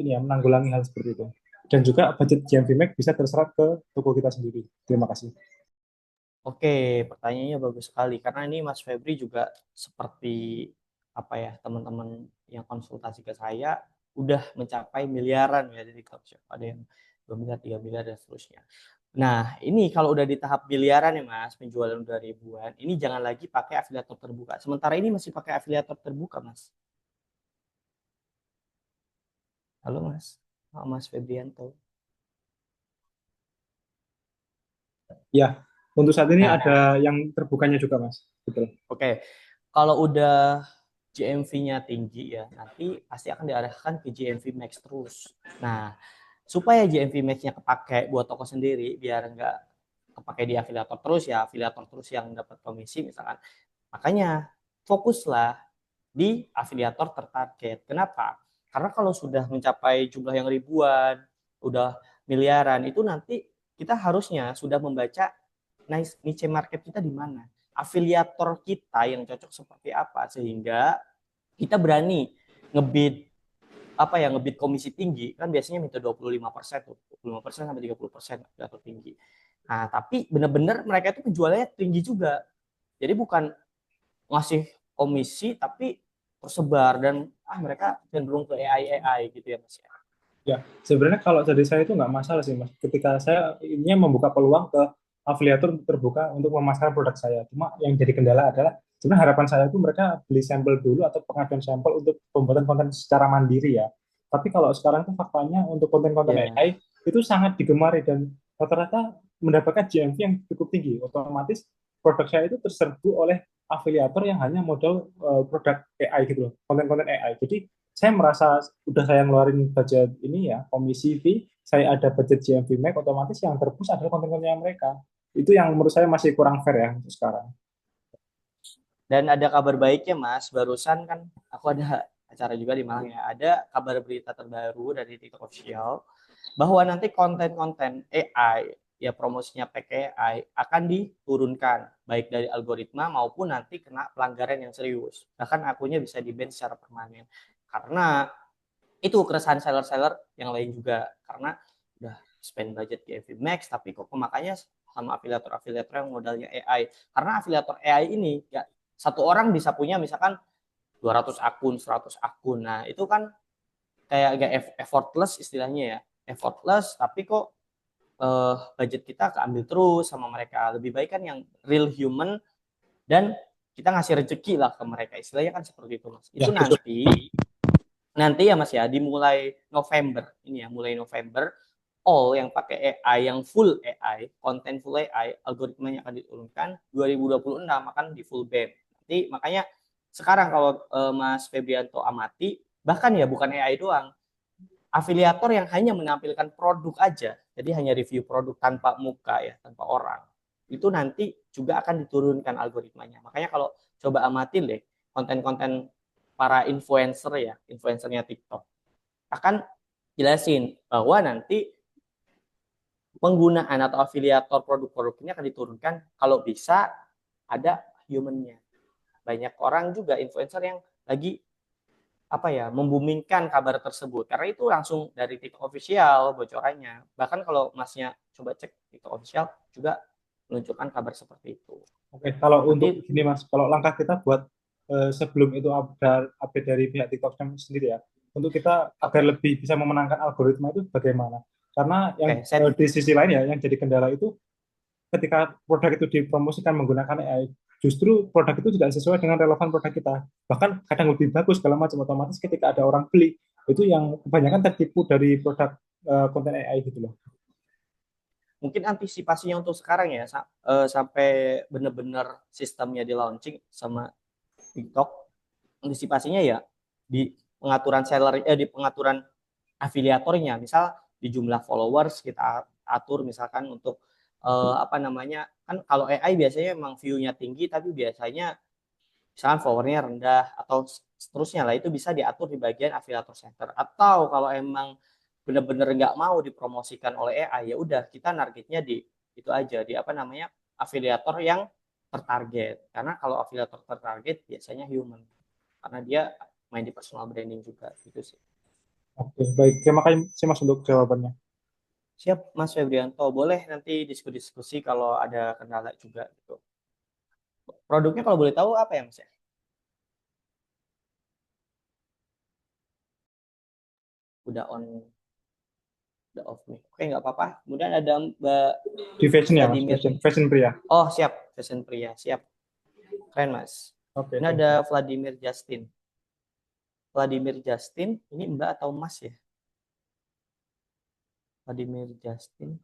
ini ya menanggulangi hal seperti itu. Dan juga budget GMV Max bisa terserap ke toko kita sendiri. Terima kasih. Oke, pertanyaannya bagus sekali karena ini Mas Febri juga seperti apa ya, teman-teman yang konsultasi ke saya udah mencapai miliaran ya di TikTok Shop. Ada yang 2 miliar, 3 miliar dan seterusnya. Nah, ini kalau udah di tahap miliaran ya Mas, penjualan udah ribuan, ini jangan lagi pakai afiliator terbuka. Sementara ini masih pakai afiliator terbuka, Mas. Halo Mas, Mas Febrianto. Ya, untuk saat ini Nah, ada yang terbukanya juga Mas. Betul. oke. Kalau udah GMV-nya tinggi ya, nanti pasti akan diarahkan ke GMV Max terus. Nah, supaya GMV Max-nya kepake buat toko sendiri, biar nggak kepake di afiliator terus ya, afiliator terus yang dapat komisi misalkan. Makanya fokuslah di afiliator tertarget. Kenapa? Karena kalau sudah mencapai jumlah yang ribuan, udah miliaran, itu nanti kita harusnya sudah membaca niche market kita di mana, afiliator kita yang cocok seperti apa, sehingga kita berani ngebid apa ya, ngebid komisi tinggi kan biasanya minta 25% tuh, 25% sampai 30% afiliator tinggi. Nah, tapi benar-benar mereka itu penjualannya tinggi juga. Jadi bukan ngasih komisi tapi tersebar dan mereka cenderung ke AI gitu ya Mas ya. Ya, sebenarnya kalau dari saya itu nggak masalah sih Mas. Ketika saya ingin membuka peluang ke afiliator terbuka untuk memasarkan produk saya. Cuma yang jadi kendala adalah sebenarnya harapan saya itu mereka beli sampel dulu atau pengaduan sampel untuk pembuatan konten secara mandiri ya. Tapi kalau sekarang tuh faktanya untuk konten-konten Ya, AI itu sangat digemari dan rata-rata mendapatkan GMV yang cukup tinggi. Otomatis produk saya itu terserbu oleh afiliator yang hanya modal produk AI gitu loh, konten-konten AI. Jadi saya merasa udah saya ngeluarin budget ini ya, komisi fee, saya ada budget GMV Max, otomatis yang terpush adalah konten-kontennya mereka. Itu yang menurut saya masih kurang fair ya untuk sekarang. dan ada kabar baiknya Mas, barusan kan aku ada acara juga di Malang ya, ada kabar berita terbaru dari TikTok Official bahwa nanti konten-konten AI ya, promosinya pakai AI akan diturunkan baik dari algoritma maupun nanti kena pelanggaran yang serius, bahkan akunnya bisa di ban secara permanen. Karena itu keresahan seller-seller yang lain juga, karena udah spend budget di FB Max tapi kok pemakainya sama afiliator-afiliator yang modalnya AI. Karena afiliator AI ini ya satu orang bisa punya misalkan 200 akun, 100 akun. Nah, itu kan kayak agak effortless istilahnya ya. Effortless tapi kok budget kita keambil terus sama mereka. Lebih baik kan yang real human dan kita ngasih rezeki lah ke mereka. Istilahnya kan seperti itu Mas. Ya, Itu nanti ya Mas ya, dimulai November ini ya, mulai November all yang pakai AI, yang full AI, konten full AI, algoritmanya akan diturunkan. 2026 akan di full ban. Nanti makanya sekarang kalau Mas Febrianto amati, bahkan ya bukan AI doang, afiliator yang hanya menampilkan produk aja, jadi hanya review produk tanpa muka ya, tanpa orang, itu nanti juga akan diturunkan algoritmanya. Makanya kalau coba amatin deh konten-konten para influencer ya, influencernya TikTok, akan jelasin bahwa nanti penggunaan atau afiliator produk-produk ini akan diturunkan kalau bisa ada humannya. Banyak orang juga influencer yang lagi apa ya, membumingkan kabar tersebut karena itu langsung dari TikTok official bocorannya. Bahkan kalau Masnya coba cek TikTok official juga menunjukkan kabar seperti itu. Oke, kalau untuk Nanti gini Mas, kalau langkah kita buat sebelum itu update dari pihak TikTok sendiri ya, untuk kita agar lebih bisa memenangkan algoritma itu bagaimana? Karena yang Oke, saya di sisi lain ya, yang jadi kendala itu ketika produk itu dipromosikan menggunakan AI, justru produk itu tidak sesuai dengan relevan produk kita. Bahkan kadang lebih bagus segala macam, otomatis ketika ada orang beli, itu yang kebanyakan tertipu dari produk konten AI gitu loh. mungkin antisipasinya untuk sekarang ya sampai benar-benar sistemnya di launching sama TikTok, antisipasinya ya di pengaturan seller di pengaturan afiliatornya, misal di jumlah followers kita atur misalkan untuk apa namanya, kan kalau AI biasanya emang view-nya tinggi tapi biasanya misalkan followernya rendah atau seterusnya lah, itu bisa diatur di bagian afiliator center. Atau kalau emang benar-benar nggak mau dipromosikan oleh AI, ya udah kita targetnya di itu aja, di apa namanya, afiliator yang tertarget, karena kalau afiliator tertarget biasanya human karena dia main di personal branding juga gitu sih. Oke, baik. Terima kasih Mas untuk jawabannya. Siap Mas Febrianto, boleh nanti diskusi-diskusi kalau ada kendala juga gitu. Produknya kalau boleh tahu apa ya Mas ya? Udah on, udah off nih. Oke, nggak apa-apa. Kemudian ada Mbak Di fashion ya Mas, Vladimir fashion, nih. fashion pria. Oh siap, fashion pria, siap. Keren Mas. Oke, Ini thank ada you. Vladimir Justin. Vladimir Justin, ini Mbak atau Mas ya? Vladimir Justin.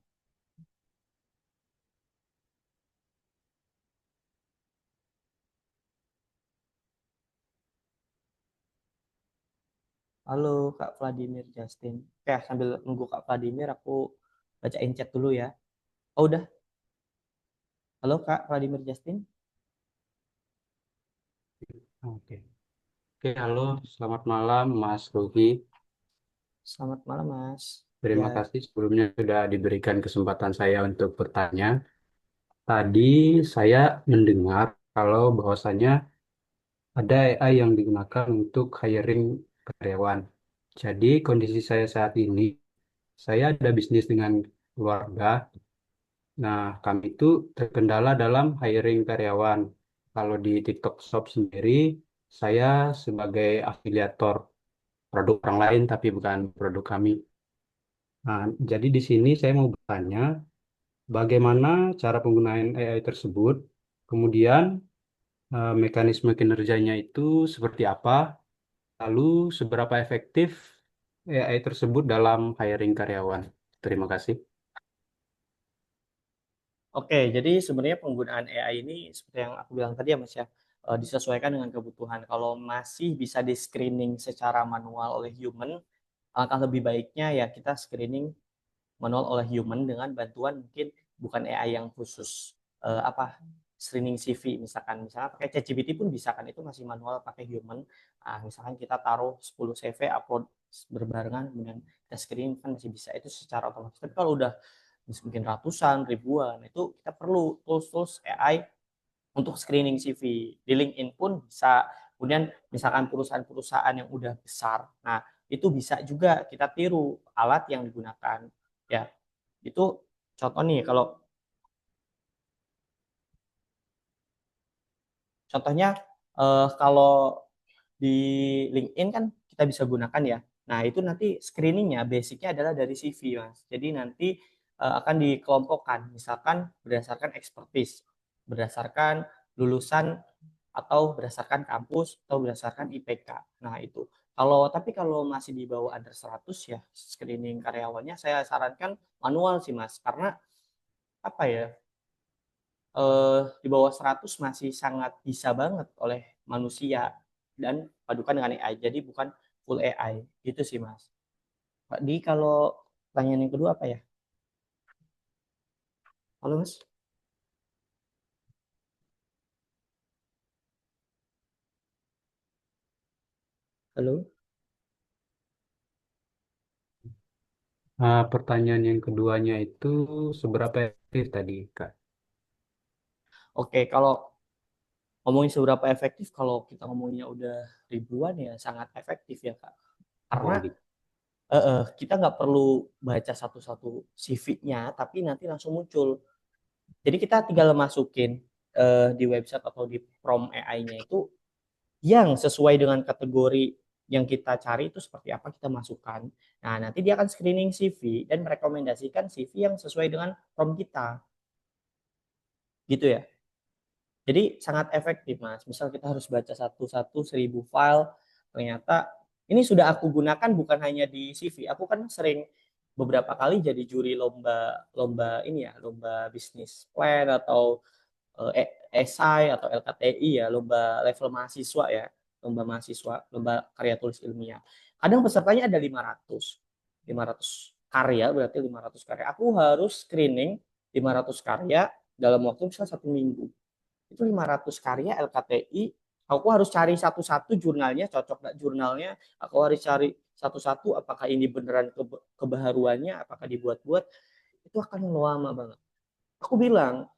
Halo Kak Vladimir Justin. Oke, sambil nunggu Kak Vladimir, aku bacain chat dulu ya. Oh udah. Halo Kak Vladimir Justin. Oke, oke, halo, selamat malam Mas Ruby. Selamat malam Mas. Terima Ya, kasih sebelumnya sudah diberikan kesempatan saya untuk bertanya. Tadi saya mendengar kalau bahwasannya ada AI yang digunakan untuk hiring karyawan. Jadi kondisi saya saat ini, saya ada bisnis dengan keluarga. Nah, kami itu terkendala dalam hiring karyawan. Kalau di TikTok Shop sendiri, saya sebagai afiliator produk orang lain tapi bukan produk kami. Nah, jadi di sini saya mau bertanya bagaimana cara penggunaan AI tersebut, kemudian mekanisme kinerjanya itu seperti apa, lalu seberapa efektif AI tersebut dalam hiring karyawan. Terima kasih. oke. Jadi sebenarnya penggunaan AI ini seperti yang aku bilang tadi ya Mas ya, disesuaikan dengan kebutuhan. Kalau masih bisa di screening secara manual oleh human, alangkah lebih baiknya ya kita screening manual oleh human dengan bantuan mungkin bukan AI yang khusus apa, screening CV misalnya pakai ChatGPT pun bisa kan, itu masih manual pakai human. Misalkan kita taruh 10 CV upload berbarengan kemudian kita screening kan masih bisa itu secara otomatis. Tapi kalau udah mungkin ratusan ribuan itu kita perlu tools AI untuk screening CV. Di LinkedIn pun bisa. Kemudian misalkan perusahaan-perusahaan yang udah besar, nah itu bisa juga kita tiru alat yang digunakan ya. Itu contoh nih, kalau contohnya kalau di LinkedIn kan kita bisa gunakan ya. Nah itu nanti screeningnya basicnya adalah dari CV Mas. Jadi nanti akan dikelompokkan misalkan berdasarkan expertise, berdasarkan lulusan atau berdasarkan kampus atau berdasarkan IPK. Nah itu. Tapi kalau masih di bawah under 100 ya screening karyawannya saya sarankan manual sih Mas, karena apa ya, di bawah 100 masih sangat bisa banget oleh manusia dan padukan dengan AI. Jadi bukan full AI gitu sih Mas. Pak Di, kalau pertanyaan yang kedua apa ya? Halo Mas. Halo. Pertanyaan yang keduanya itu seberapa efektif tadi, Kak? Oke, kalau ngomongin seberapa efektif, kalau kita ngomongnya udah ribuan ya sangat efektif ya Kak. Karena Oh, gitu. kita nggak perlu baca satu-satu CV-nya, tapi nanti langsung muncul. Jadi kita tinggal masukin di website atau di prompt AI-nya itu yang sesuai dengan kategori yang kita cari itu seperti apa kita masukkan. Nah, nanti dia akan screening CV dan merekomendasikan CV yang sesuai dengan prompt kita. Gitu ya. Jadi sangat efektif, Mas. Misal kita harus baca satu-satu 1000 file, ternyata ini sudah aku gunakan bukan hanya di CV. Aku kan sering beberapa kali jadi juri lomba lomba ini ya, lomba bisnis plan atau esai atau LKTI ya, lomba level mahasiswa ya, lomba mahasiswa, lomba karya tulis ilmiah. Kadang pesertanya ada 500 karya, berarti 500 karya. Aku harus screening 500 karya dalam waktu misalnya 1 minggu. Itu 500 karya LKTI, aku harus cari satu-satu jurnalnya, cocok nggak jurnalnya, aku harus cari satu-satu apakah ini beneran kebaharuannya, apakah dibuat-buat, itu akan lama banget. Aku bilang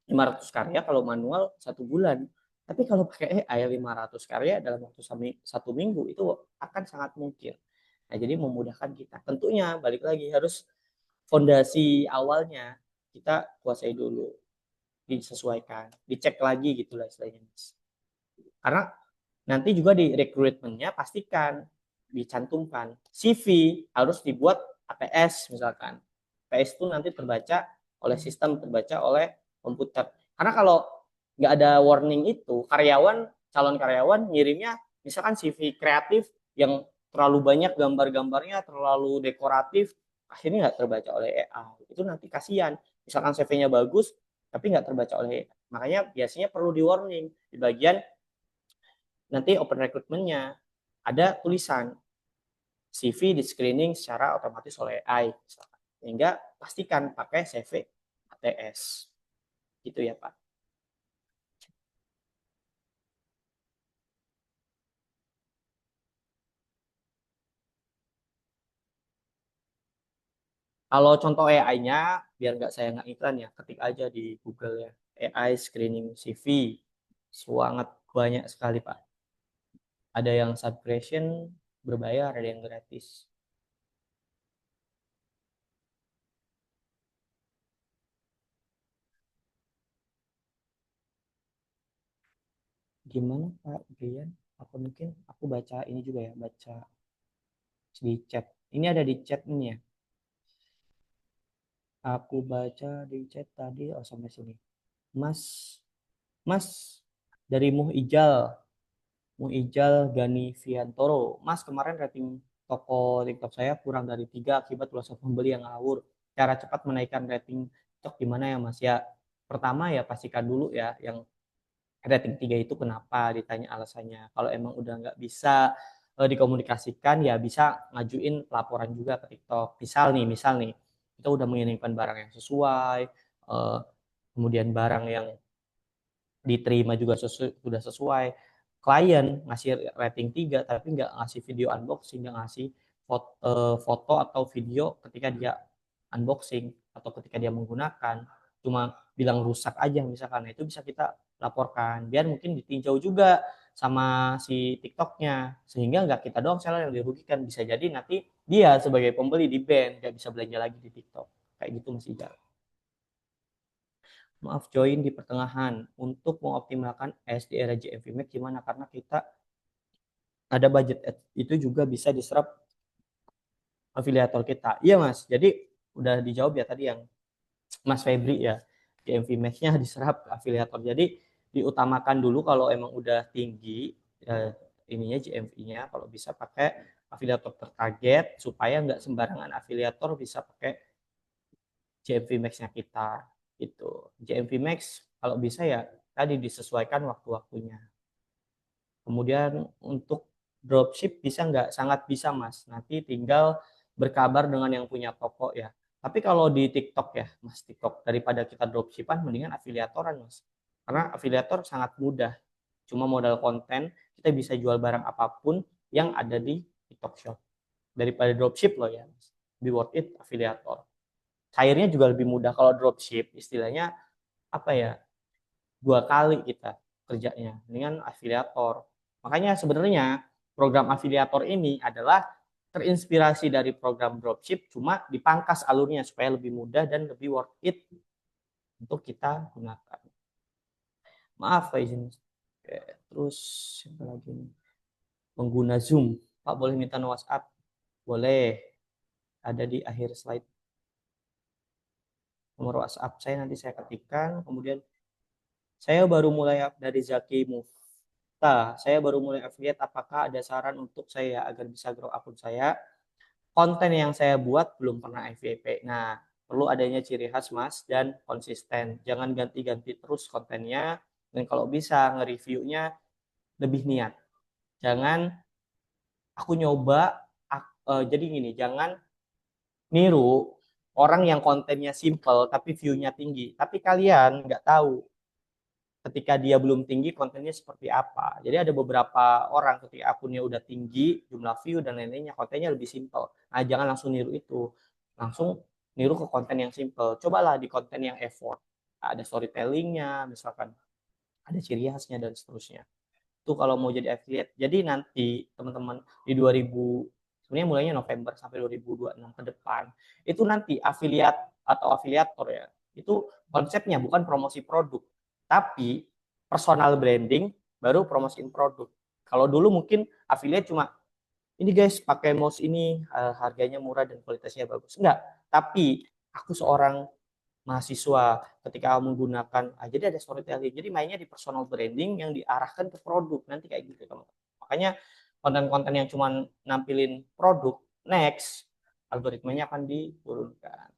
500 karya kalau manual 1 bulan, tapi kalau pakai AI 500 karya dalam waktu 1 minggu itu akan sangat mungkin. Nah, jadi memudahkan kita. Tentunya balik lagi harus fondasi awalnya kita kuasai dulu, disesuaikan, dicek lagi gitulah istilahnya, Mas. Karena nanti juga di rekrutmennya pastikan dicantumkan CV harus dibuat APS misalkan. APS itu nanti terbaca oleh sistem, terbaca oleh komputer. Karena kalau nggak ada warning itu, calon karyawan ngirimnya misalkan CV kreatif yang terlalu banyak gambar-gambarnya, terlalu dekoratif, akhirnya nggak terbaca oleh AI. Itu nanti kasihan. Misalkan CV-nya bagus, tapi nggak terbaca oleh AI. Makanya biasanya perlu di warning di bagian nanti open recruitment-nya ada tulisan CV di screening secara otomatis oleh AI misalkan. Sehingga pastikan pakai CV ATS. Gitu ya, Pak. Kalau contoh AI-nya, biar nggak saya nggak iklan ya, ketik aja di Google ya. AI screening CV. Sangat banyak sekali, Pak. Ada yang subscription berbayar, ada yang gratis. Gimana Pak Brian? Apa mungkin aku baca ini juga ya, baca di chat. Ini ada di chat ini ya. Aku baca di chat tadi, oh sampai sini. Mas, Mas dari Muijal Gani Viantoro. Mas kemarin rating toko TikTok saya kurang dari 3 akibat ulasan pembeli yang ngawur. Cara cepat menaikkan rating TikTok gimana ya Mas? Ya pertama ya pastikan dulu ya yang rating 3 itu kenapa, ditanya alasannya. Kalau emang udah nggak bisa dikomunikasikan ya bisa ngajuin laporan juga ke TikTok. Misal nih kita udah mengirimkan barang yang sesuai, eh, kemudian barang yang diterima juga sudah sesuai. Klien ngasih rating 3 tapi nggak ngasih video unboxing, nggak ngasih foto atau video ketika dia unboxing atau ketika dia menggunakan, cuma bilang rusak aja misalkan. Nah, itu bisa kita laporkan biar mungkin ditinjau juga sama si TikToknya, sehingga nggak kita doang seller yang dirugikan, bisa jadi nanti dia sebagai pembeli di ban, nggak bisa belanja lagi di TikTok kayak gitu Mas Ijal. Maaf join di pertengahan untuk mengoptimalkan AS di era JMV Max gimana, karena kita ada budget itu juga bisa diserap afiliator kita. Iya Mas, jadi udah dijawab ya tadi yang Mas Febri ya, JMV Max-nya diserap afiliator. Jadi diutamakan dulu kalau emang udah tinggi ininya JMV-nya, kalau bisa pakai afiliator tertarget supaya nggak sembarangan afiliator bisa pakai JMV Max-nya kita itu. JMV Max kalau bisa ya tadi disesuaikan waktu-waktunya. Kemudian untuk dropship bisa nggak? Sangat bisa Mas. Nanti tinggal berkabar dengan yang punya toko ya. Tapi kalau di TikTok ya Mas, TikTok daripada kita dropshipan mendingan afiliatoran Mas. Karena afiliator sangat mudah. Cuma modal konten kita bisa jual barang apapun yang ada di TikTok Shop. Daripada dropship loh ya Mas. Lebih worth it afiliator. Cairnya juga lebih mudah kalau dropship, istilahnya apa ya, 2 kali kita kerjanya dengan afiliator. Makanya sebenarnya program afiliator ini adalah terinspirasi dari program dropship, cuma dipangkas alurnya supaya lebih mudah dan lebih worth it untuk kita gunakan. Maaf Pak izin. Oke, terus apa lagi nih? Pengguna Zoom. Pak boleh minta nomor WhatsApp? Boleh. Ada di akhir slide nomor WhatsApp saya, nanti saya ketikkan. Kemudian saya baru mulai dari Zaki Mufta. Saya baru mulai affiliate. Apakah ada saran untuk saya agar bisa grow akun saya? Konten yang saya buat belum pernah FYP. Nah, perlu adanya ciri khas Mas dan konsisten. Jangan ganti-ganti terus kontennya. Dan kalau bisa nge-reviewnya lebih niat. Jangan aku nyoba, jadi gini, jangan niru orang yang kontennya simple tapi view-nya tinggi. Tapi kalian nggak tahu ketika dia belum tinggi kontennya seperti apa. Jadi ada beberapa orang ketika akunnya udah tinggi, jumlah view dan lain-lainnya, kontennya lebih simple. Nah, jangan langsung niru itu. Langsung niru ke konten yang simple. Cobalah di konten yang effort. Ada storytellingnya, misalkan ada ciri khasnya dan seterusnya. Itu kalau mau jadi affiliate. Jadi nanti teman-teman di 2000, sebenarnya mulainya November sampai 2026 ke depan, itu nanti afiliat atau afiliator ya, itu konsepnya bukan promosi produk, tapi personal branding baru promosiin produk. Kalau dulu mungkin affiliate cuma ini guys pakai mouse ini, harganya murah dan kualitasnya bagus. Enggak, tapi aku seorang mahasiswa ketika menggunakan, jadi ada storytelling, jadi mainnya di personal branding yang diarahkan ke produk nanti kayak gitu teman-teman. Makanya konten-konten yang cuma nampilin produk, next algoritmanya akan diturunkan.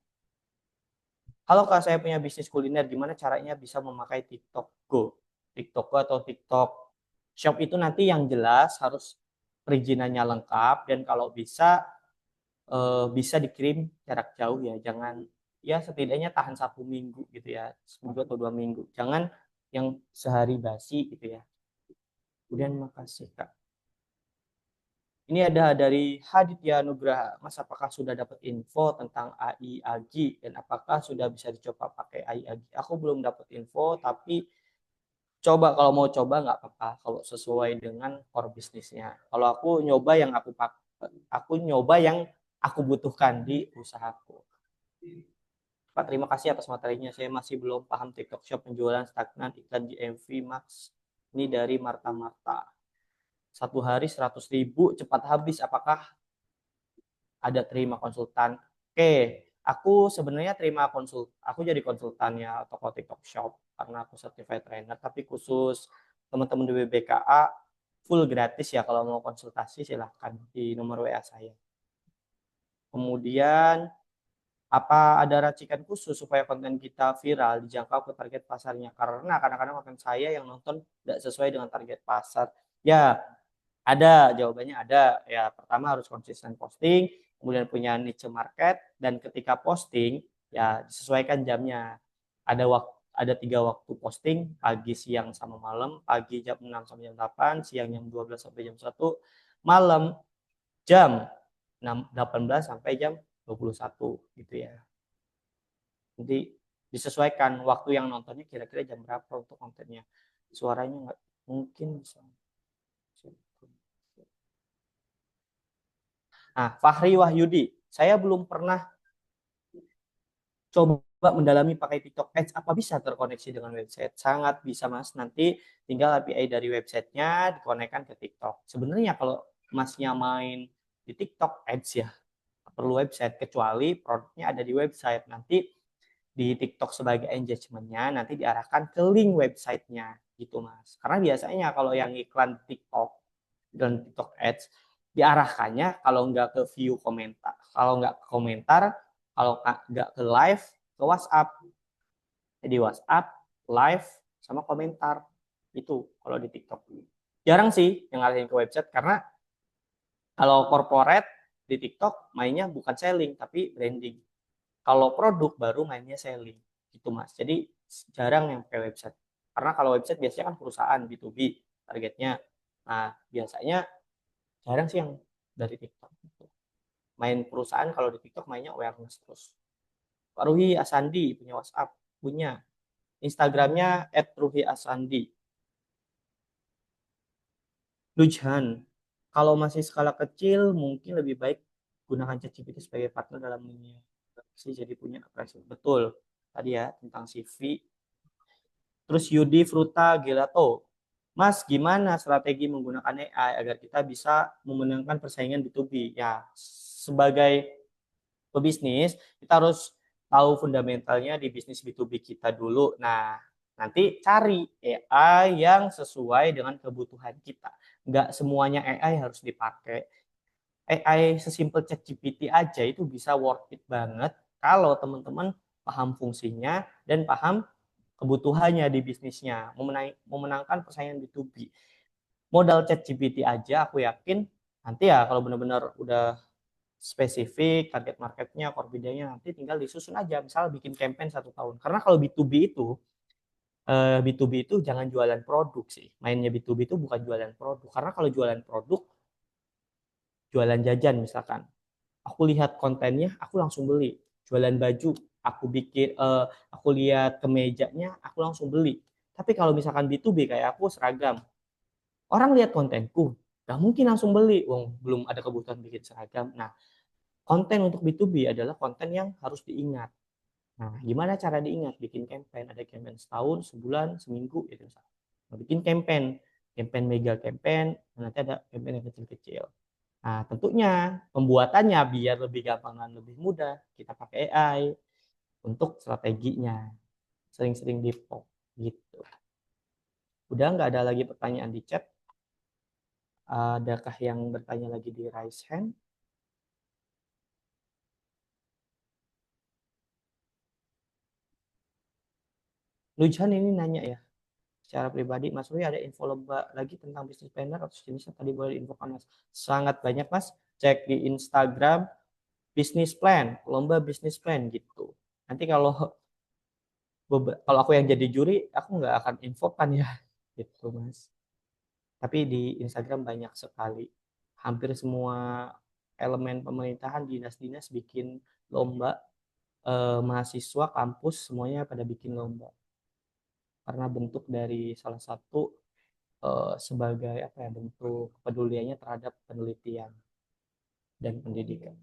Halo Kak, saya punya bisnis kuliner, gimana caranya bisa memakai TikTok Go? TikTok Go atau TikTok Shop itu nanti yang jelas harus perizinannya lengkap, dan kalau bisa bisa dikirim jarak jauh ya, jangan, ya setidaknya tahan 1 minggu gitu ya, 1 atau 2 minggu, jangan yang sehari basi gitu ya. Kemudian makasih Kak. Ini ada dari Haditya Nugraha. Mas, apakah sudah dapat info tentang AI Agi dan apakah sudah bisa dicoba pakai AI Agi? Aku belum dapat info, tapi coba, kalau mau coba nggak apa-apa kalau sesuai dengan core bisnisnya. Kalau aku nyoba yang aku butuhkan di usahaku. Pak, terima kasih atas materinya. Saya masih belum paham TikTok Shop, penjualan stagnan, iklan GMV Max. Ini dari Marta Marta. 1 hari 100.000 cepat habis. Apakah ada terima konsultan? Oke, aku sebenarnya terima aku jadi konsultannya toko TikTok Shop karena aku certified trainer. Tapi khusus teman-teman di BBKA full gratis ya. Kalau mau konsultasi silahkan di nomor WA saya. Kemudian, apa ada racikan khusus supaya konten kita viral dijangkau ke target pasarnya? Karena kadang-kadang konten saya yang nonton tidak sesuai dengan target pasar. Ya, ada, jawabannya ada. Ya, pertama harus konsisten posting, kemudian punya niche market, dan ketika posting ya disesuaikan jamnya. Ada 3 waktu posting, pagi, siang, sama malam. Pagi jam 6 sampai jam 8, siang jam 12 sampai jam 1, malam jam 18 sampai jam 21 gitu ya. Jadi disesuaikan waktu yang nontonnya kira-kira jam berapa untuk kontennya. Suaranya nggak mungkin bisa. Nah, Fahri Wahyudi, saya belum pernah coba mendalami pakai TikTok Ads. Apa bisa terkoneksi dengan website? Sangat bisa Mas. Nanti tinggal API dari websitenya dikonekkan ke TikTok. Sebenarnya kalau Masnya main di TikTok Ads ya perlu website, kecuali produknya ada di website. Nanti di TikTok sebagai engagementnya nanti diarahkan ke link websitenya gitu Mas. Karena biasanya kalau yang iklan TikTok dan TikTok Ads diarahkannya kalau nggak ke view komentar, kalau nggak ke komentar, kalau nggak ke live, ke WhatsApp. Jadi WhatsApp, live, sama komentar itu kalau di TikTok. Jarang sih yang ngarahin ke website karena kalau corporate di TikTok mainnya bukan selling tapi branding. Kalau produk baru mainnya selling gitu Mas. Jadi jarang yang pakai website. Karena kalau website biasanya kan perusahaan B2B targetnya. Nah, biasanya jarang sih yang dari TikTok. Main perusahaan kalau di TikTok mainnya awareness terus. Pak Ruhi Asandi punya WhatsApp, punya. Instagramnya @ruhiasandi. Lujhan, kalau masih skala kecil mungkin lebih baik gunakan ChatGPT sebagai partner dalam sih, jadi punya apresiasi. Betul tadi ya tentang CV. Terus Yudi Fruta Gelato, Mas, gimana strategi menggunakan AI agar kita bisa memenangkan persaingan B2B? Ya, sebagai pebisnis, kita harus tahu fundamentalnya di bisnis B2B kita dulu. Nah, nanti cari AI yang sesuai dengan kebutuhan kita. Nggak semuanya AI harus dipakai. AI sesimpel ChatGPT aja itu bisa worth it banget kalau teman-teman paham fungsinya dan paham kebutuhannya di bisnisnya, memenangkan persaingan B2B. Modal ChatGPT aja aku yakin nanti ya kalau benar-benar udah spesifik target marketnya, core bidangnya, nanti tinggal disusun aja. Misal bikin campaign 1 tahun. Karena kalau B2B itu jangan jualan produk sih. Mainnya B2B itu bukan jualan produk. Karena kalau jualan produk, jualan jajan misalkan. Aku lihat kontennya, aku langsung beli. Jualan baju, aku lihat kemejanya, aku langsung beli. Tapi kalau misalkan B2B kayak aku seragam, orang lihat kontenku, gak mungkin langsung beli. Wong belum ada kebutuhan bikin seragam. Nah, konten untuk B2B adalah konten yang harus diingat. Nah, gimana cara diingat? Bikin campaign. Ada campaign setahun, sebulan, seminggu, gitu misalnya. Nah, bikin campaign mega campaign, nanti ada campaign yang kecil-kecil. Nah, tentunya pembuatannya biar lebih gampang dan lebih mudah, kita pakai AI untuk strateginya. Sering-sering di post gitu. Udah nggak ada lagi pertanyaan di chat? Adakah yang bertanya lagi di raise hand? Lujan ini nanya ya, secara pribadi, Mas Rui ada info lomba lagi tentang bisnis planner atau jenisnya tadi boleh diinfokan Mas? Sangat banyak Mas, cek di Instagram bisnis plan, lomba bisnis plan gitu. Nanti kalau aku yang jadi juri, aku nggak akan infokan ya, gitu Mas. Tapi di Instagram banyak sekali, hampir semua elemen pemerintahan, dinas-dinas bikin lomba, mahasiswa kampus semuanya pada bikin lomba. Karena bentuk dari salah satu sebagai apa ya, bentuk kepeduliannya terhadap penelitian dan pendidikan.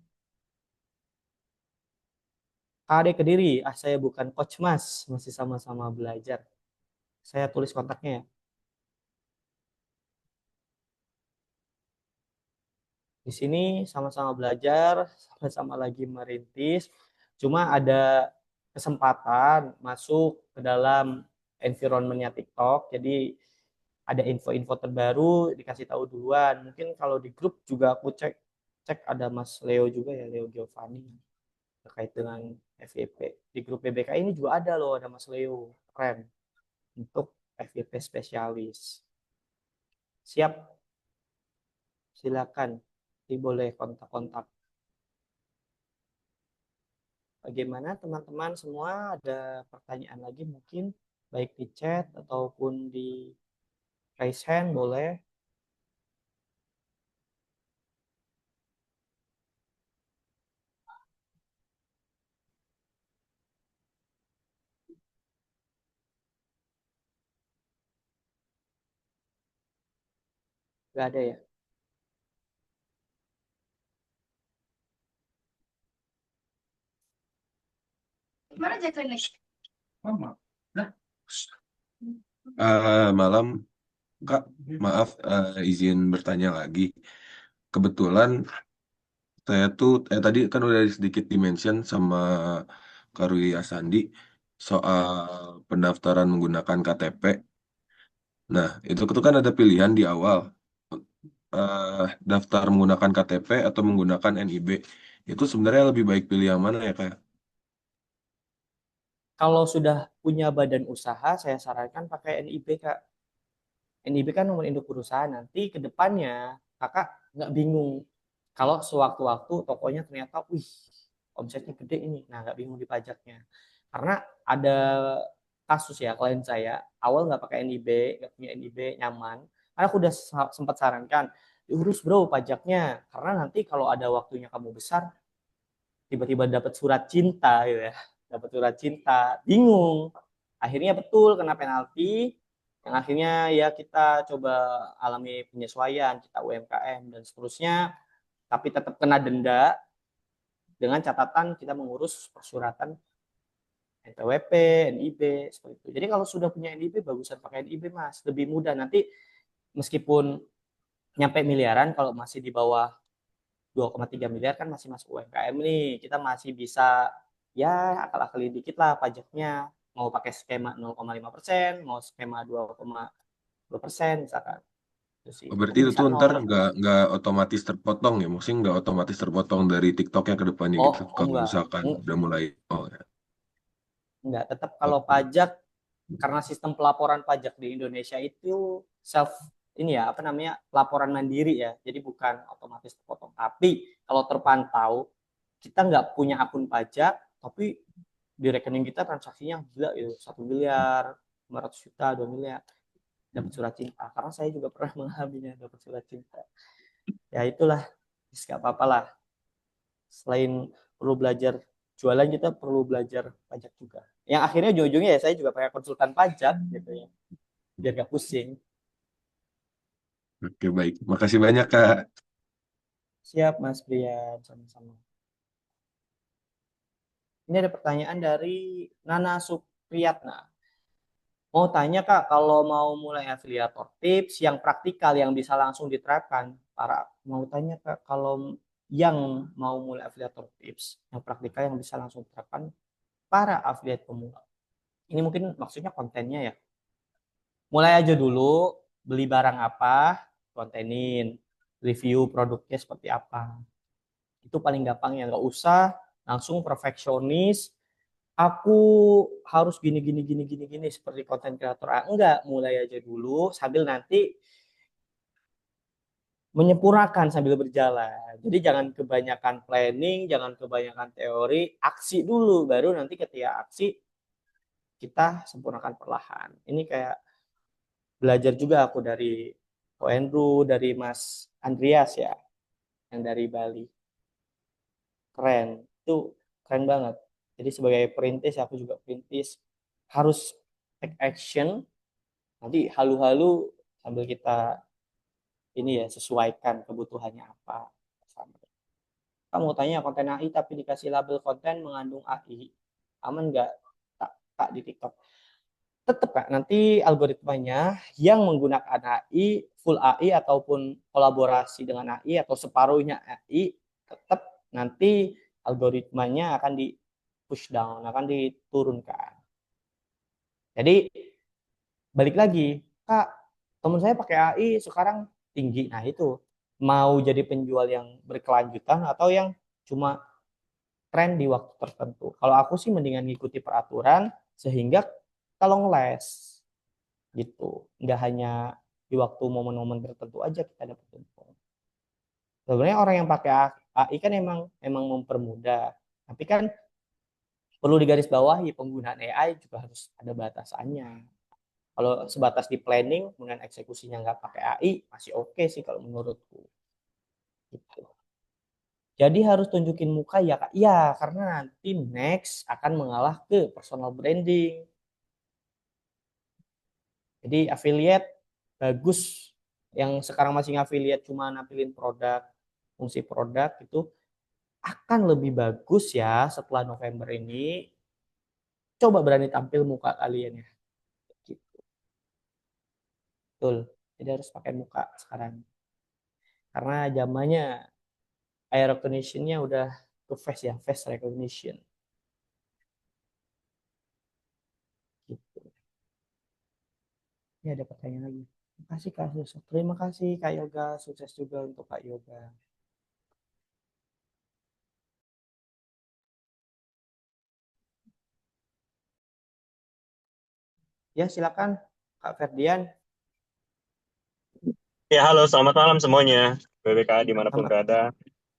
KD Kediri, saya bukan coach Mas, masih sama-sama belajar. Saya tulis kontaknya ya. Di sini sama-sama belajar, sama-sama lagi merintis. Cuma ada kesempatan masuk ke dalam environmentnya TikTok, jadi ada info-info terbaru dikasih tahu duluan. Mungkin kalau di grup juga aku cek cek ada Mas Leo juga ya, Leo Giovanni terkait dengan FYP. Di grup PBK ini juga ada loh, ada Mas Leo, keren, untuk FYP spesialis. Siap, silakan, boleh kontak-kontak. Bagaimana teman-teman semua, ada pertanyaan lagi mungkin, baik di chat ataupun di raise hand boleh. Gak ada ya? Malam, Kak. Maaf, izin bertanya lagi. Kebetulan saya tuh tadi kan udah sedikit dimention sama Kak Rui Asandi soal pendaftaran menggunakan KTP. Nah, itu tuh kan ada pilihan di awal, daftar menggunakan KTP atau menggunakan NIB. Itu sebenarnya lebih baik pilih yang mana ya, Kak? Kalau sudah punya badan usaha, saya sarankan pakai NIB, Kak. NIB kan nomor induk perusahaan. Nanti ke depannya kakak nggak bingung. Kalau sewaktu-waktu tokonya ternyata, wih, omsetnya gede ini. Nah, nggak bingung di pajaknya. Karena ada kasus ya, klien saya awal nggak pakai NIB, nggak punya NIB, nyaman. Karena aku udah sempat sarankan, diurus bro pajaknya. Karena nanti kalau ada waktunya kamu besar, tiba-tiba dapat surat cinta gitu ya, dapat surat cinta, bingung. Akhirnya betul kena penalti, yang akhirnya ya kita coba alami penyesuaian, kita UMKM dan seterusnya, tapi tetap kena denda dengan catatan kita mengurus persuratan NPWP, NIB, seperti itu. Jadi kalau sudah punya NIB, bagusan pakai NIB Mas, lebih mudah. Nanti meskipun nyampe miliaran, kalau masih di bawah 2,3 miliar kan masih masuk UMKM nih, kita masih bisa ya akal-akalin dikit lah pajaknya. Mau pakai skema 0,5%, mau skema 2,2% misalkan. Itu sih. Oh, Atau berarti itu bisa tuh ntar nol. nggak otomatis terpotong ya? Maksudnya nggak otomatis terpotong dari TikToknya ke depannya Oh, gitu. oh Kalau enggak. misalkan udah mulai, oh ya. Enggak, tetap kalau Oke. pajak karena sistem pelaporan pajak di Indonesia itu self ini ya apa namanya laporan mandiri ya, jadi bukan otomatis terpotong. Tapi kalau terpantau kita nggak punya akun pajak, tapi di rekening kita transaksinya gila itu 1 miliar, 500 juta, 2 miliar dapat surat cinta. Karena saya juga pernah mengalaminya dapat surat cinta. Ya itulah, nggak apa-apa lah. Selain perlu belajar jualan, kita perlu belajar pajak juga. Yang akhirnya ujung-ujungnya ya saya juga pakai konsultan pajak gitu ya, biar gak pusing. Oke, baik. Makasih banyak, Kak. Siap Mas Brian, sama-sama. Ini ada pertanyaan dari Nana Supriyatna. Mau tanya Kak, kalau mau mulai afiliator tips yang praktikal yang bisa langsung diterapkan, mau tanya Kak, kalau yang mau mulai afiliator tips yang praktikal yang bisa langsung diterapkan para afiliat pemula. Ini mungkin maksudnya kontennya ya. Mulai aja dulu, beli barang apa, kontenin, review produknya seperti apa. Itu paling gampang ya, nggak usah langsung perfeksionis. Aku harus gini gini gini gini gini seperti konten kreator. Enggak, mulai aja dulu sambil nanti menyempurnakan sambil berjalan. Jadi jangan kebanyakan planning, jangan kebanyakan teori, aksi dulu baru nanti ketika aksi kita sempurnakan perlahan. Ini kayak belajar juga aku dari Ko Andrew, dari Mas Andreas ya, yang dari Bali. Keren, itu keren banget. Jadi sebagai perintis, aku juga perintis, harus take action, nanti halu-halu sambil kita ini ya sesuaikan kebutuhannya apa. Kamu tanya konten AI tapi dikasih label konten mengandung AI, aman nggak kak di TikTok? Tetap kak, nanti algoritmanya yang menggunakan AI, full AI ataupun kolaborasi dengan AI atau separuhnya AI, tetap nanti algoritmanya akan di push down, akan diturunkan. Jadi balik lagi, kak, teman saya pakai AI sekarang tinggi. Nah itu mau jadi penjual yang berkelanjutan atau yang cuma tren di waktu tertentu. Kalau aku sih mendingan ngikuti peraturan sehingga kalau ngeles gitu, nggak hanya di waktu momen-momen tertentu aja kita dapat info. Sebenarnya orang yang pakai AI kan emang mempermudah, tapi kan perlu digarisbawahi penggunaan AI juga harus ada batasannya. Kalau sebatas di planning, kemudian eksekusinya nggak pakai AI, masih oke sih kalau menurutku. Gitu. Jadi harus tunjukin muka ya Kak. Iya, karena nanti next akan mengalah ke personal branding. Jadi affiliate bagus. Yang sekarang masih affiliate cuma nampilin produk, fungsi produk itu akan lebih bagus ya setelah November ini. Coba berani tampil muka kalian ya. Gitu. Betul. Jadi harus pakai muka sekarang. Karena zamannya eye recognition-nya udah ke face ya, face recognition. Gitu. Ini ada pertanyaan lagi. Terima kasih Kak Yusuf. Terima kasih Kak Yoga. Sukses juga untuk Kak Yoga. Ya silakan Kak Ferdian. Ya, halo, selamat malam semuanya. BBK dimanapun Sama. berada.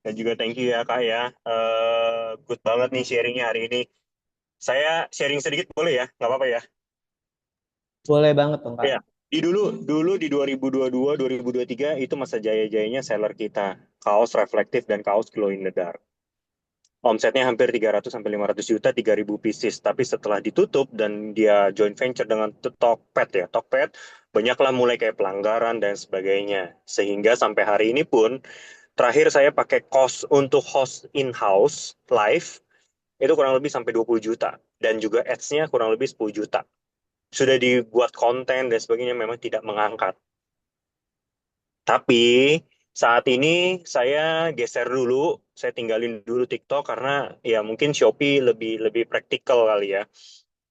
Dan juga thank you ya, Kak ya. Good banget nih sharingnya hari ini. Saya sharing sedikit boleh ya? Nggak apa-apa ya? Boleh banget dong Kak. Ya. Dulu di 2022, 2023 itu masa jaya-jayanya seller kita. Kaos reflektif dan kaos glow in the dark. Omsetnya hampir 300 sampai 500 juta, 3.000 pieces. Tapi setelah ditutup dan dia joint venture dengan Tokped ya, Tokped, banyaklah mulai kayak pelanggaran dan sebagainya. Sehingga sampai hari ini pun, terakhir saya pakai cost untuk host in-house live, itu kurang lebih sampai 20 juta. dan juga ads-nya kurang lebih 10 juta. Sudah dibuat konten dan sebagainya, memang tidak mengangkat. Tapi saat ini saya geser dulu, saya tinggalin dulu TikTok karena ya mungkin Shopee lebih lebih praktikal kali ya.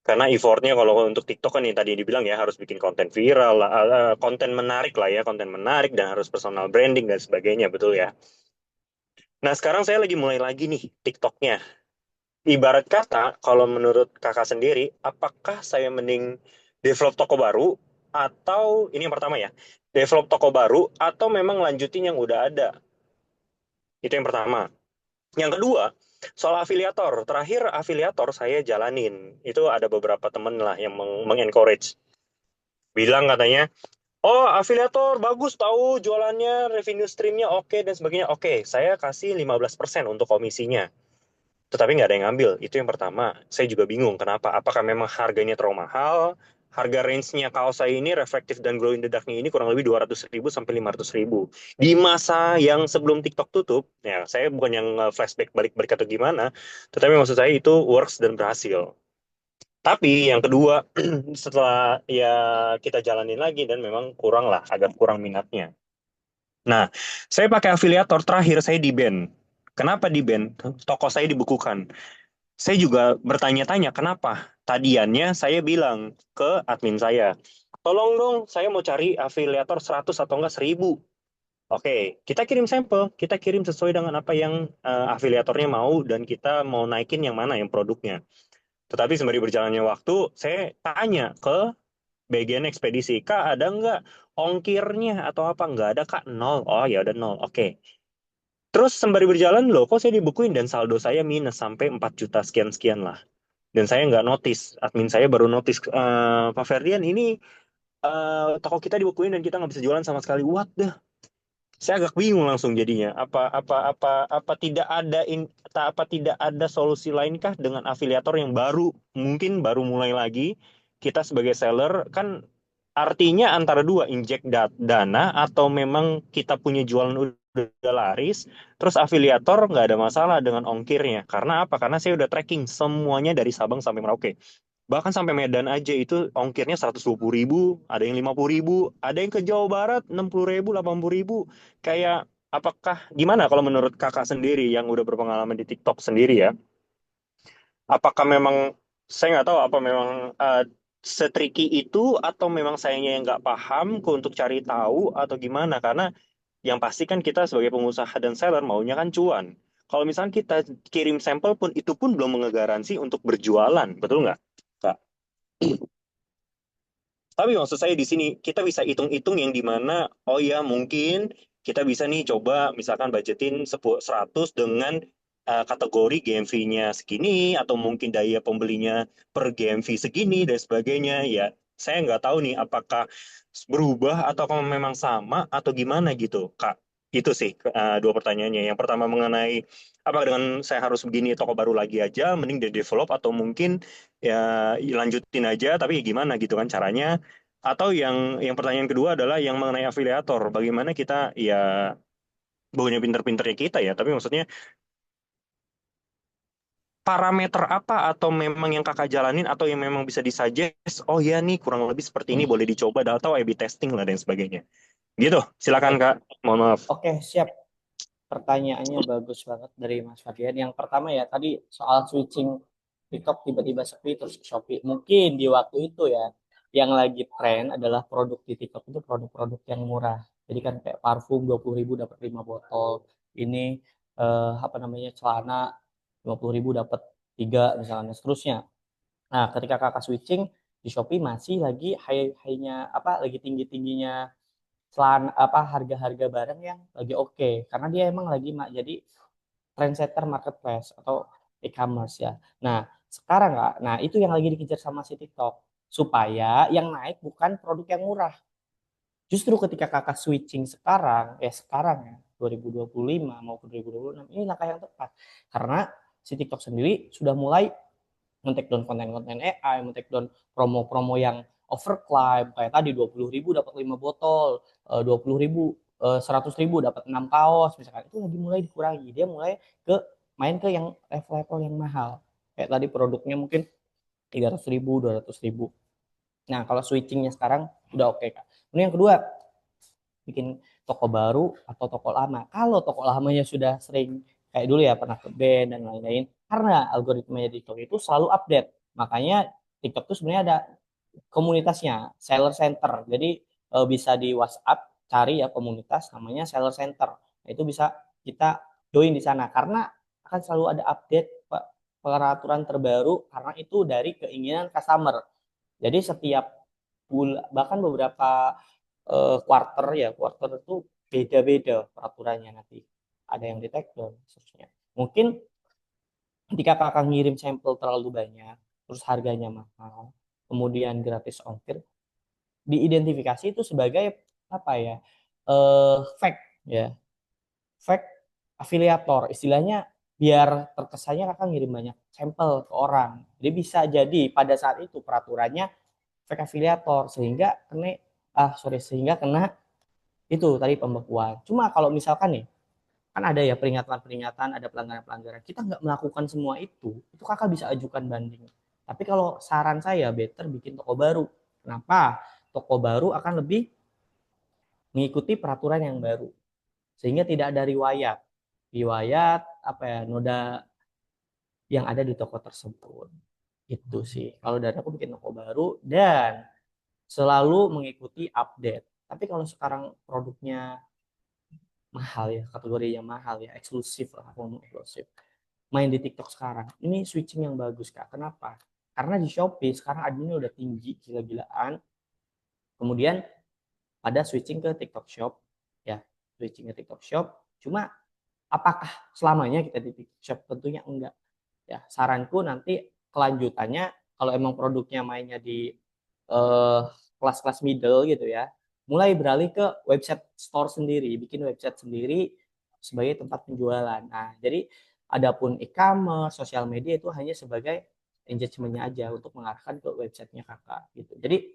Karena effortnya kalau untuk TikTok kan yang tadi dibilang ya harus bikin konten viral, lah, konten menarik lah ya, konten menarik dan harus personal branding dan sebagainya, betul ya. Nah sekarang saya lagi mulai lagi nih TikToknya. Ibarat kata, kalau menurut kakak sendiri, apakah saya mending develop toko baru atau ini yang pertama ya, develop toko baru atau memang lanjutin yang udah ada? Itu yang pertama. Yang kedua, soal afiliator. Terakhir afiliator saya jalanin. Itu ada beberapa temen lah yang mengencourage. Bilang katanya, oh afiliator bagus tahu jualannya, revenue streamnya oke dan sebagainya. Oke, saya kasih 15% untuk komisinya. Tetapi nggak ada yang ngambil. Itu yang pertama. Saya juga bingung kenapa. Apakah memang harganya terlalu mahal? Harga range-nya kaos saya ini, reflektif dan glow in the dark-nya ini kurang lebih 200.000 sampai 500.000. Di masa yang sebelum TikTok tutup, ya saya bukan yang flashback balik-balik atau gimana, tetapi maksud saya itu works dan berhasil. Tapi yang kedua, setelah ya kita jalanin lagi dan memang kurang lah, agak kurang minatnya. Nah, saya pakai afiliator terakhir, saya di-ban. Kenapa di-ban? Toko saya dibukukan. Saya juga bertanya-tanya kenapa. Tadiannya saya bilang ke admin saya, tolong dong saya mau cari afiliator 100 atau enggak 1.000. Oke, kita kirim sampel, kita kirim sesuai dengan apa yang afiliatornya mau dan kita mau naikin yang mana yang produknya. Tetapi sembari berjalannya waktu, saya tanya ke bagian ekspedisi, Kak ada nggak ongkirnya atau apa? Nggak ada Kak, nol. Oh ya udah nol, oke. Terus sembari berjalan loh, kok saya dibukuin dan saldo saya minus sampai 4 juta sekian-sekian lah. Dan saya nggak notice, admin saya baru notice, Pak Ferdian ini toko kita dibukuin dan kita nggak bisa jualan sama sekali. What the? Saya agak bingung langsung jadinya. Apa tidak ada apa tidak ada solusi lainkah dengan afiliator yang baru mungkin baru mulai lagi kita sebagai seller kan artinya antara dua injek dana atau memang kita punya jualan udah laris terus afiliator nggak ada masalah dengan ongkirnya karena apa? Karena saya udah tracking semuanya dari Sabang sampai Merauke. Bahkan sampai Medan aja itu ongkirnya 120.000, ada yang 50.000, ada yang ke Jawa Barat 60.000, 80.000. Kayak apakah gimana kalau menurut kakak sendiri yang udah berpengalaman di TikTok sendiri ya? Apakah memang saya nggak tahu apa memang setriki itu atau memang sayanya yang nggak paham untuk cari tahu atau gimana? Karena yang pasti kan kita sebagai pengusaha dan seller maunya kan cuan. Kalau misalnya kita kirim sampel pun itu pun belum mengaransi untuk berjualan, betul nggak, Kak? Tapi maksud saya di sini kita bisa hitung-hitung yang di mana oh ya mungkin kita bisa nih coba misalkan budgetin 100 dengan kategori GMV-nya segini atau mungkin daya pembelinya per GMV segini dan sebagainya ya. Saya nggak tahu nih apakah berubah atau memang sama atau gimana gitu, Kak. Itu sih dua pertanyaannya. Yang pertama mengenai apa dengan saya harus begini toko baru lagi aja, mending di develop atau mungkin ya lanjutin aja tapi ya gimana gitu kan caranya atau yang pertanyaan kedua adalah yang mengenai afiliator. Bagaimana kita ya bukannya pinter-pinternya kita ya, tapi maksudnya parameter apa atau memang yang kakak jalanin atau yang memang bisa disuggest, oh ya nih kurang lebih seperti ini boleh dicoba atau A/B testing lah dan sebagainya. Gitu, silakan Oke, Kak. Mohon maaf. oke, siap. Pertanyaannya bagus banget dari Mas Fadian. Yang pertama ya tadi soal switching TikTok tiba-tiba sepi terus ke Shopee. Mungkin di waktu itu ya yang lagi tren adalah produk di TikTok itu produk-produk yang murah. Jadi kan kayak parfum 20.000 dapat 5 botol. Ini apa namanya celana 50.000 dapat 3 misalnya seterusnya. Nah, ketika kakak switching di Shopee masih lagi high-nya apa lagi tinggi-tingginya apa harga-harga barang yang lagi oke karena dia emang lagi jadi trendsetter marketplace atau e-commerce ya. Nah, sekarang nggak, nah itu yang lagi dikejar sama si TikTok supaya yang naik bukan produk yang murah. Justru ketika kakak switching sekarang ya 2025 maupun 2026 ini langkah yang tepat karena si TikTok sendiri sudah mulai men-take down konten-konten AI, men-take down promo-promo yang overclimb kayak tadi 20.000 dapat 5 botol, 20.000 100.000 dapat 6 kaos misalkan itu lagi mulai dikurangi dia mulai ke main ke yang level-level yang mahal kayak tadi produknya mungkin 300.000, 200.000. Nah, kalau switchingnya sekarang udah oke, Kak. Ini yang kedua, bikin toko baru atau toko lama. Kalau toko lamanya sudah sering kayak dulu ya pernah ke band dan lain-lain, karena algoritmanya di TikTok itu selalu update. Makanya TikTok itu sebenarnya ada komunitasnya, seller center. Jadi bisa di WhatsApp cari ya komunitas namanya seller center. Nah, itu bisa kita join di sana karena akan selalu ada update peraturan terbaru karena itu dari keinginan customer. Jadi setiap bulan bahkan beberapa quarter itu beda-beda peraturannya nanti. Ada yang di take down, seterusnya. Mungkin ketika kakak ngirim sampel terlalu banyak, terus harganya mahal, kemudian gratis ongkir, diidentifikasi itu sebagai apa ya? Fake ya, fake afiliator. Istilahnya biar terkesannya kakak ngirim banyak sampel ke orang. Jadi bisa jadi pada saat itu peraturannya fake afiliator sehingga kena itu tadi pembekuan. Cuma kalau misalkan nih, kan ada ya peringatan-peringatan, ada pelanggaran-pelanggaran. Kita nggak melakukan semua itu kakak bisa ajukan banding. Tapi kalau saran saya, better bikin toko baru. Kenapa? Toko baru akan lebih mengikuti peraturan yang baru. Sehingga tidak ada riwayat. Riwayat, apa ya, noda yang ada di toko tersebut. Itu sih. Kalau dari aku bikin toko baru dan selalu mengikuti update. Tapi kalau sekarang produknya mahal ya, kategorinya mahal ya, eksklusif lah, aku ngomong eksklusif. Main di TikTok sekarang, ini switching yang bagus Kak. Kenapa? Karena di Shopee sekarang adminnya udah tinggi gila-gilaan. Kemudian ada switching ke TikTok Shop, ya, switching ke TikTok Shop. Cuma apakah selamanya kita di TikTok Shop? Tentunya enggak. Ya, saranku nanti kelanjutannya kalau emang produknya mainnya di eh, kelas-kelas middle gitu ya, mulai beralih ke website store sendiri, bikin website sendiri sebagai tempat penjualan. Nah, jadi adapun e-commerce, sosial media itu hanya sebagai engagementnya aja untuk mengarahkan ke websitenya kakak gitu. Jadi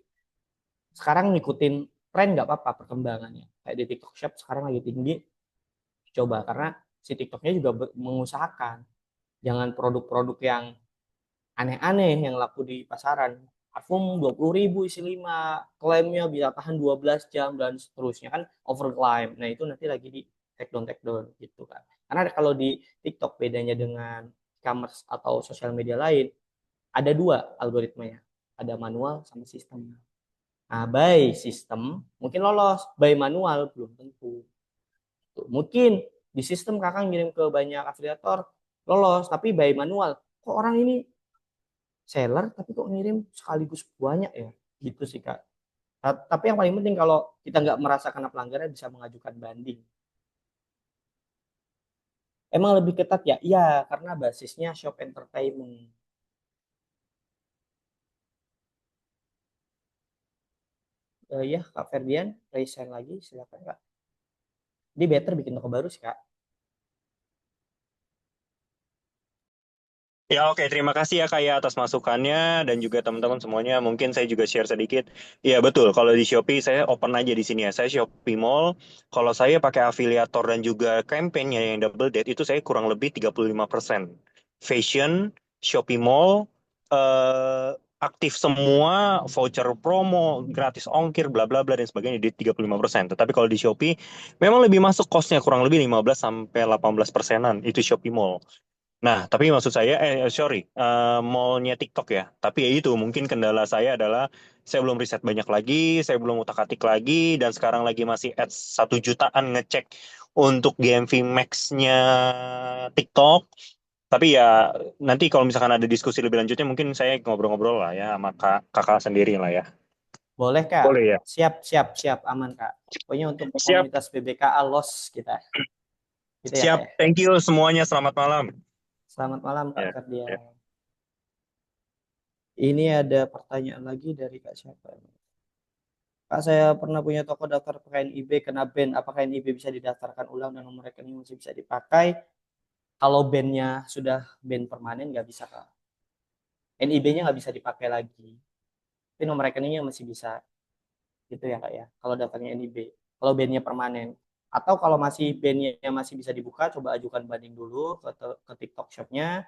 sekarang ngikutin tren nggak apa-apa perkembangannya. Kayak di TikTok Shop sekarang lagi tinggi, coba karena si TikToknya juga mengusahakan jangan produk-produk yang aneh-aneh yang laku di pasaran. Parfum 20.000 isi 5, klaimnya bisa tahan 12 jam dan seterusnya kan overclaim. Nah, itu nanti lagi di take down gitu kan. Karena kalau di TikTok bedanya dengan e-commerce atau sosial media lain, ada dua algoritmanya. Ada manual sama sistem. Nah, by sistem mungkin lolos, by manual belum tentu. Mungkin di sistem kakak ngirim ke banyak afiliator lolos, tapi by manual kok orang ini seller tapi kok ngirim sekaligus banyak ya, gitu sih Kak. Tapi yang paling penting kalau kita nggak merasa kena pelanggaran bisa mengajukan banding. Emang lebih ketat ya? Iya, karena basisnya shop entertainment. Ya Kak Ferdian, raise hand lagi silakan Kak. Dia better bikin toko baru sih Kak. Ya oke, terima kasih ya Kak ya atas masukannya dan juga teman-teman semuanya. Mungkin saya juga share sedikit. Iya betul, kalau di Shopee saya open aja di sini ya. Saya Shopee Mall. Kalau saya pakai afiliator dan juga campaign-nya yang double date itu saya kurang lebih 35%. Fashion, Shopee Mall, aktif semua, voucher promo, gratis ongkir, bla bla bla dan sebagainya di 35%. Tetapi kalau di Shopee memang lebih masuk cost-nya kurang lebih 15 sampai 18%-an itu Shopee Mall. Nah, tapi maksud saya, sorry, mallnya TikTok ya. Tapi ya itu, mungkin kendala saya adalah saya belum riset banyak lagi, saya belum utak-atik lagi, dan sekarang lagi masih ads 1 jutaan ngecek untuk GMV Max-nya TikTok. Tapi ya nanti kalau misalkan ada diskusi lebih lanjutnya, mungkin saya ngobrol-ngobrol lah ya sama kakak sendiri lah ya. Boleh Kak. Boleh ya? Siap, siap, siap, aman Kak. Pokoknya untuk Siap, komunitas BBKA los kita. Gitu ya Kak siap. ya. Thank you semuanya. Selamat malam. Selamat malam Kak Ya, ya. Ferdian. Ini ada pertanyaan lagi dari Kak siapa? Kak, saya pernah punya toko daftar pakai NIB kena ban. Apakah NIB bisa didaftarkan ulang dan nomor rekening masih bisa dipakai? Kalau ban-nya sudah ban permanen nggak bisa Kak. NIB-nya nggak bisa dipakai lagi. Tapi nomor rekeningnya masih bisa. Gitu ya Kak ya. Kalau daftarnya NIB. Kalau ban-nya permanen. Atau kalau masih ban-nya masih bisa dibuka, coba ajukan banding dulu ke TikTok Shop-nya.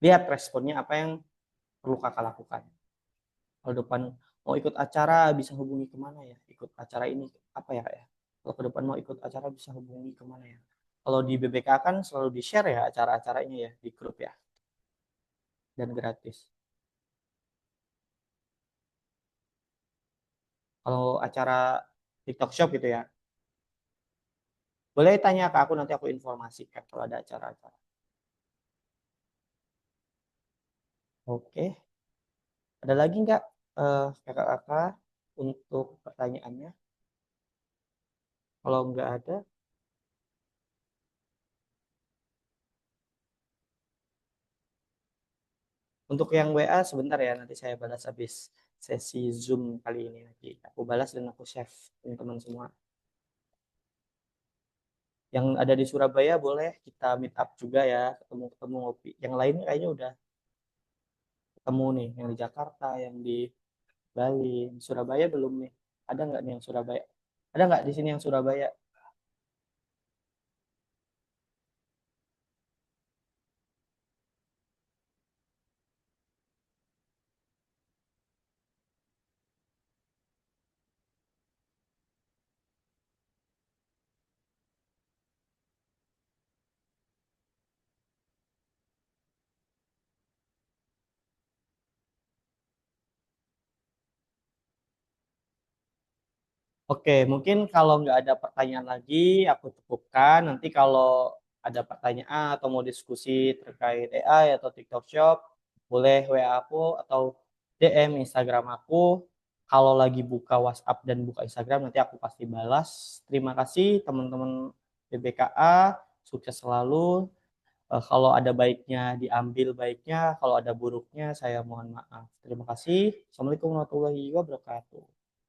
Lihat responnya apa yang perlu kakak lakukan. Kalau depan mau ikut acara bisa hubungi kemana ya? Ikut acara ini apa ya, Kak, ya? Kalau ke depan mau ikut acara bisa hubungi kemana ya? Kalau di BBK kan selalu di-share ya acara-acaranya ya di grup ya, dan gratis. Kalau acara TikTok Shop gitu ya, boleh tanya ke aku, nanti aku informasikan kalau ada acara-acara. Oke, ada lagi nggak kakak-kakak untuk pertanyaannya? Kalau nggak ada, untuk yang WA sebentar ya, nanti saya balas habis sesi Zoom kali ini nanti. Aku balas dan aku save teman-teman semua. Yang ada di Surabaya boleh kita meet up juga ya, ketemu-ketemu ngopi. Yang lain kayaknya udah ketemu nih, yang di Jakarta, yang di Bali. Surabaya belum nih. Ada nggak nih yang Surabaya? Ada nggak di sini yang Surabaya? Oke, mungkin kalau nggak ada pertanyaan lagi, aku cukupkan. Nanti kalau ada pertanyaan atau mau diskusi terkait AI atau TikTok Shop, boleh WA aku atau DM Instagram aku. Kalau lagi buka WhatsApp dan buka Instagram, nanti aku pasti balas. Terima kasih teman-teman BBKA, sukses selalu. Kalau ada baiknya diambil baiknya, kalau ada buruknya saya mohon maaf. Terima kasih. Assalamualaikum warahmatullahi wabarakatuh.